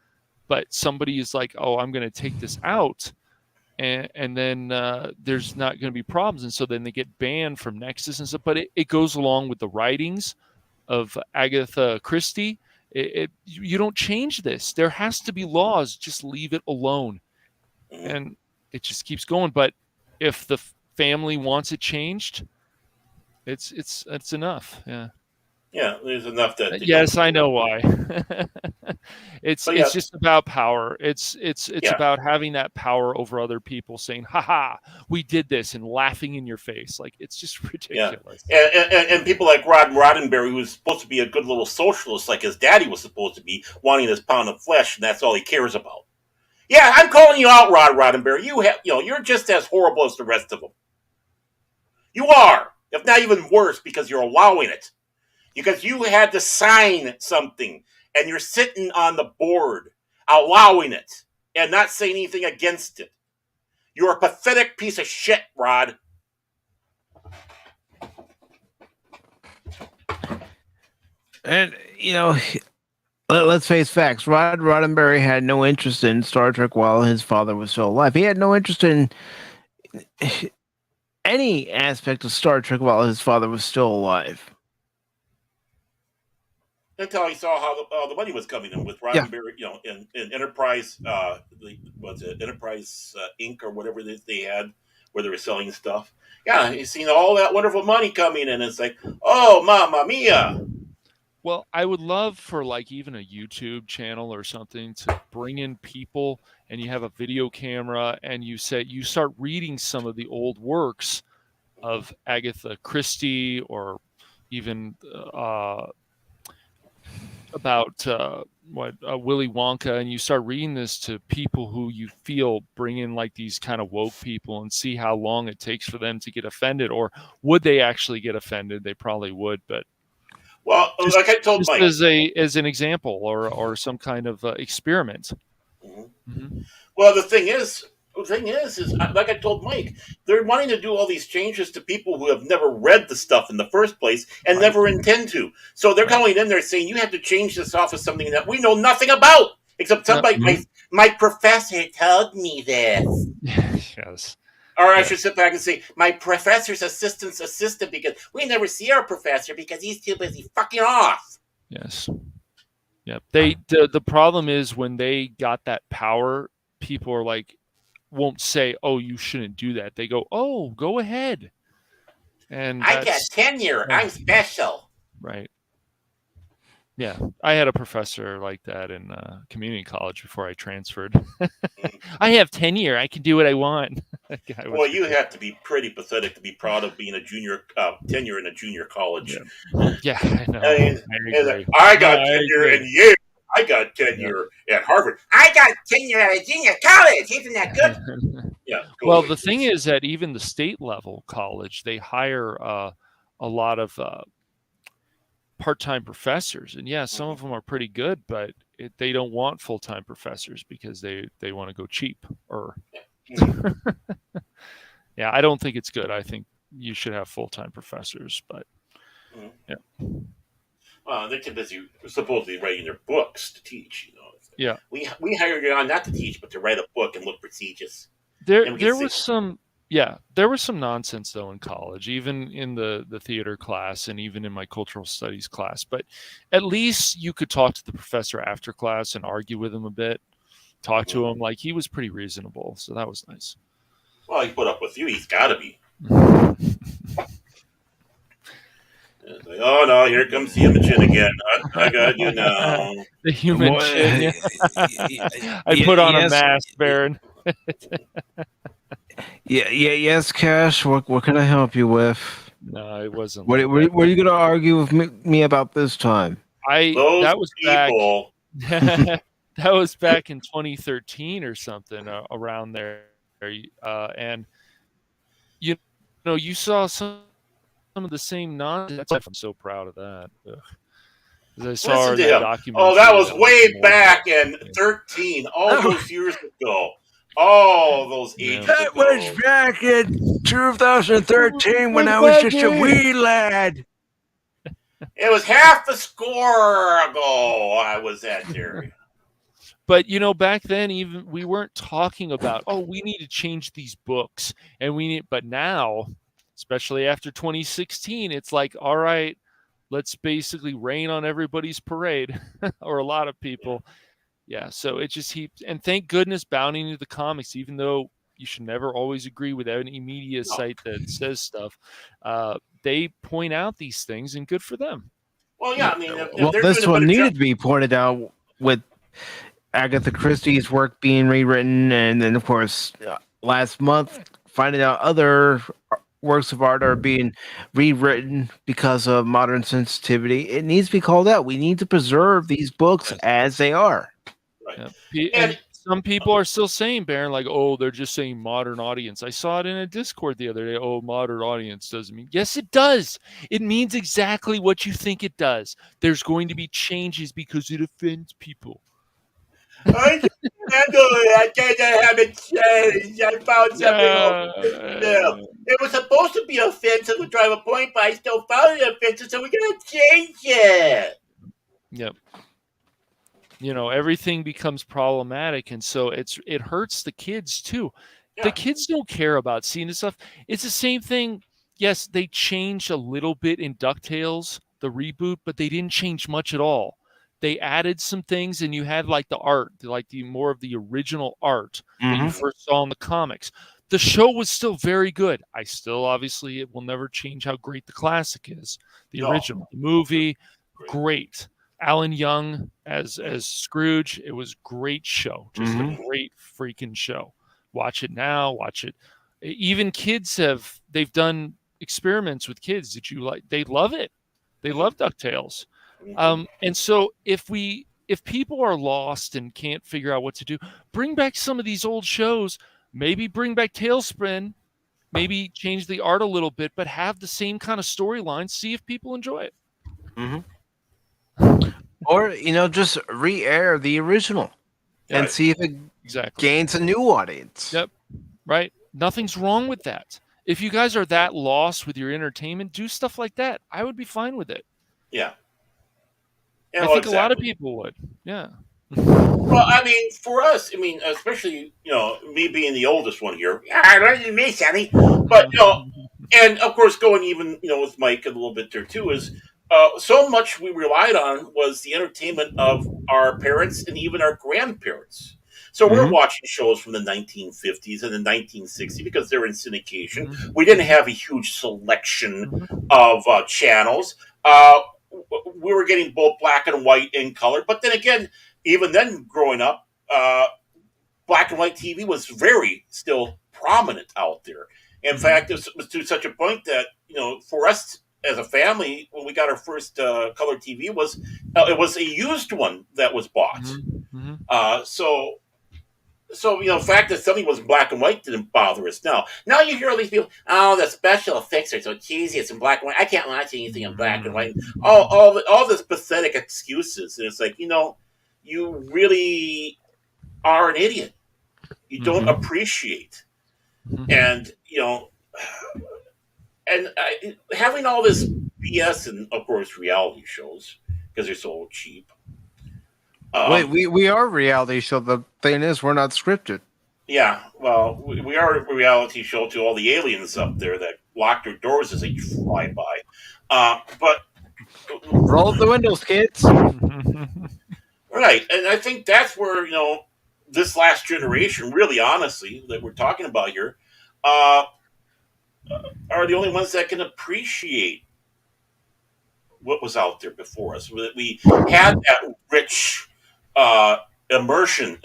but somebody is like, "Oh, I'm going to take this out." And then there's not going to be problems. And so then they get banned from Nexus and stuff. But it goes along with the writings of Agatha Christie. You don't change this. There has to be laws. Just leave it alone. And it just keeps going. But if the family wants it changed, it's enough. Yeah. Yeah, there's enough that. Yes, I know why. It's just about power. It's about having that power over other people, saying, "Ha ha, we did this," and laughing in your face. Like, it's just ridiculous. Yeah. And people like Roddenberry, who's supposed to be a good little socialist, like his daddy was supposed to be, wanting his pound of flesh, and that's all he cares about. Yeah, I'm calling you out, Roddenberry. You're just as horrible as the rest of them. You are, if not even worse, because you're allowing it. Because you had to sign something, and you're sitting on the board, allowing it, and not saying anything against it. You're a pathetic piece of shit, Rod. And, let's face facts. Rod Roddenberry had no interest in Star Trek while his father was still alive. He had no interest in any aspect of Star Trek while his father was still alive. Until he saw how the money was coming in with Roddenberry, in Enterprise, Enterprise Inc. or whatever they had, where they were selling stuff. Yeah, he's seen all that wonderful money coming in. And it's like, oh, mamma mia. Well, I would love for even a YouTube channel or something to bring in people, and you have a video camera, and you start reading some of the old works of Agatha Christie, or even about Willy Wonka, and you start reading this to people who you feel bring in these kind of woke people, and see how long it takes for them to get offended, or would they actually get offended? They probably would, but well, like I told Mike, as an example, or some kind of experiment. Mm-hmm. Mm-hmm. Well, the thing is, like I told Mike, they're wanting to do all these changes to people who have never read the stuff in the first place and never intend to. So they're going in there saying, you have to change this off of something that we know nothing about, except somebody, my professor told me this. Yes. Or I should sit back and say, my professor's assistant's assistant, because we never see our professor because he's too busy fucking off. Yes. Yeah. The problem is, when they got that power, people are like, won't say, "Oh, you shouldn't do that." They go, "Oh, go ahead." And I got tenure. I'm special. Right. Yeah, I had a professor like that in community college before I transferred. I have tenure. I can do what I want. Well, you have to be pretty pathetic to be proud of being a junior tenure in a junior college. Yeah, I know. I got tenure in Yale. I got tenure at Harvard. I got tenure at a junior college. Isn't that good? Yeah. Well, the thing is that even the state level college, they hire a lot of part-time professors, and some of them are pretty good, but they don't want full-time professors because they want to go cheap. Yeah, I don't think it's good. I think you should have full-time professors, but they're too busy supposedly writing their books to teach. Yeah, we hired you on not to teach, but to write a book and look prestigious. There was some Yeah, there was some nonsense though in college, even in the theater class and even in my cultural studies class. But at least you could talk to the professor after class and argue with him a bit. Talk to him like he was pretty reasonable, so that was nice. Well, he put up with you. He's got to be. It's like, oh no, here comes the human chin again. I got you now. The human What- chin. I put on a mask, Baron. Yes, Cash. What can I help you with? No, it wasn't. What are you going to argue with me about this time? Those that was people. back. That was back in 2013 or something around there, and you know you saw some of the same nonsense. I'm so proud of that. I saw Listen to that him. documentary. Oh, that was way back in 13, all those years ago. All those ages That ago. was back in 2013 when I was just a wee lad. It was half a score ago I was at there. But you know, back then, even we weren't talking about, oh, we need to change these books, and we need. But now, especially after 2016, it's like, all right, let's basically rain on everybody's parade, or a lot of people. Yeah, so it just heaps, and thank goodness Bounding into the comics, even though you should never always agree with any media site that says stuff, they point out these things, and good for them. Well, yeah, I mean, Well, this one needed to be pointed out with Agatha Christie's work being rewritten, and then, of course, last month, finding out other works of art are being rewritten because of modern sensitivity. It needs to be called out. We need to preserve these books as they are. Right. Yeah. And some people are still saying, Baron, like, oh, they're just saying modern audience. I saw it in a Discord the other day. Oh, modern audience doesn't mean. Yes, it does. It means exactly what you think it does. There's going to be changes because it offends people. I can't handle it. I can't have it changed. I found something new. It was supposed to be offensive to drive a point, but I still found it offensive, so we're going to change it. Yep. You know, everything becomes problematic, and so it hurts the kids too. Yeah. The kids don't care about seeing this stuff. It's the same thing. Yes, they changed a little bit in DuckTales, the reboot, but they didn't change much at all. They added some things, and you had like the art, like the more of the original art that you first saw in the comics. The show was still very good. I still, obviously, it will never change how great the classic is. The original, the movie, great. Alan Young as Scrooge, it was a great show, just a great freaking show. Watch it now, watch it. Even kids they've done experiments with kids that you like. They love it. They love DuckTales. And so if people are lost and can't figure out what to do, bring back some of these old shows. Maybe bring back Tailspin. Maybe change the art a little bit, but have the same kind of storyline. See if people enjoy it. Or, just re-air the original and see if it gains a new audience. Yep. Right. Nothing's wrong with that. If you guys are that lost with your entertainment, do stuff like that. I would be fine with it. Yeah. I think a lot of people would. Yeah. Well, I mean, for us, especially, me being the oldest one here. I learned you me, Sammy. But, and of course, going even, with Mike a little bit there too, is so much we relied on was the entertainment of our parents and even our grandparents. So we're watching shows from the 1950s and the 1960s because they're in syndication. We didn't have a huge selection of channels. We were getting both black and white in color. But then again, even then growing up, black and white TV was very still prominent out there. In fact, it was to such a point that, for us as a family, when we got our first color TV, it was a used one that was bought. So the fact that something was black and white didn't bother us. Now you hear all these people, oh, the special effects are so cheesy, it's in black and white. I can't watch anything in black and white. All this pathetic excuses. And it's like, you really are an idiot. You don't appreciate. And, having all this BS and, of course, reality shows, because they're so cheap. Wait, we are reality show. The thing is, we're not scripted. Yeah, well, we are a reality show to all the aliens up there that lock their doors as they fly by. But Roll up the windows, kids. right, and I think that's where this last generation, really, honestly, that we're talking about here, uh, are the only ones that can appreciate what was out there before us. That we had that rich immersion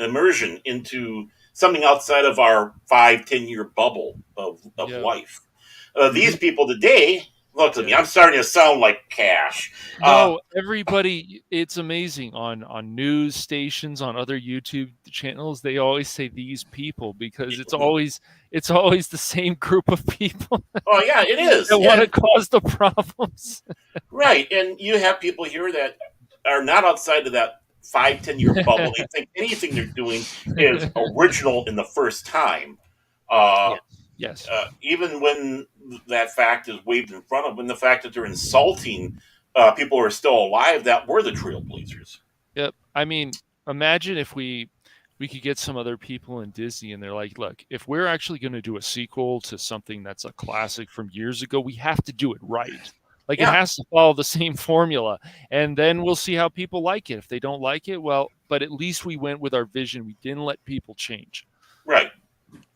into something outside of our 5-10 year bubble of Yeah. life. These people today, look at me. I'm starting to sound like Cash. No, everybody, it's amazing on news stations, on other YouTube channels. They always say these people because it's always the same group of people Oh yeah, it is. that want to And- cause the problems. right, and you have people here that are not outside of that 5-10 year bubble. They think anything they're doing is original in the first time. Yes. Even when that fact is waved in front of them, the fact that they're insulting people who are still alive that were the trailblazers. Yep. I mean, imagine if we could get some other people in Disney and they're like, look, if we're actually going to do a sequel to something that's a classic from years ago, we have to do it right. Like it has to follow the same formula, and then we'll see how people like it. If they don't like it, well, but at least we went with our vision. We didn't let people change. Right.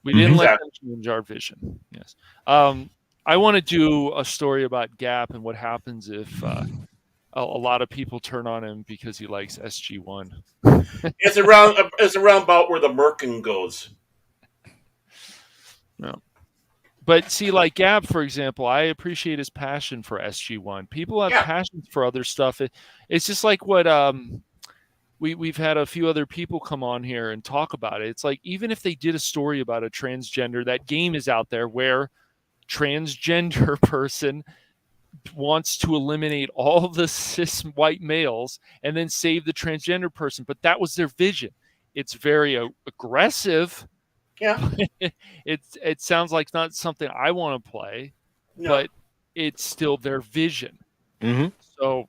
We didn't let them change our vision. Yes. I want to do a story about Gap and what happens if a lot of people turn on him because he likes SG1. It's around about where the Merkin goes. No. But see, like Gab, for example, I appreciate his passion for SG1. People have passions for other stuff. It's just like what we've had a few other people come on here and talk about it. It's like even if they did a story about a transgender, that game is out there where transgender person wants to eliminate all the cis white males and then save the transgender person. But that was their vision. It's very aggressive. Yeah. It sounds like not something I want to play, but it's still their vision. Mm-hmm. So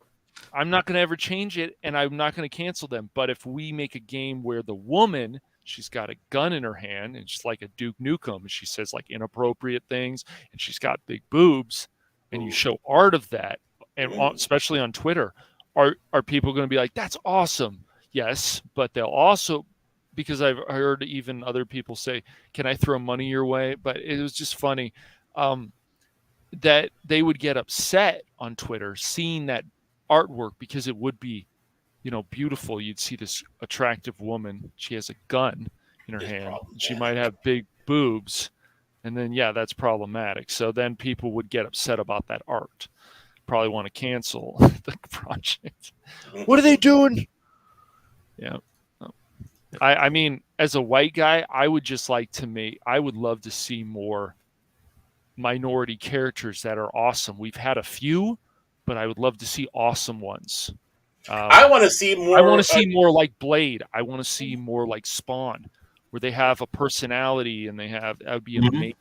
I'm not going to ever change it, and I'm not going to cancel them. But if we make a game where the woman, she's got a gun in her hand, and she's like a Duke Nukem, and she says like inappropriate things, and she's got big boobs, and you show art of that, and especially on Twitter, are people going to be like, that's awesome? Yes, but they'll also, because I've heard even other people say, can I throw money your way? But it was just funny that they would get upset on Twitter seeing that artwork because it would be, beautiful. You'd see this attractive woman. She has a gun in her hand. She might have big boobs. And then, that's problematic. So then people would get upset about that art. Probably want to cancel the project. What are they doing? Yeah. I mean, as a white guy, I would love to see more minority characters that are awesome. We've had a few, but I would love to see awesome ones. I want to see more. I want to see more like Blade. I want to see more like Spawn, where they have a personality and that would be amazing.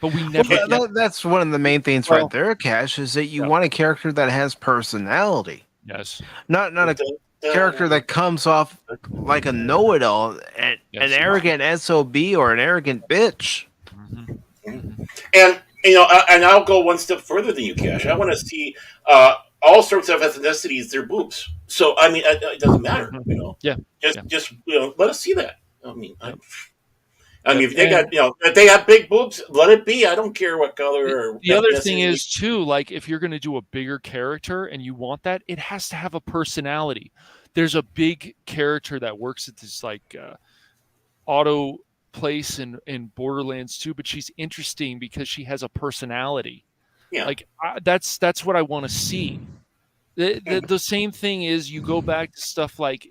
But we never. That's one of the main things right there, Cash, is that you want a character that has personality. Yes. Not a character that comes off like a know-it-all, an arrogant SOB or an arrogant bitch. And and I'll go one step further than you, Cash. I want to see all sorts of ethnicities, their boobs. So I mean, it doesn't matter, Just let us see that. I mean, if they got if they have big boobs, let it be. I don't care what color or. The other thing is too, like if you're going to do a bigger character and you want that, it has to have a personality. There's a big character that works at this like auto place in Borderlands 2, but she's interesting because she has a personality. Yeah, like that's what I want to see. The same thing is you go back to stuff like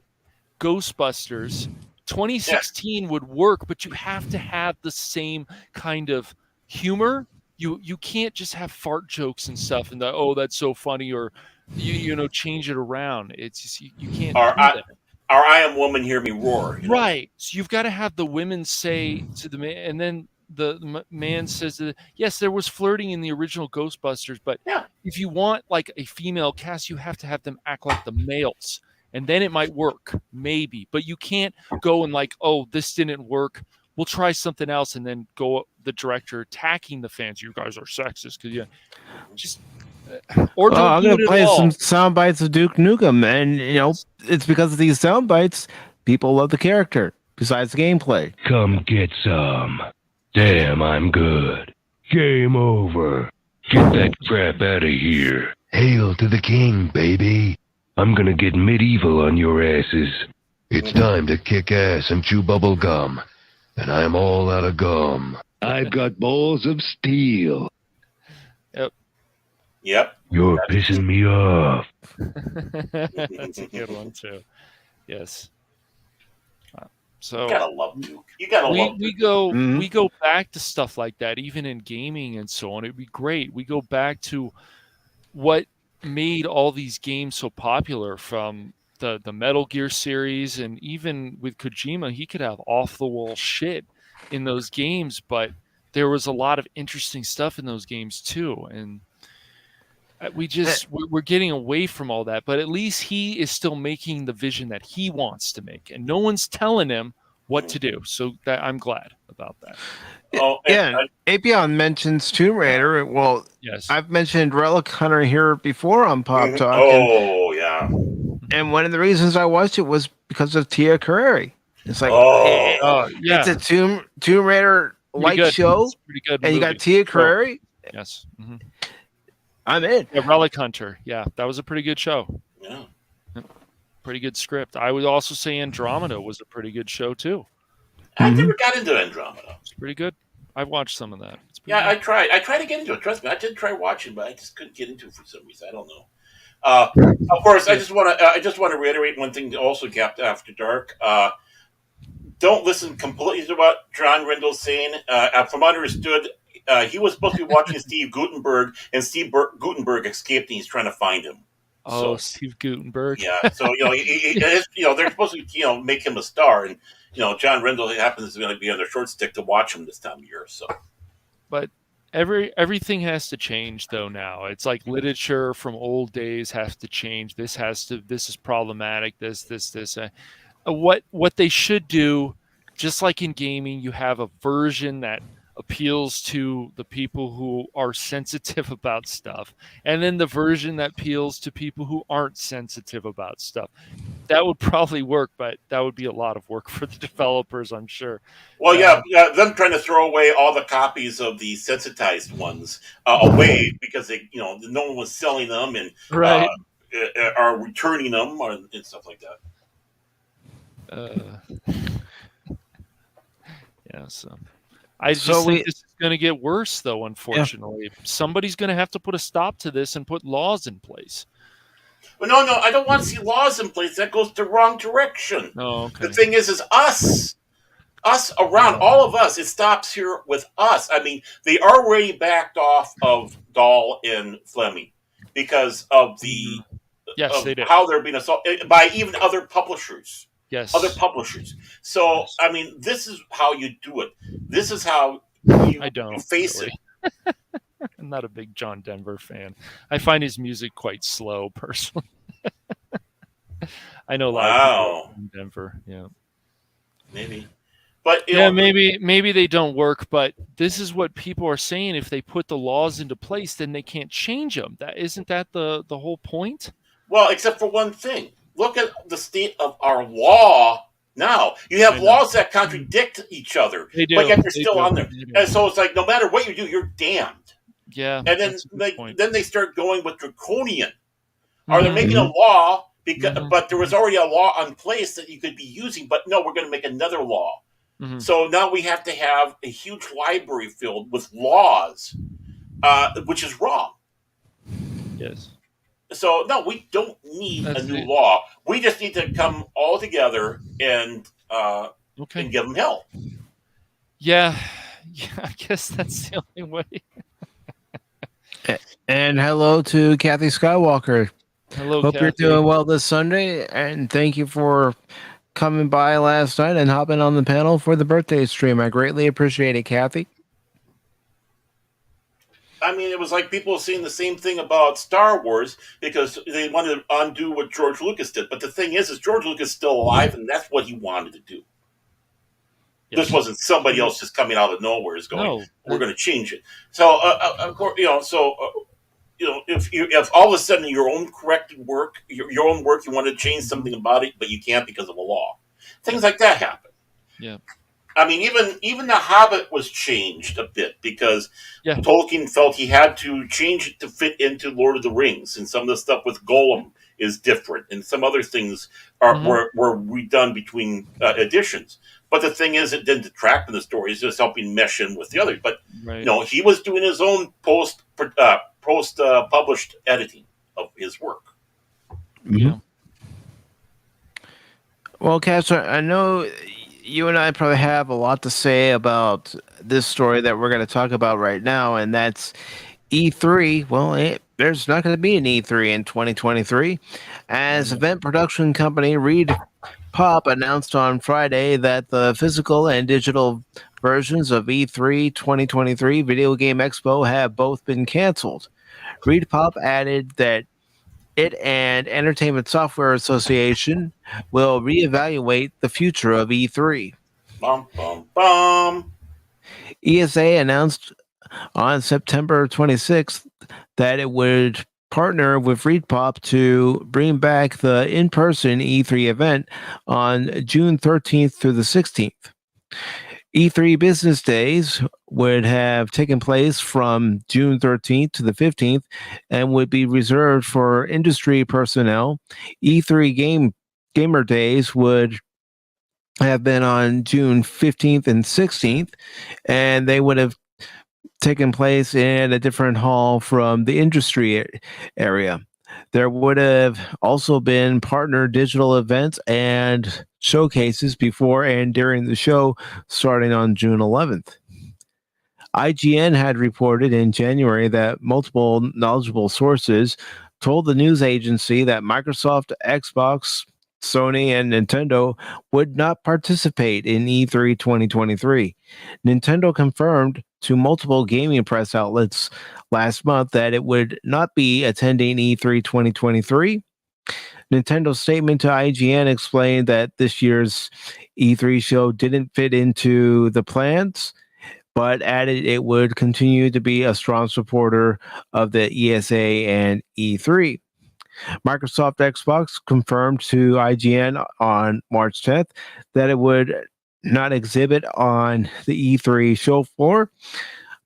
Ghostbusters. 2016 would work, but you have to have the same kind of humor. You can't just have fart jokes and stuff and that's so funny, or change it around. It's just you can't do that. Or I am woman, hear me roar. Right. So you've got to have the women say to the man, and then the man says, yes, there was flirting in the original Ghostbusters, but if you want like a female cast, you have to have them act like the males. And then it might work, maybe. But you can't go and like, this didn't work. we'll try something else, and then go the director attacking the fans. You guys are sexist because just or don't I'm do going it to at play all. some sound bites of Duke Nukem, and it's because of these sound bites people love the character. Besides the gameplay, Come get some. Damn, I'm good. Game over. Get that crap out of here. Hail to the king, baby. I'm gonna get medieval on your asses. It's time to kick ass and chew bubble gum. And I'm all out of gum. I've got balls of steel. Yep. You're pissing me off. That's a good one too. Yes. So You gotta love Duke. You gotta love Duke. We go back to stuff like that, even in gaming and so on. It'd be great. We go back to what made all these games so popular, from the Metal Gear series, and even with Kojima, he could have off the wall shit in those games, but there was a lot of interesting stuff in those games too. And we're getting away from all that, but at least he is still making the vision that he wants to make, and no one's telling him what to do. So that I'm glad about that. Apion mentions Tomb Raider. Well, yes, I've mentioned Relic Hunter here before on Pop Talk. Oh, yeah. And one of the reasons I watched it was because of Tia Carrere. It's like, yeah, it's a Tomb Raider like show, it's pretty good, and movie. you got Tia Carrere. Yes. Mm-hmm. I'm in. Yeah, Relic Hunter. Yeah, that was a pretty good show. Yeah. Pretty good script. I would also say Andromeda was a pretty good show too. I never got into Andromeda. It's pretty good. I've watched some of that. Yeah, good. I tried. I tried to get into it. Trust me, I did try watching, but I just couldn't get into it for some reason. I don't know. Of course, I just want to reiterate one thing. Also, Gapped After Dark. Don't listen completely to what John Rendell's saying. From what I understood, he was supposed to be watching Steve Gutenberg, and Steve Gutenberg escaped, and he's trying to find him. Oh, so, Steve Gutenberg. Yeah. So they're supposed to make him a star, and John Rendell happens to be on their short stick to watch him this time of year. So, but everything has to change though now. It's like literature from old days has to change. This is problematic. What they should do, just like in gaming, you have a version that appeals to the people who are sensitive about stuff, and then the version that appeals to people who aren't sensitive about stuff. That would probably work, but that would be a lot of work for the developers, I'm sure. Well, them trying to throw away all the copies of the sensitized ones away because no one was selling them and are returning them and stuff like that. So I just think this is going to get worse, though. Unfortunately, somebody's going to have to put a stop to this and put laws in place. Well, no, I don't want to see laws in place. That goes the wrong direction. Oh, okay. The thing is us around, all of us. It stops here with us. I mean, they already backed off of Dahl and Fleming because of the they did. How they're being assaulted by even other publishers. Yes. Other publishers. So, I mean, this is how you do it. This is how you face it. I'm not a big John Denver fan. I find his music quite slow, personally. I know a lot of people in Denver. Yeah. Maybe. But maybe they don't work, but this is what people are saying. If they put the laws into place, then they can't change them. Isn't that the whole point? Well, except for one thing. Look at the state of our law now. You have laws that contradict each other, but yet they're still on there. And so it's like, no matter what you do, you're damned. Yeah. And then they start going with draconian. Are they making a law, but there was already a law in place that you could be using, but no, we're going to make another law. Mm-hmm. So now we have to have a huge library filled with laws, which is wrong. Yes. So, no, we don't need a new law. We just need to come all together and give them hell. Yeah, I guess that's the only way. And hello to Kathy Skywalker. Hello, Hope Kathy. you're doing well this Sunday, and thank you for coming by last night and hopping on the panel for the birthday stream. I greatly appreciate it, Kathy. I mean, it was like people saying the same thing about Star Wars because they wanted to undo what George Lucas did. But the thing is George Lucas is still alive, and that's what he wanted to do. This wasn't somebody else just coming out of nowhere is going, No, we're going to change it. So, of course, if all of a sudden your own corrected work, your own work, you want to change something about it, but you can't because of a law. Things like that happen. Yeah. I mean, even The Hobbit was changed a bit because Yeah. Tolkien felt he had to change it to fit into Lord of the Rings, and some of the stuff with Gollum is different, and some other things were redone between editions. But the thing is, it didn't detract from the story; it's just helping mesh in with the others. But he was doing his own post published editing of his work. Yeah. Well, Castor, I know you and I probably have a lot to say about this story that we're going to talk about right now, and that's E3. Well, there's not going to be an E3 in 2023, as event production company Reed Pop announced on Friday that the physical and digital versions of E3 2023 Video Game Expo have both been canceled. Reed Pop added that it and Entertainment Software Association will reevaluate the future of E3. Bum, bum, bum. ESA announced on September 26th that it would partner with ReadPop to bring back the in-person E3 event on June 13th through the 16th. E3 business days would have taken place from June 13th to the 15th and would be reserved for industry personnel. E3 gamer days would have been on June 15th and 16th, and they would have taken place in a different hall from the industry area. There would have also been partner digital events and showcases before and during the show starting on June 11th. IGN had reported in January that multiple knowledgeable sources told the news agency that Microsoft, Xbox, Sony, and Nintendo would not participate in E3 2023. Nintendo confirmed to multiple gaming press outlets last month that it would not be attending E3 2023. Nintendo's statement to IGN explained that this year's E3 show didn't fit into the plans, but added it would continue to be a strong supporter of the ESA and E3. Microsoft Xbox confirmed to IGN on March 10th that it would not exhibit on the E3 show floor,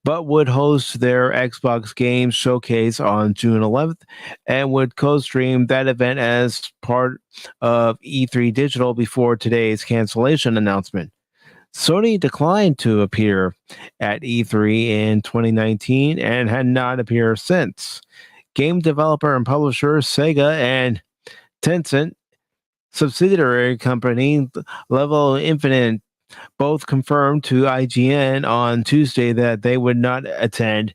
but would host their Xbox Games Showcase on June 11th and would co-stream that event as part of E3 Digital before today's cancellation announcement. Sony declined to appear at E3 in 2019 and had not appeared since. Game developer and publisher Sega and Tencent subsidiary company Level Infinite both confirmed to IGN on Tuesday that they would not attend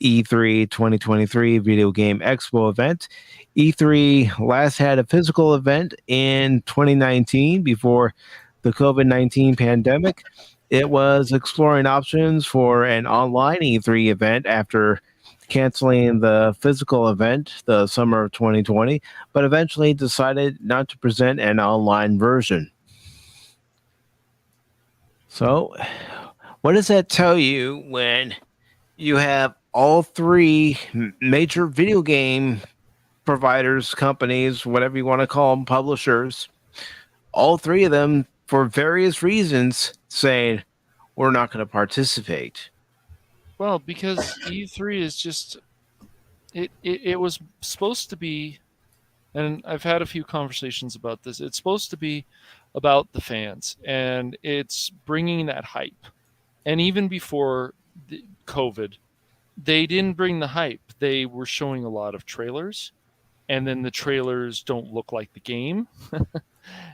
E3 2023 Video Game Expo event. E3 last had a physical event in 2019 before the COVID-19 pandemic. It was exploring options for an online E3 event after canceling the physical event the summer of 2020, but eventually decided not to present an online version. So, what does that tell you when you have all three major video game providers, companies, whatever you want to call them, publishers, all three of them, for various reasons, saying, we're not going to participate? Well, because E3 is just it was supposed to be, and I've had a few conversations about this. It's supposed to be about the fans, and it's bringing that hype. And even before COVID, they didn't bring the hype. They were showing a lot of trailers, and then the trailers don't look like the game.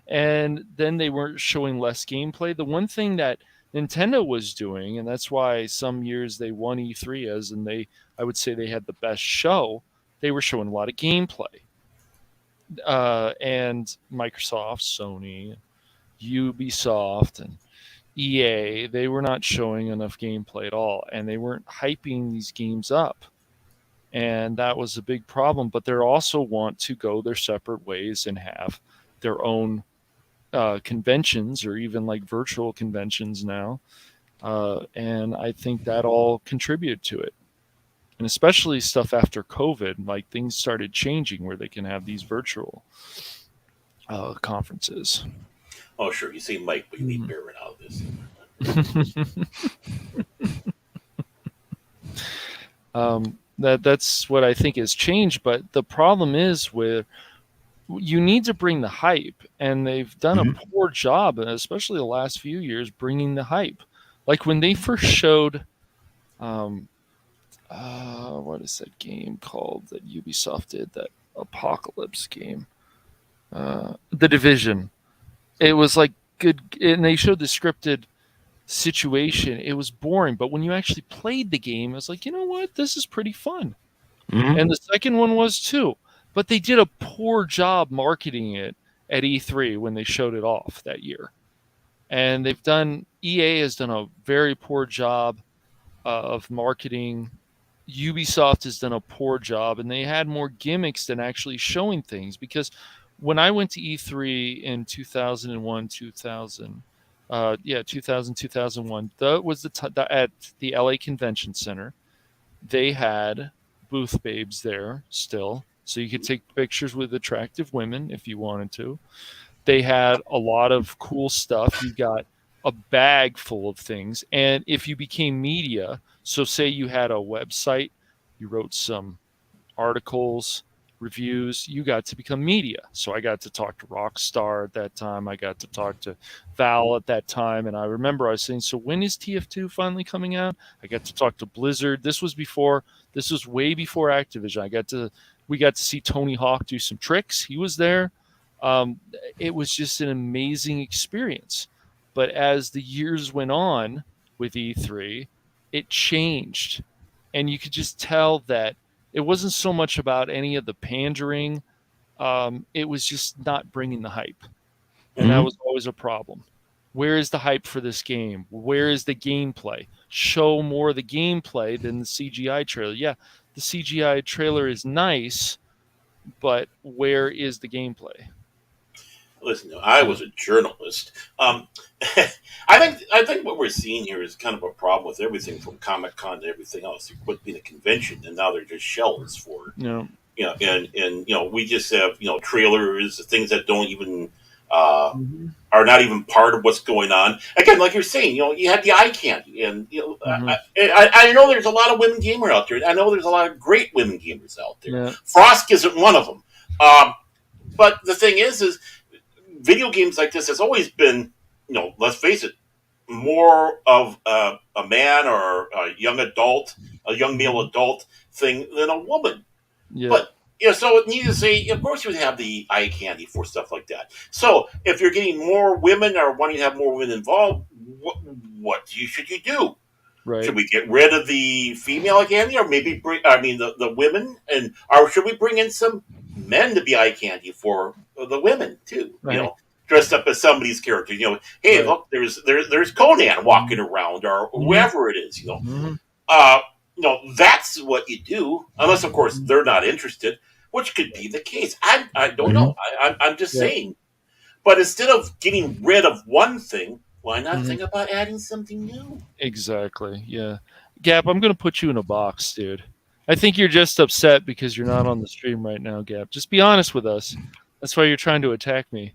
And then they weren't showing less gameplay. The one thing that Nintendo was doing, and that's why some years they won E3 and I would say they had the best show, they were showing a lot of gameplay. And Microsoft, Sony, Ubisoft, and EA, they were not showing enough gameplay at all, and they weren't hyping these games up. And that was a big problem, but they also want to go their separate ways and have their own conventions or even like virtual conventions now. And I think that all contributed to it. And especially stuff after COVID, like things started changing where they can have these virtual conferences. Oh, sure. You see Mike, but you need Barrett out of this. That's what I think has changed. But the problem is where you need to bring the hype, and they've done a poor job, especially the last few years, bringing the hype. Like when they first showed, what is that game called that Ubisoft did, that apocalypse game? The Division. It was like good, and they showed the scripted situation. It was boring, but when you actually played the game, it was like, you know what, this is pretty fun. And the second one was too. But they did a poor job marketing it at E3 when they showed it off that year. And EA has done a very poor job of marketing. Ubisoft has done a poor job, and they had more gimmicks than actually showing things. Because when I went to E3 in 2001, 2000, 2001, that was at the LA Convention Center. They had booth babes there still. So you could take pictures with attractive women if you wanted to. They had a lot of cool stuff. You got a bag full of things. And if you became media, so say you had a website, you wrote some articles, reviews, you got to become media. So I got to talk to Rockstar at that time. I got to talk to Val at that time. And I remember I was saying, so when is TF2 finally coming out? I got to talk to Blizzard. This was way before Activision. We got to see Tony Hawk do some tricks. He was there. It was just an amazing experience. But as the years went on with E3, it changed. And you could just tell that it wasn't so much about any of the pandering. It was just not bringing the hype. And that was always a problem. Where is the hype for this game? Where is the gameplay? Show more of the gameplay than the CGI trailer. Yeah, the CGI trailer is nice, but where is the gameplay? Listen, I was a journalist. I think what we're seeing here is kind of a problem with everything from Comic-Con to everything else. They quit being a convention, and now they're just shells for and we just have trailers, things that don't even are not even part of what's going on. Again, like you're saying, you had the eye candy, and I know there's a lot of women gamers out there. I know there's a lot of great women gamers out there. Yeah. Frost isn't one of them. But the thing is video games like this has always been, let's face it, more of a man or a young male adult thing than a woman. Yeah. But so it needs to say, of course, you would have the eye candy for stuff like that. So if you're getting more women or wanting to have more women involved, what should you do? Right. Should we get rid of the female candy, or maybe the women, or should we bring in some men to be eye candy for the women too? Right. Dressed up as somebody's character. Hey, look, there's Conan walking around, or whoever it is. That's what you do, unless of course they're not interested, which could be the case. I don't know. I'm just saying. But instead of getting rid of one thing, why not think about adding something new? Exactly. Yeah. Gap, I'm going to put you in a box, dude. I think you're just upset because you're not on the stream right now, Gap. Just be honest with us. That's why you're trying to attack me.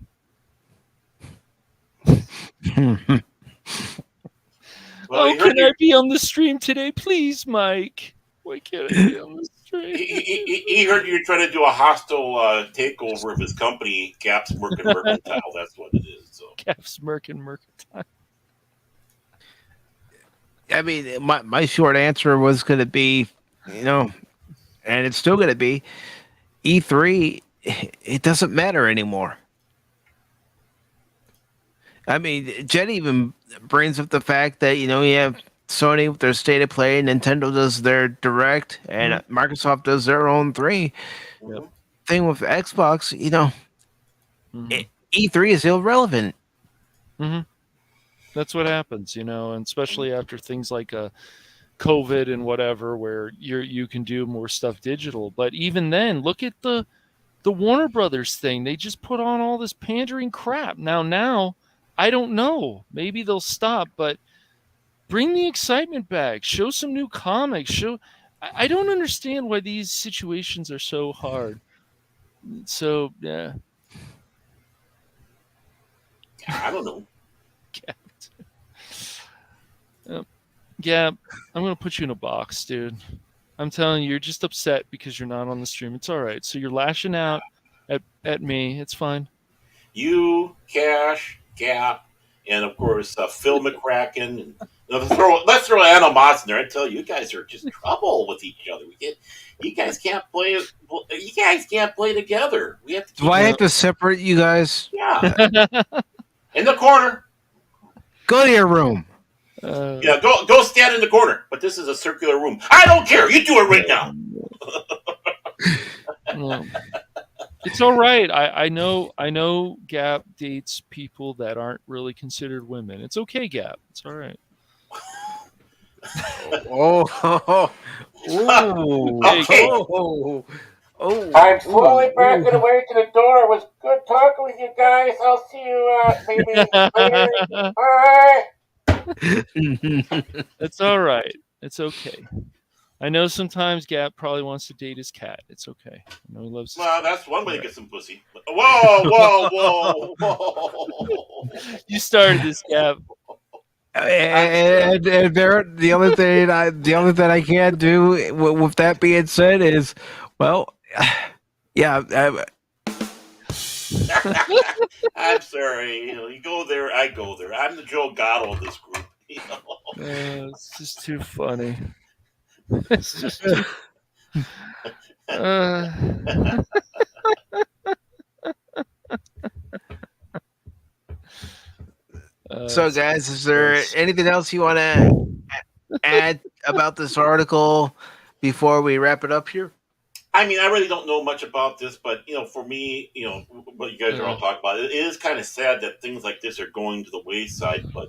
Well, can I be on the stream today, please, Mike? Why can't I be on the stream? He heard you trying to do a hostile takeover of his company, Cap's Mercantile. That's what it is. So. Cap's Mercantile. I mean, my short answer was going to be, and it's still going to be, E3, it doesn't matter anymore. I mean, Jen even brings up the fact that, you have Sony with their State of Play, Nintendo does their Direct, and Microsoft does their own 3. Yep. Thing with Xbox, E3 is irrelevant. That's what happens, and especially after things like COVID and whatever, where you can do more stuff digital. But even then, look at the the Warner Brothers thing. They just put on all this pandering crap. Now, I don't know. Maybe they'll stop, but bring the excitement back. Show some new comics. I don't understand why these situations are so hard. So, yeah. I don't know. Yeah, I'm going to put you in a box, dude. I'm telling you, you're just upset because you're not on the stream. It's all right. So you're lashing out at me. It's fine. You, Cash, Gap, and of course Phil McCracken. And, let's throw Animos in there. I tell you, you guys are just trouble with each other. You guys can't play. You guys can't play together. We have to. Do I have to separate you guys? Yeah. In the corner. Go to your room. Yeah, go stand in the corner. But this is a circular room. I don't care. You do it right now. It's all right. I know Gap dates people that aren't really considered women. It's okay, Gap. It's all right. Okay. I'm slowly backing away to the door. It was good talking with you guys. I'll see you maybe later. Bye. It's all right. It's okay. I know sometimes Gap probably wants to date his cat. It's okay. I know he loves. Well, that's one way to get some pussy. Whoa! You started this, Gap. And the only thing I can't do with that being said is, well, yeah. I'm sorry. You go there, I go there. I'm the Joe Gatto of this group. It's just too funny. It's just too... So, guys, is there anything else you want to add about this article before we wrap it up here? I mean, I really don't know much about this, but for me, what you guys are all talking about, it is kind of sad that things like this are going to the wayside. But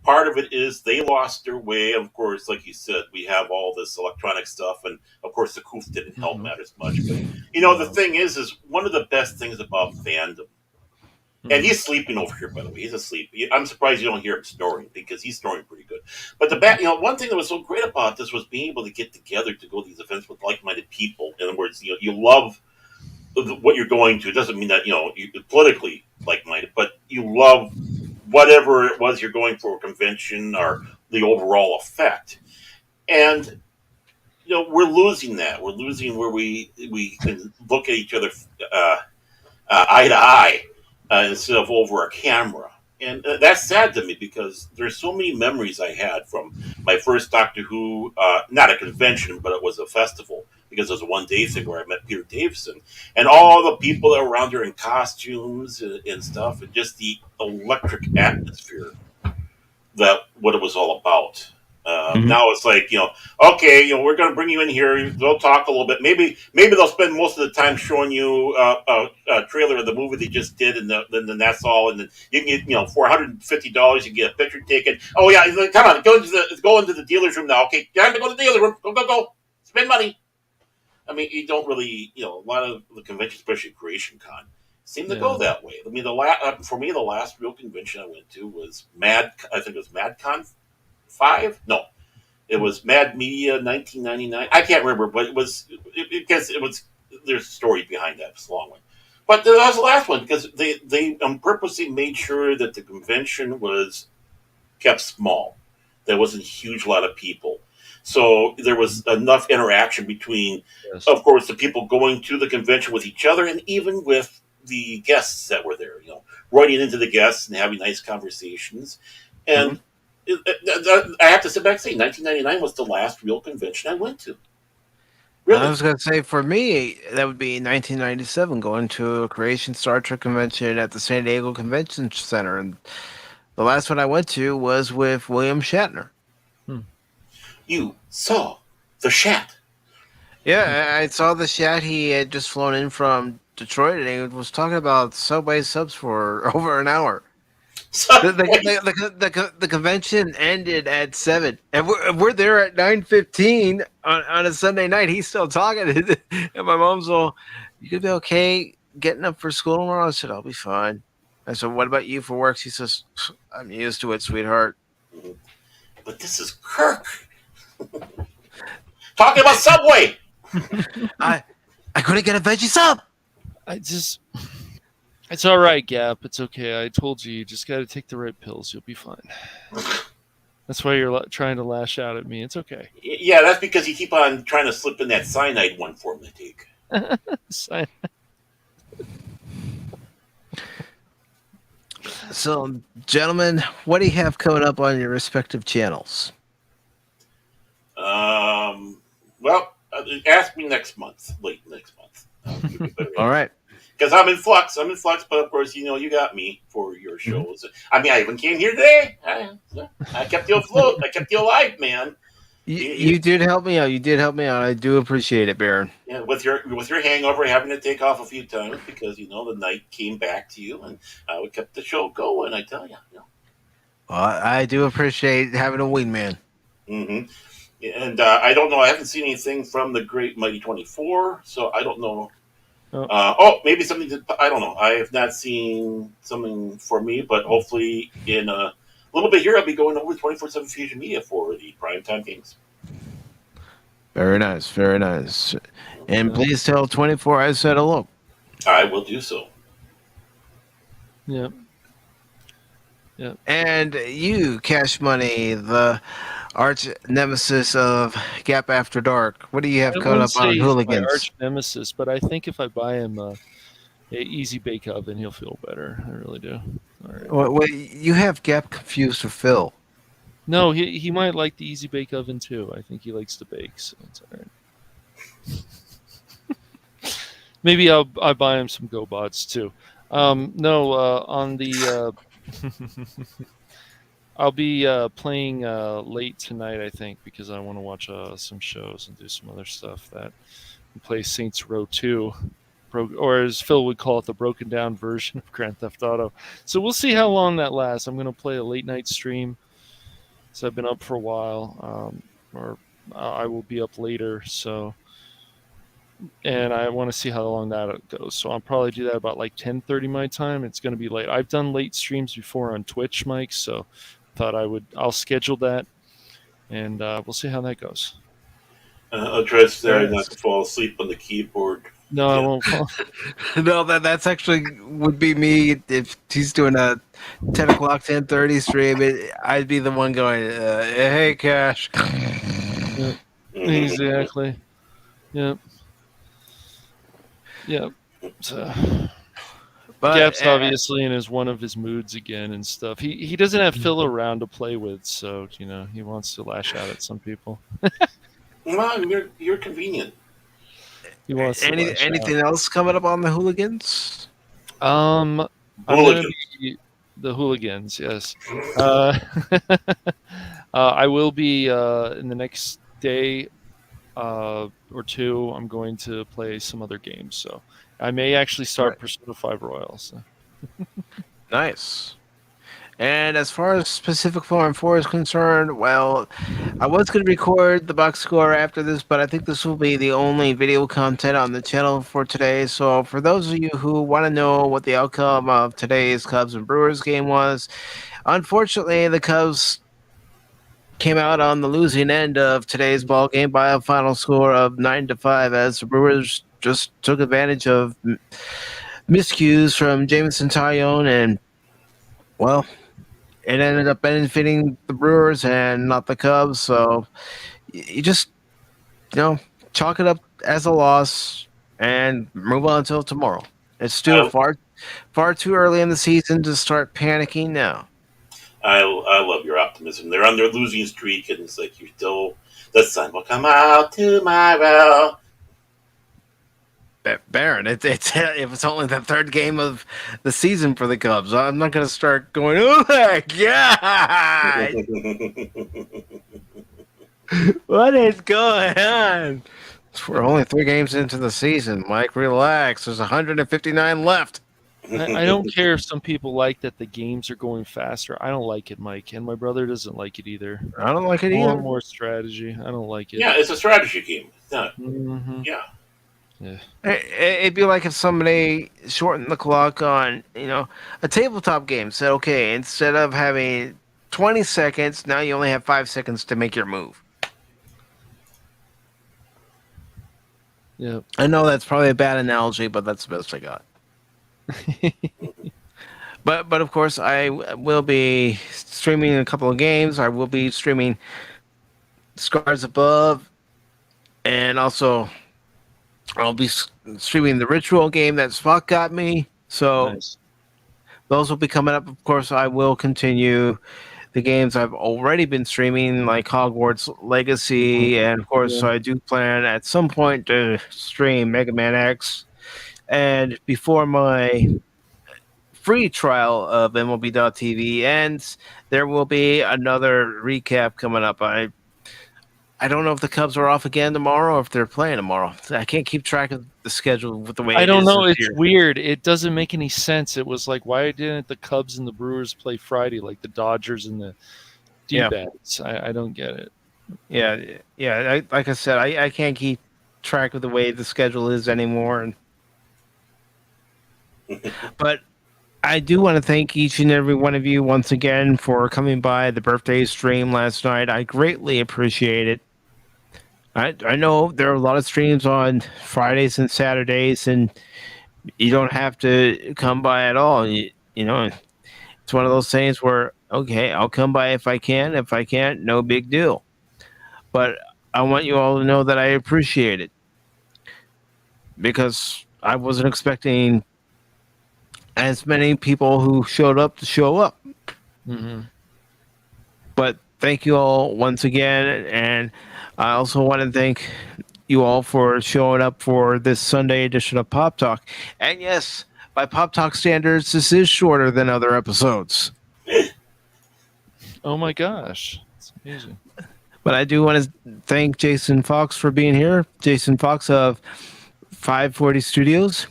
part of it is they lost their way. Of course, like you said, we have all this electronic stuff, and of course, the coof didn't help matters much. But the thing is one of the best things about fandom. And he's sleeping over here, by the way. He's asleep. I'm surprised you don't hear him snoring because he's snoring pretty good. But one thing that was so great about this was being able to get together to go to these events with like-minded people. In other words, you love what you're going to. It doesn't mean that you're politically like-minded, but you love whatever it was you're going for, a convention or the overall effect. And we're losing that. We're losing where we can look at each other eye to eye. Instead of over a camera. And that's sad to me because there's so many memories I had from my first Doctor Who, not a convention, but it was a festival because it was a one-day thing where I met Peter Davison. And all the people that were around there in costumes and stuff, and just the electric atmosphere that what it was all about. Now it's like, okay, we're going to bring you in here. They'll talk a little bit. Maybe they'll spend most of the time showing you a trailer of the movie they just did, and then that's all. And then you can get, for $150, you can get a picture taken. Oh yeah, come on, go into the dealer's room now. Okay, time to go to the dealer's room. Go. Spend money. I mean, you don't really, a lot of the conventions, especially Creation Con, seem to go that way. I mean, for me, the last real convention I went to was I think it was MadCon 5? No, it was Mad Media 1999. I can't remember, but it was there's a story behind that. It's a long one, but that was the last one because they purposely made sure that the convention was kept small. There wasn't a huge lot of people, so there was enough interaction between, of course, the people going to the convention with each other and even with the guests that were there. Running into the guests and having nice conversations and. I have to sit back and say 1999 was the last real convention I went to. Really? I was going to say, for me, that would be 1997, going to a Creation Star Trek convention at the San Diego Convention Center. And the last one I went to was with William Shatner. You saw the Shat? Yeah, I saw the Shat. He had just flown in from Detroit, and he was talking about Subway subs for over an hour. The convention ended at 7, and we're there at 9:15 on a Sunday night. He's still talking, and my mom's all, "You gonna be okay? getting up for school tomorrow? I said, I'll be fine. I said, what about you for work? She says, I'm used to it, sweetheart. But this is Kirk. Talking about Subway. I couldn't get a veggie sub. It's all right, Gap. It's okay. I told you just got to take the right pills. You'll be fine. That's why you're trying to lash out at me. It's okay. Yeah, that's because you keep on trying to slip in that cyanide one for me to take. So, gentlemen, what do you have coming up on your respective channels? Well, ask me next month. Late next month. All right. Because I'm in flux. But of course, you got me for your shows. I mean, I even came here today. I kept you afloat. I kept you alive, man. You did help me out. I do appreciate it, Baron. Yeah, with your hangover, having to take off a few times because the night came back to you, and we kept the show going. I tell you. Well, I do appreciate having a wingman. Mm-hmm. And I don't know. I haven't seen anything from the Great Mighty 24, so I don't know. Maybe something. I don't know. I have not seen something for me, but hopefully in a little bit here, I'll be going over 24/7 Fusion Media for the primetime games. Very nice, very nice. And please tell 24 I said hello. I will do so. Yep. And you, Cash Money, the arch nemesis of Gap After Dark. What do you have coming up on Hooligans? My arch nemesis, but I think if I buy him a easy bake oven, he'll feel better. I really do. All right. Wait, you have Gap confused with Phil. No, he might like the easy bake oven too. I think he likes to bake, so it's all right. Maybe I'll buy him some GoBots too. On the I'll be playing late tonight, I think, because I want to watch some shows and do some other stuff. That play Saints Row 2, or as Phil would call it, the broken down version of Grand Theft Auto. So we'll see how long that lasts. I'm going to play a late night stream. So I've been up for a while, or I will be up later. So, and I want to see how long that goes. So I'll probably do that about like 10:30 my time. It's going to be late. I've done late streams before on Twitch, Mike. So thought I'll schedule that, and we'll see how that goes. I'll try not to fall asleep on the keyboard. No, I won't fall. No, that's actually would be me if he's doing a 10 o'clock, 10:30 stream. I'd be the one going, "Hey, Cash." Yeah, exactly. Yep. Yep. So. But, Gap's obviously in one of his moods again and stuff. He doesn't have Phil around to play with, so he wants to lash out at some people. Well, you're convenient. He wants anything else coming up on the Hooligans? Hooligans. The Hooligans, yes. I will be in the next day or two. I'm going to play some other games, so I may actually start Persona 5 Royal. So. Nice. And as far as PACIFIC414 is concerned, well, I was going to record the box score after this, but I think this will be the only video content on the channel for today. So for those of you who want to know what the outcome of today's Cubs and Brewers game was, unfortunately, the Cubs came out on the losing end of today's ball game by a final score of 9-5, as the Brewers just took advantage of miscues from Jameson Taillon, and well, it ended up benefiting the Brewers and not the Cubs. So you just chalk it up as a loss and move on until tomorrow. It's still far too early in the season to start panicking now. I love your optimism. They're on their losing streak, and it's like the sun will come out tomorrow. Baron, it's only the third game of the season for the Cubs. I'm not going to start going, oh my God! What is going on? We're only 3 games into the season, Mike. Relax. There's 159 left. I don't care if some people like that the games are going faster. I don't like it, Mike, and my brother doesn't like it either. I don't like it either. More strategy. I don't like it. Yeah, it's a strategy game. It's not. Mm-hmm. Yeah. Yeah. It'd be like if somebody shortened the clock on, a tabletop game. Said, okay, instead of having 20 seconds, now you only have 5 seconds to make your move. Yeah. I know that's probably a bad analogy, but that's the best I got. But of course, I will be streaming a couple of games. I will be streaming Scars Above, and also I'll be streaming the Ritual game that Spock got me. So Nice. those will be coming up. Of course, I will continue the games I've already been streaming, like Hogwarts Legacy, and of course, I do plan at some point to stream Mega Man X. And before my free trial of MLB.TV ends, there will be another recap coming up. I don't know if the Cubs are off again tomorrow or if they're playing tomorrow. I can't keep track of the schedule with the way I don't know. this It's year. weird. It doesn't make any sense. It was like, why didn't the Cubs and the Brewers play Friday like the Dodgers and the D-bats? I don't get it. Yeah. Like I said, I can't keep track of the way the schedule is anymore. But I do want to thank each and every one of you once again for coming by the birthday stream last night. I greatly appreciate it. I know there are a lot of streams on Fridays and Saturdays, and you don't have to come by at all. It's one of those things where, okay, I'll come by if I can. If I can't, no big deal. But I want you all to know that I appreciate it, because I wasn't expecting as many people who showed up to show up. Mm-hmm. But thank you all once again, and I also want to thank you all for showing up for this Sunday edition of Pop Talk. And yes, by Pop Talk standards, this is shorter than other episodes. Oh my gosh. It's amazing. But I do want to thank Jason Fox for being here. Jason Fox of 540 Studios.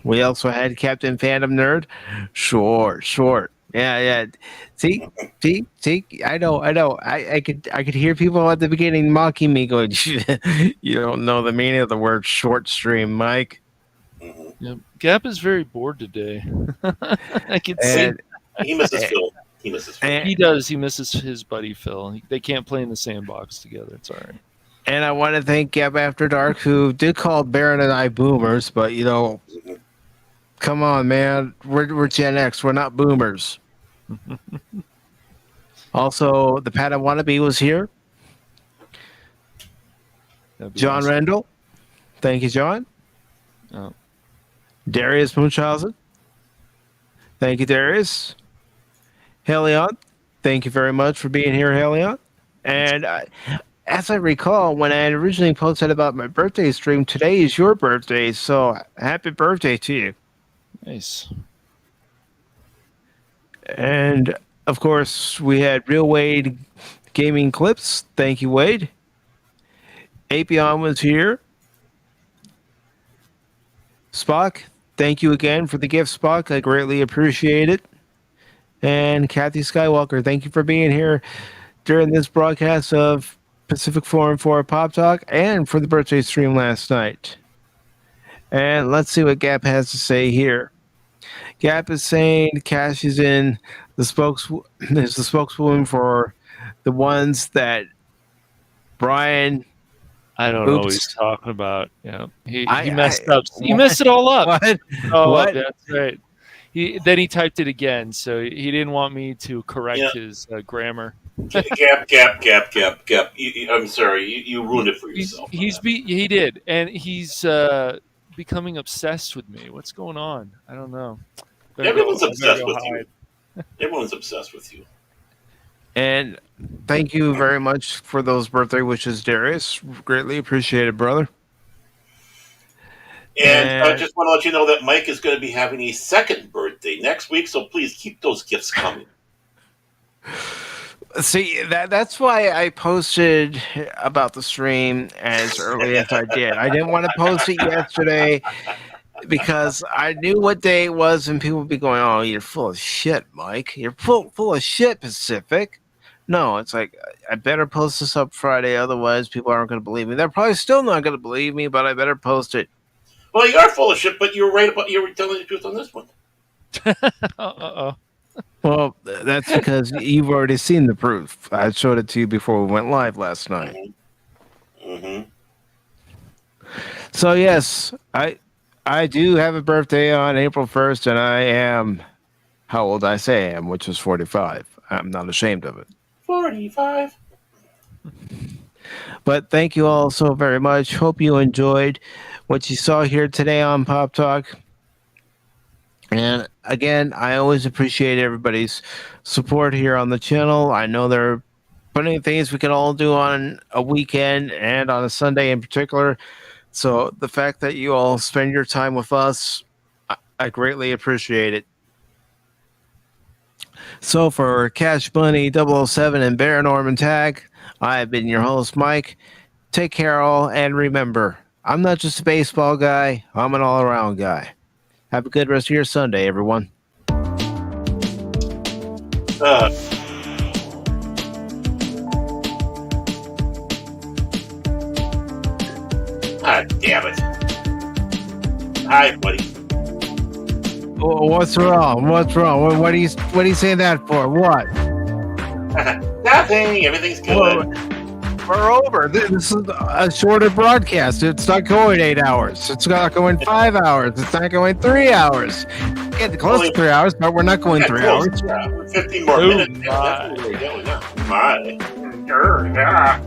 We also had Captain Phantom Nerd. Short. Yeah. See. I know. I could hear people at the beginning mocking me, going, "You don't know the meaning of the word short stream, Mike." Yep. Gap is very bored today. I can see. He misses Phil. He does. He misses his buddy Phil. They can't play in the sandbox together. It's all right. And I want to thank Gap After Dark, who did call Baron and I boomers, but come on, man. We're Gen X. We're not boomers. Also, the Pat I Wannabe was here. John awesome. Rendell. Thank you, John. Oh. Darius Munchausen. Thank you, Darius. Helion. Thank you very much for being here, Helion. And as I recall, when I originally posted about my birthday stream, today is your birthday, so happy birthday to you. Nice. And, of course, we had Real Wade Gaming Clips. Thank you, Wade. Apion was here. Spock, thank you again for the gift, Spock. I greatly appreciate it. And Kathy Skywalker, thank you for being here during this broadcast of PACIFIC414 Pop Talk and for the birthday stream last night. And let's see what Gap has to say here. Gap is saying Cash is in the spokeswoman for the ones that Brian. I don't know what he's talking about. Yeah, he messed up. He messed it all up. What? Oh, What? that's right. Then he typed it again, so he didn't want me to correct his grammar. Gap. I'm sorry, you ruined it for yourself. He did, and he's becoming obsessed with me. What's going on? I don't know. Everyone's obsessed with you. Everyone's obsessed with you. And thank you very much for those birthday wishes, Darius. Greatly appreciated, brother. And I just want to let you know that Mike is going to be having a second birthday next week, so please keep those gifts coming. See, that's why I posted about the stream as early as I did. I didn't want to post it yesterday because I knew what day it was, and people would be going, "Oh, you're full of shit, Mike. You're full of shit, Pacific." No, it's like I better post this up Friday, otherwise people aren't going to believe me. They're probably still not going to believe me, but I better post it. Well, you are full of shit, but you were right about you were telling the truth on this one. Well, that's because you've already seen the proof. I showed it to you before we went live last night. Mm-hmm. So yes, I do have a birthday on April 1st, and I am how old I say I am, which is 45. I'm not ashamed of it. 45. But thank you all so very much. Hope you enjoyed what you saw here today on Pop Talk. And again, I always appreciate everybody's support here on the channel. I know there are plenty of things we can all do on a weekend and on a Sunday in particular. So the fact that you all spend your time with us, I greatly appreciate it. So for Cash Bunny 007 and Bear Norman Tag, I have been your host, Mike. Take care all, and remember, I'm not just a baseball guy, I'm an all-around guy. Have a good rest of your Sunday, everyone. God damn it. Hi, buddy. What's wrong? What's wrong? What are you saying that for? What? Nothing. Everything's good. We're over. This is a shorter broadcast. It's not going 8 hours. It's not going 5 hours. It's not going 3 hours. Get close to 3 hours, but we're not going 3 hours. 15 more minutes. That's what we're doing now. My. Yeah.